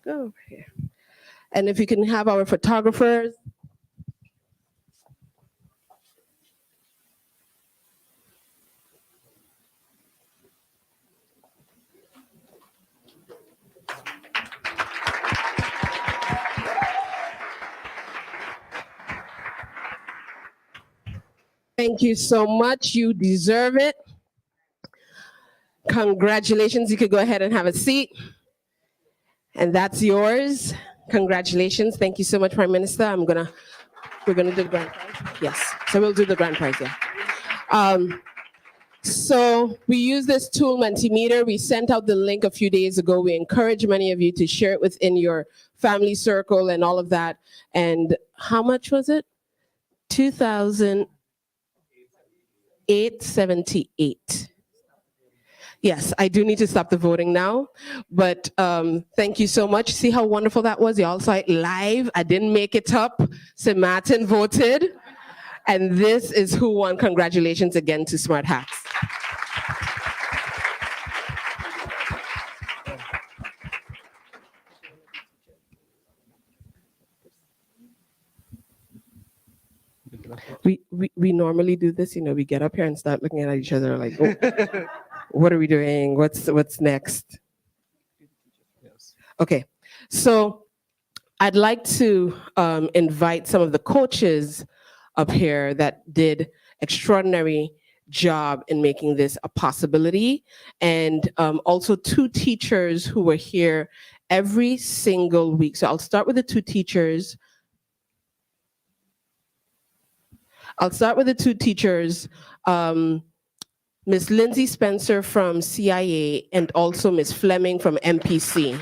Go over here. And if you can have our photographers. Thank you so much. You deserve it. Congratulations. You could go ahead and have a seat. And that's yours. Congratulations. Thank you so much, Prime Minister. We're gonna do the grand prize. Yes. So we'll do the grand prize, yeah. So we use this tool, Mentimeter. We sent out the link a few days ago. We encourage many of you to share it within your family circle and all of that. And how much was it? 2,878. Yes, I do need to stop the voting now, but thank you so much. See how wonderful that was? Y'all saw it live. I didn't make it up. So Maarten voted, and this is who won. Congratulations again to Smart Hacks. We normally do this, we get up here and start looking at each other like, oh, what are we doing? What's next? Okay, so I'd like to invite some of the coaches up here that did extraordinary job in making this a possibility, and also 2 teachers who were here every single week. So I'll start with the 2 teachers. Miss Lindsay Spencer from CIA and also Miss Fleming from MPC.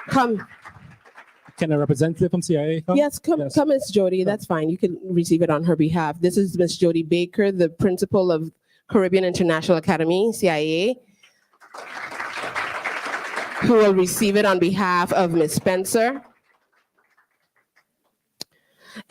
Come. Can a representative from CIA come? Yes, come, Miss Jody. That's fine. You can receive it on her behalf. This is Miss Jody Baker, the principal of Caribbean International Academy, CIA, who will receive it on behalf of Miss Spencer.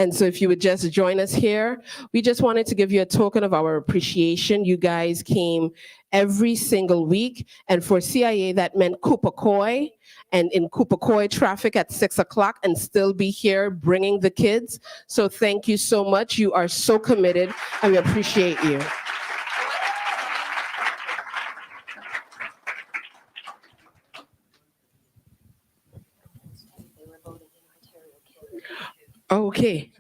And so if you would just join us here, we just wanted to give you a token of our appreciation. You guys came every single week. And for CIA, that meant Kupakoi, and in Kupakoi traffic at 6 o'clock, and still be here bringing the kids. So thank you so much. You are so committed, and we appreciate you. Okay.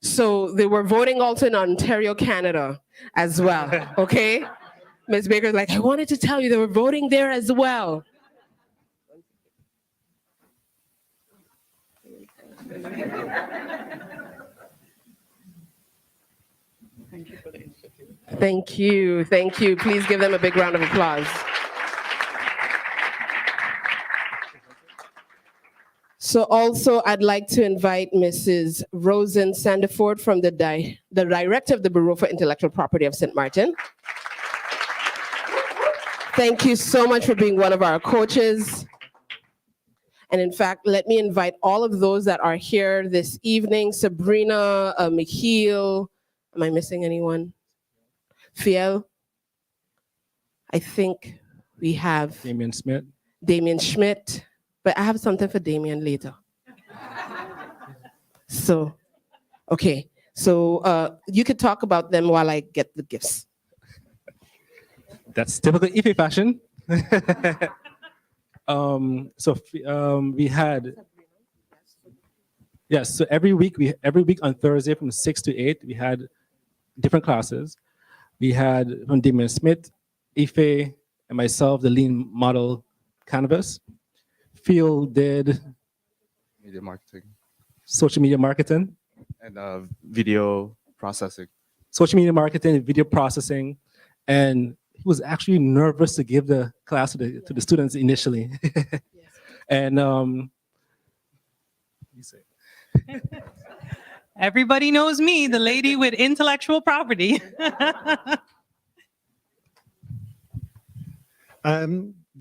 So they were voting also in Ontario, Canada as well. Okay. Ms. Baker's like, I wanted to tell you they were voting there as well. Thank you. Thank you. Please give them a big round of applause. So also, I'd like to invite Mrs. Rosen Sandiford from the Director of the Bureau for Intellectual Property of St. Maarten. Thank you so much for being one of our coaches. And in fact, let me invite all of those that are here this evening. Sabrina, Michiel, am I missing anyone? Fiel. I think we have Damien Smith. Damien Schmidt. But I have something for Damien later. So, okay. So you could talk about them while I get the gifts. That's typical Ife fashion. We had, yes, so every week on Thursday from 6 to 8, we had different classes. We had from Damien Smith, Ife, and myself, the lean model canvas. Phil did media marketing, social media marketing, and video processing. Social media marketing, video processing, and he was actually nervous to give the class to the students initially. And everybody knows me, the lady with intellectual property.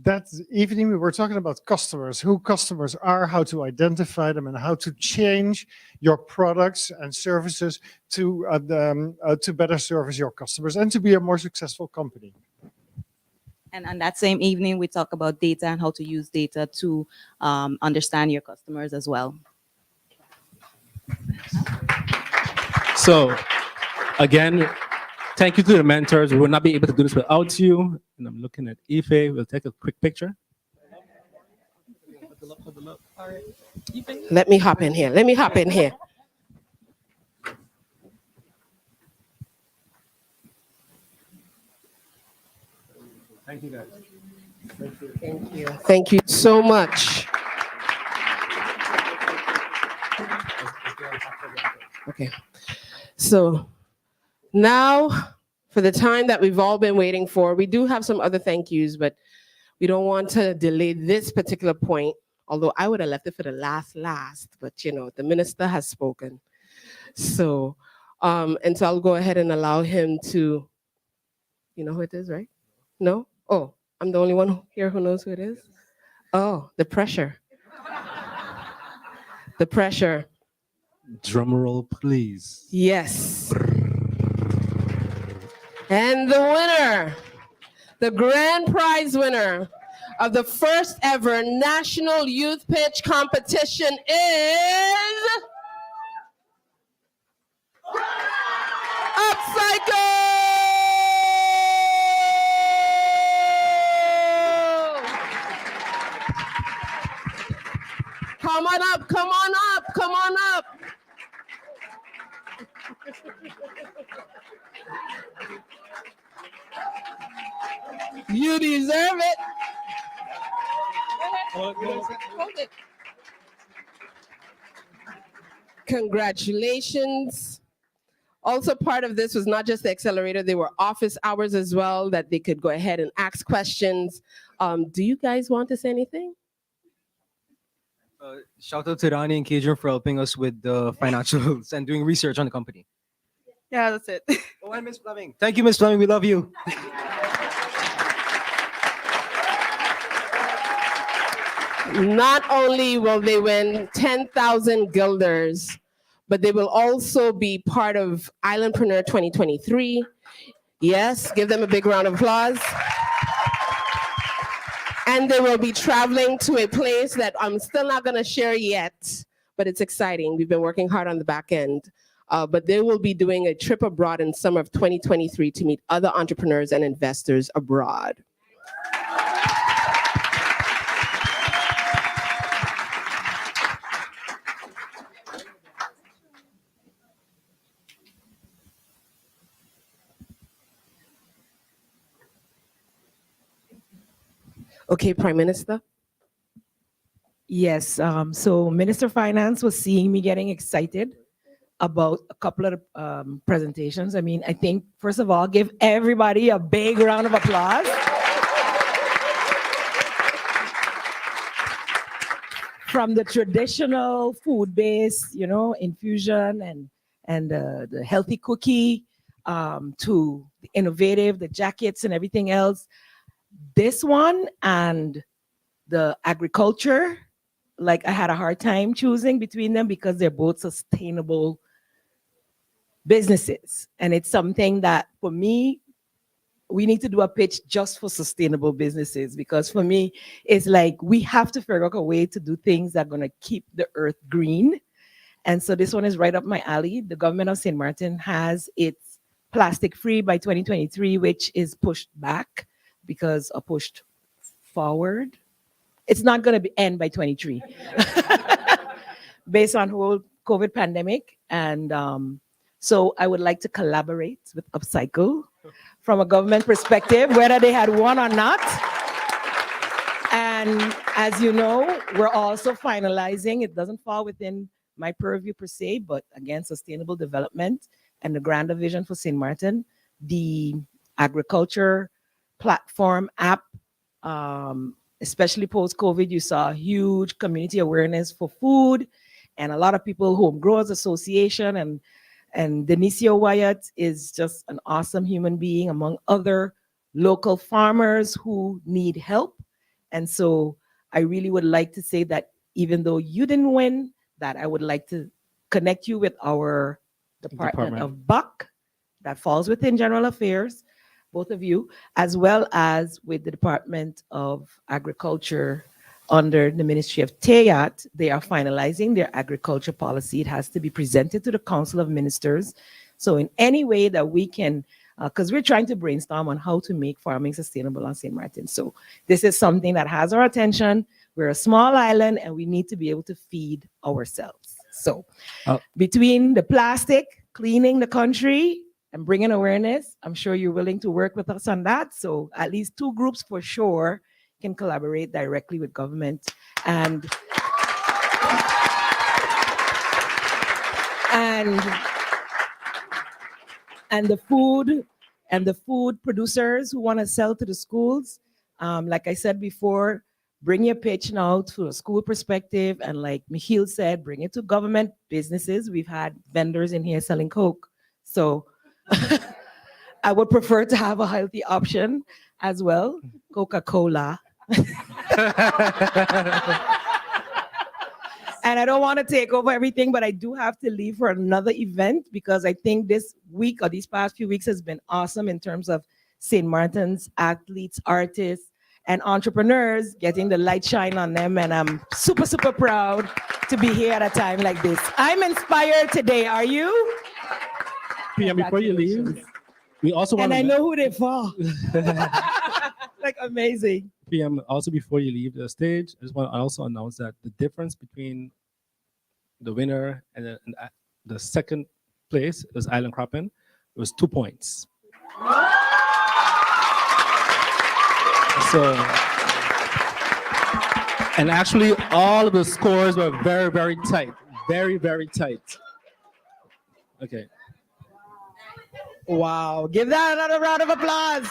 That evening we were talking about customers, who customers are, how to identify them, and how to change your products and services to better service your customers and to be a more successful company. And on that same evening, we talk about data and how to use data to understand your customers as well. so, again, thank you to the mentors. We will not be able to do this without you. And I'm looking at Ife. We'll take a quick picture. Let me hop in here. Thank you, guys. Thank you. Thank you so much. Okay. So now, for the time that we've all been waiting for, we do have some other thank yous, but we don't want to delay this particular point, although I would have left it for the last, but the minister has spoken. So, and so I'll go ahead and allow him to, you know who it is, right? No? Oh, I'm the only one here who knows who it is? Oh, the pressure. The pressure. Drum roll, please. Yes. And the winner, the grand prize winner of the first ever National Youth Pitch Competition is Come on up, come on up, come on up. You deserve it. Hold it. Congratulations. Also part of this was not just the accelerator, there were office hours as well that they could go ahead and ask questions. Do you guys want to say anything? Shout out to Rani and Kadrian for helping us with the financials and doing research on the company. Yeah, that's it. Oh, and Miss Fleming. Thank you, Miss Fleming. We love you. Not only will they win 10,000 guilders, but they will also be part of Islandpreneur 2023. Yes, give them a big round of applause. And they will be traveling to a place that I'm still not going to share yet, but it's exciting. We've been working hard on the back end. But they will be doing a trip abroad in summer of 2023 to meet other entrepreneurs and investors abroad. Okay, Prime Minister. Yes, so Minister of Finance was seeing me getting excited about a couple of presentations. I mean, I think, first of all, give everybody a big round of applause. From the traditional food-based, infusion and the healthy cookie to the innovative, the jackets and everything else. This one and the agriculture, like I had a hard time choosing between them because they're both sustainable businesses. And it's something that for me, we need to do a pitch just for sustainable businesses, because for me, it's like we have to figure out a way to do things that are going to keep the earth green. And so this one is right up my alley. The government of St. Maarten has its plastic free by 2023, which is pushed back because pushed forward. It's not going to end by 23 based on whole COVID pandemic. And so I would like to collaborate with Upcycle from a government perspective, whether they had one or not. And as you know, we're also finalizing, it doesn't fall within my purview per se, but again, sustainable development and the grander vision for St. Maarten, the agriculture platform app, especially post-COVID, you saw a huge community awareness for food and a lot of people, Home Growers Association, and Denisio Wyatt is just an awesome human being among other local farmers who need help. And so I really would like to say that even though you didn't win, that I would like to connect you with our Department of Buck that falls within General Affairs, both of you, as well as with the Department of Agriculture under the Ministry of TEAT. They are finalizing their agriculture policy. It has to be presented to the Council of Ministers. So in any way that we can, because we're trying to brainstorm on how to make farming sustainable on St. Maarten. So this is something that has our attention. We're a small island and we need to be able to feed ourselves. So between the plastic, cleaning the country, and bringing awareness, I'm sure you're willing to work with us on that. So at least two groups for sure can collaborate directly with government and the food producers who want to sell to the schools. Like I said before, bring your pitch now to a school perspective, and like Michiel said, bring it to government businesses. We've had vendors in here selling Coke, so I would prefer to have a healthy option as well, Coca-Cola. And I don't want to take over everything, but I do have to leave for another event because I think this week or these past few weeks has been awesome in terms of St. Maarten's athletes, artists, and entrepreneurs getting the light shine on them. And I'm super, super proud to be here at a time like this. I'm inspired today. Are you? PM, before you leave, we also want And I to know who they for. Like amazing. PM, also before you leave the stage, I just want to also announce that the difference between the winner and the second place is Island Cropping. It was 2 points. So, and actually all of the scores were very, very tight. Very, very tight. Okay. Wow. Give that another round of applause.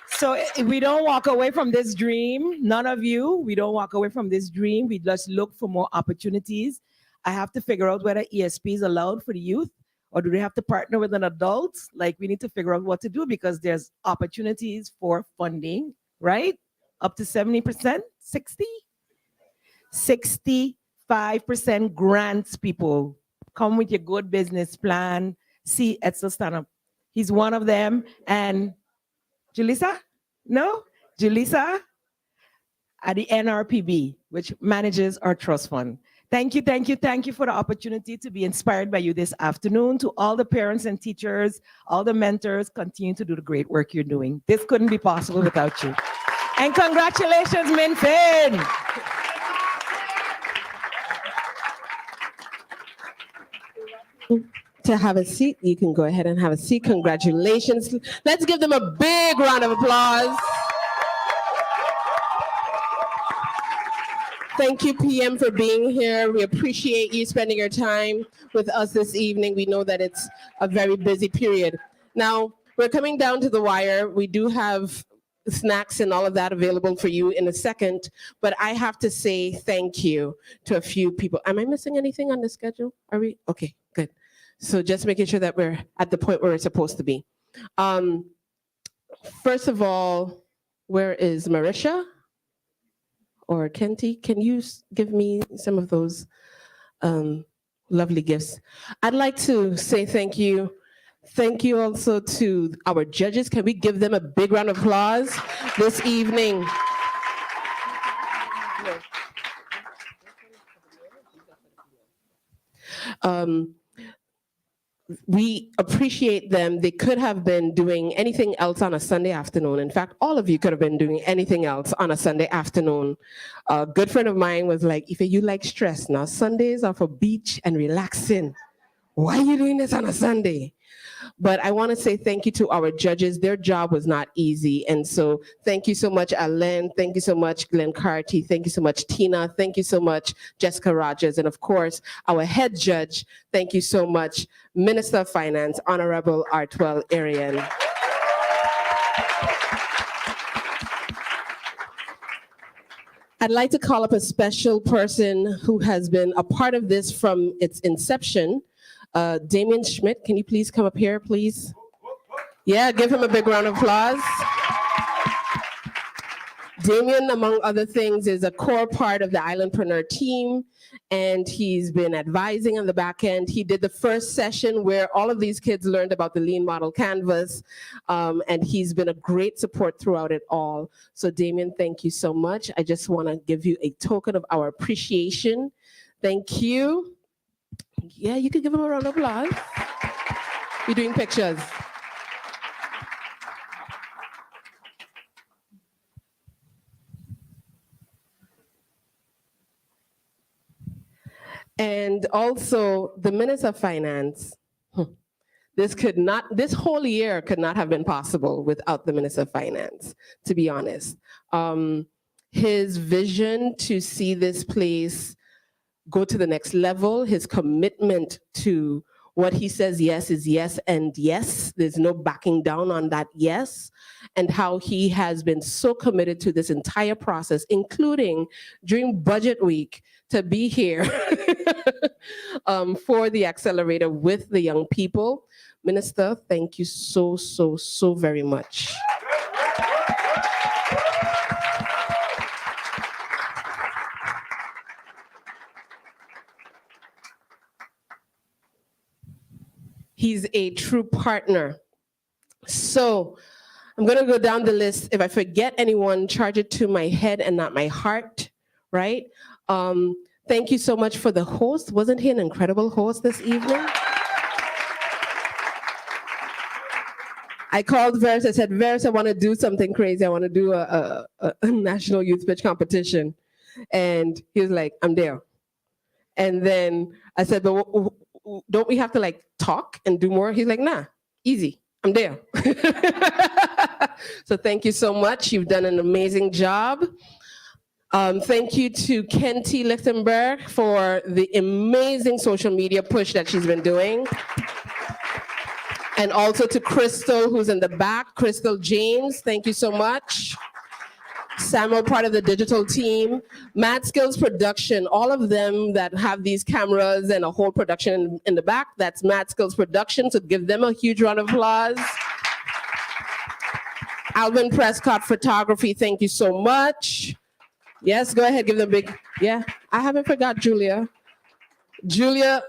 So if we don't walk away from this dream, none of you, we don't walk away from this dream. We just look for more opportunities. I have to figure out whether ESP is allowed for the youth or do they have to partner with an adult? Like we need to figure out what to do because there's opportunities for funding, right? Up to 70%, 60? 65% grants, people. Come with your good business plan. See Etzel stand up. He's one of them. And Julissa? No? Julissa at the NRPB, which manages our trust fund. Thank you, thank you, thank you for the opportunity to be inspired by you this afternoon. To all the parents and teachers, all the mentors, continue to do the great work you're doing. This couldn't be possible without you. And congratulations, Minfin. To have a seat, you can go ahead and have a seat. Congratulations. Let's give them a big round of applause. Thank you, PM, for being here. We appreciate you spending your time with us this evening. We know that it's a very busy period. Now, we're coming down to the wire. We do have snacks and all of that available for you in a second, but I have to say thank you to a few people. Am I missing anything on the schedule? Are we? Okay, good. So just making sure that we're at the point where we're supposed to be. First of all, where is Marisha or Kenty? Can you give me some of those lovely gifts? I'd like to say thank you. Thank you also to our judges. Can we give them a big round of applause this evening? We appreciate them. They could have been doing anything else on a Sunday afternoon. In fact, all of you could have been doing anything else on a Sunday afternoon. A good friend of mine was like, if you like stress, now Sundays are for beach and relaxing. Why are you doing this on a Sunday? But I want to say thank you to our judges. Their job was not easy. And so thank you so much, Alain. Thank you so much, Glenn Carty. Thank you so much, Tina. Thank you so much, Jessica Rogers. And of course, our head judge. Thank you so much, Minister of Finance, Honorable Artwell Arian. I'd like to call up a special person who has been a part of this from its inception. Damien Schmidt, can you please come up here, please? Yeah, give him a big round of applause. Damien, among other things, is a core part of the Islandpreneur team, and he's been advising on the back end. He did the first session where all of these kids learned about the Lean Model Canvas, and he's been a great support throughout it all. So Damien, thank you so much. I just want to give you a token of our appreciation. Thank you. Yeah, you can give him a round of applause. We're doing pictures. And also the Minister of Finance. This whole year could not have been possible without the Minister of Finance, to be honest. His vision to see this place go to the next level, his commitment to what he says yes is yes and yes, there's no backing down on that yes, and how he has been so committed to this entire process, including during budget week, to be here for the accelerator with the young people. Minister, thank you so, so, so very much. He's a true partner. So I'm going to go down the list. If I forget anyone, charge it to my head and not my heart, right? Thank you so much for the host. Wasn't he an incredible host this evening? I called Verse. I said, Verse, I want to do something crazy. I want to do a national youth pitch competition. And he was like, I'm there. And then I said, but don't we have to like talk and do more? He's like, nah, easy. I'm there. So thank you so much. You've done an amazing job. Thank you to Kenty Lichtenberg for the amazing social media push that she's been doing. And also to Crystal, who's in the back, Crystal James, thank you so much. Samuel, part of the digital team. Mad Skills Production, all of them that have these cameras and a whole production in the back, that's Mad Skills Production, so give them a huge round of applause. Alvin Prescott Photography, thank you so much. Yes, go ahead, give them a big, yeah. I haven't forgot Julia. Julia,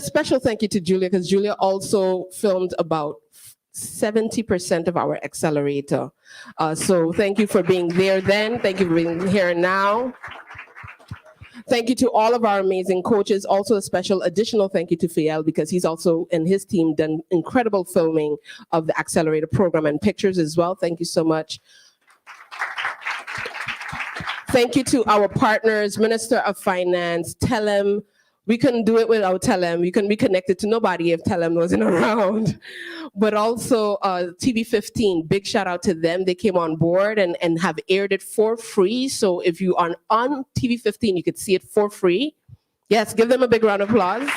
special thank you to Julia, because Julia also filmed about 70% of our accelerator. So thank you for being there then. Thank you for being here now. Thank you to all of our amazing coaches. Also a special additional thank you to Fiel, because he's also and his team done incredible filming of the accelerator program and pictures as well. Thank you so much. Thank you to our partners, Minister of Finance, Telem. We couldn't do it without Telem. We couldn't be connected to nobody if Telem wasn't around. But also TV15, big shout out to them. They came on board and have aired it for free. So if you are on TV15, you could see it for free. Yes, give them a big round of applause.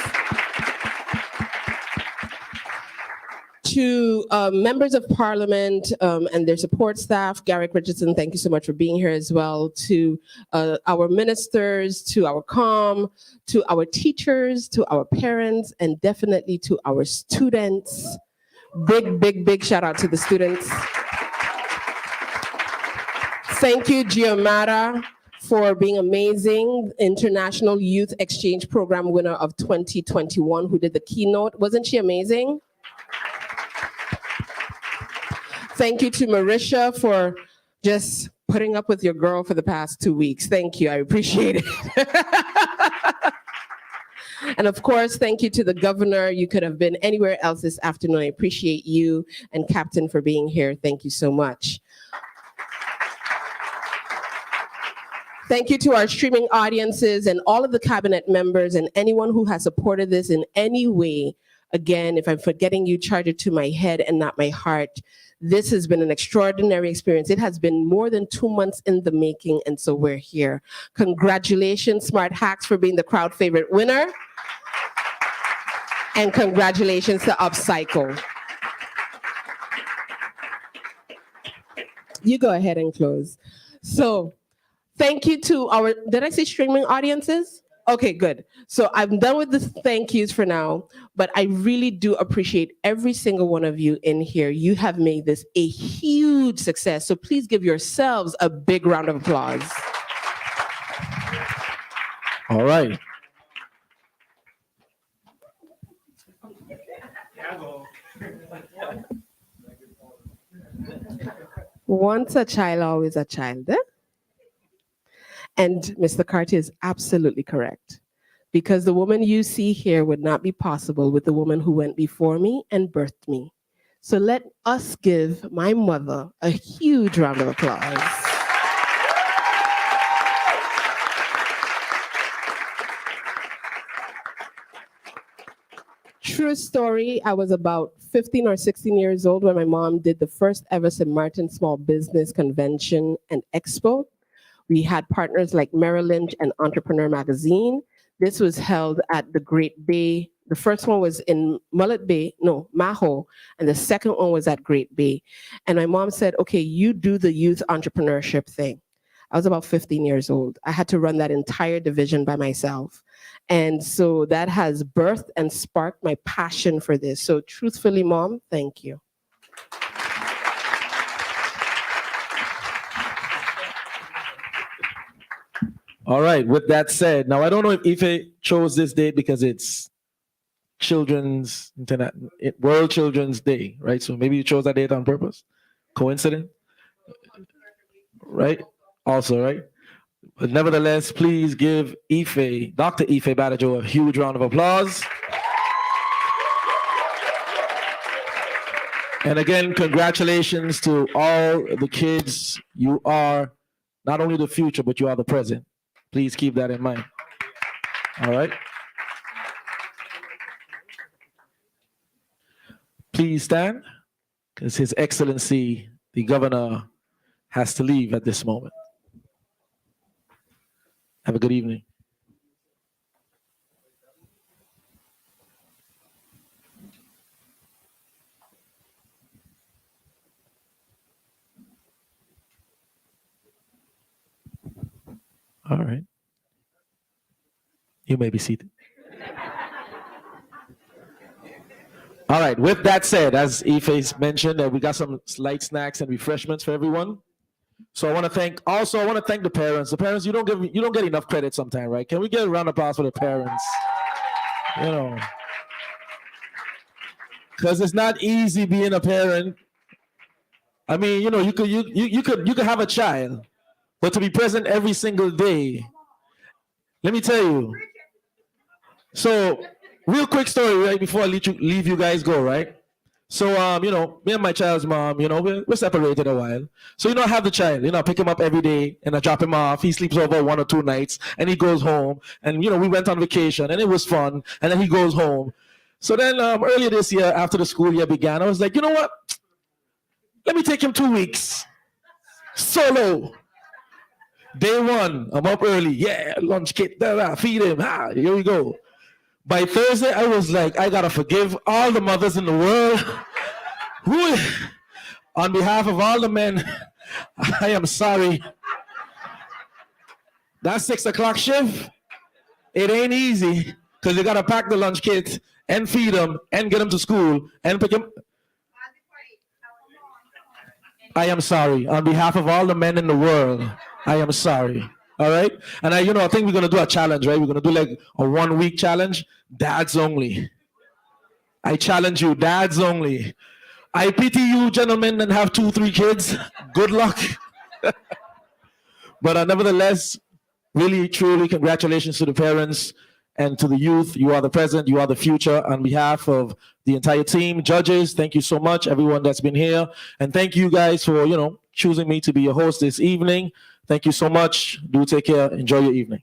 To members of parliament and their support staff, Garrick Richardson, thank you so much for being here as well. To our ministers, to our COM, to our teachers, to our parents, and definitely to our students. Big shout out to the students. Thank you, Giamara, for being amazing. International Youth Exchange Program winner of 2021, who did the keynote. Wasn't she amazing? Thank you to Marisha for just putting up with your girl for the past 2 weeks. Thank you, I appreciate it. And of course, thank you to the governor. You could have been anywhere else this afternoon. I appreciate you and Captain for being here. Thank you so much. Thank you to our streaming audiences and all of the cabinet members and anyone who has supported this in any way. Again, if I'm forgetting you, charge it to my head and not my heart. This has been an extraordinary experience. It has been more than 2 months in the making, and so we're here. Congratulations, Smart Hacks, for being the crowd favorite winner. And congratulations to Upcycle. You go ahead and close. So thank you to our, did I say streaming audiences? Okay, good. So I'm done with the thank yous for now, but I really do appreciate every single one of you in here. You have made this a huge success. So please give yourselves a big round of applause. All right. Once a child, always a child. Eh? And Mr. Cartier is absolutely correct, because the woman you see here would not be possible with the woman who went before me and birthed me. So let us give my mother a huge round of applause. True story, I was about 15 or 16 years old when my mom did the first ever St. Maarten Small Business Convention and Expo. We had partners like Merrill Lynch and Entrepreneur Magazine. This was held at the Great Bay. The first one was in Maho, and the second one was at Great Bay. And my mom said, okay, you do the youth entrepreneurship thing. I was about 15 years old. I had to run that entire division by myself. And so that has birthed and sparked my passion for this. So truthfully, Mom, thank you. All right, with that said, now I don't know if Ife chose this date because it's World Children's Day, right? So maybe you chose that date on purpose? Coincidence? Right? Also, right? But nevertheless, please give Ife, Dr. Ife Badajo, a huge round of applause. And again, congratulations to all the kids. You are not only the future, but you are the present. Please keep that in mind. All right? Please stand, because His Excellency, the Governor, has to leave at this moment. Have a good evening. All right. You may be seated. All right. With that said, as Ife mentioned, we got some light snacks and refreshments for everyone. So I want to thank the parents. The parents, you don't get enough credit sometimes, right? Can we get a round of applause for the parents? You know, because it's not easy being a parent. I mean, you know, you could have a child, but to be present every single day. Let me tell you. So, real quick story, right, before I leave you guys go, right? So, you know, me and my child's mom, you know, we're separated a while. So, you know, I have the child, you know, I pick him up every day and I drop him off. He sleeps over 1 or 2 nights and he goes home. And, you know, we went on vacation and it was fun. And then he goes home. So then earlier this year, after the school year began, I was like, you know what? Let me take him 2 weeks. Solo. Day 1, I'm up early. Yeah, lunch kit, feed him. Here we go. By Thursday, I was like, I gotta forgive all the mothers in the world. On behalf of all the men, I am sorry. That 6 o'clock shift, it ain't easy because you gotta pack the lunch kit and feed them and get them to school and pick them. I am sorry. On behalf of all the men in the world, I am sorry. All right? And I think we're going to do a challenge, right? We're going to do like a 1-week challenge. Dads only. I challenge you, dads only. I pity you, gentlemen, and have 2-3 kids. Good luck. But nevertheless, really, truly, congratulations to the parents and to the youth. You are the present, you are the future. On behalf of the entire team, judges, thank you so much, everyone that's been here. And thank you guys for, choosing me to be your host this evening. Thank you so much. Do take care. Enjoy your evening.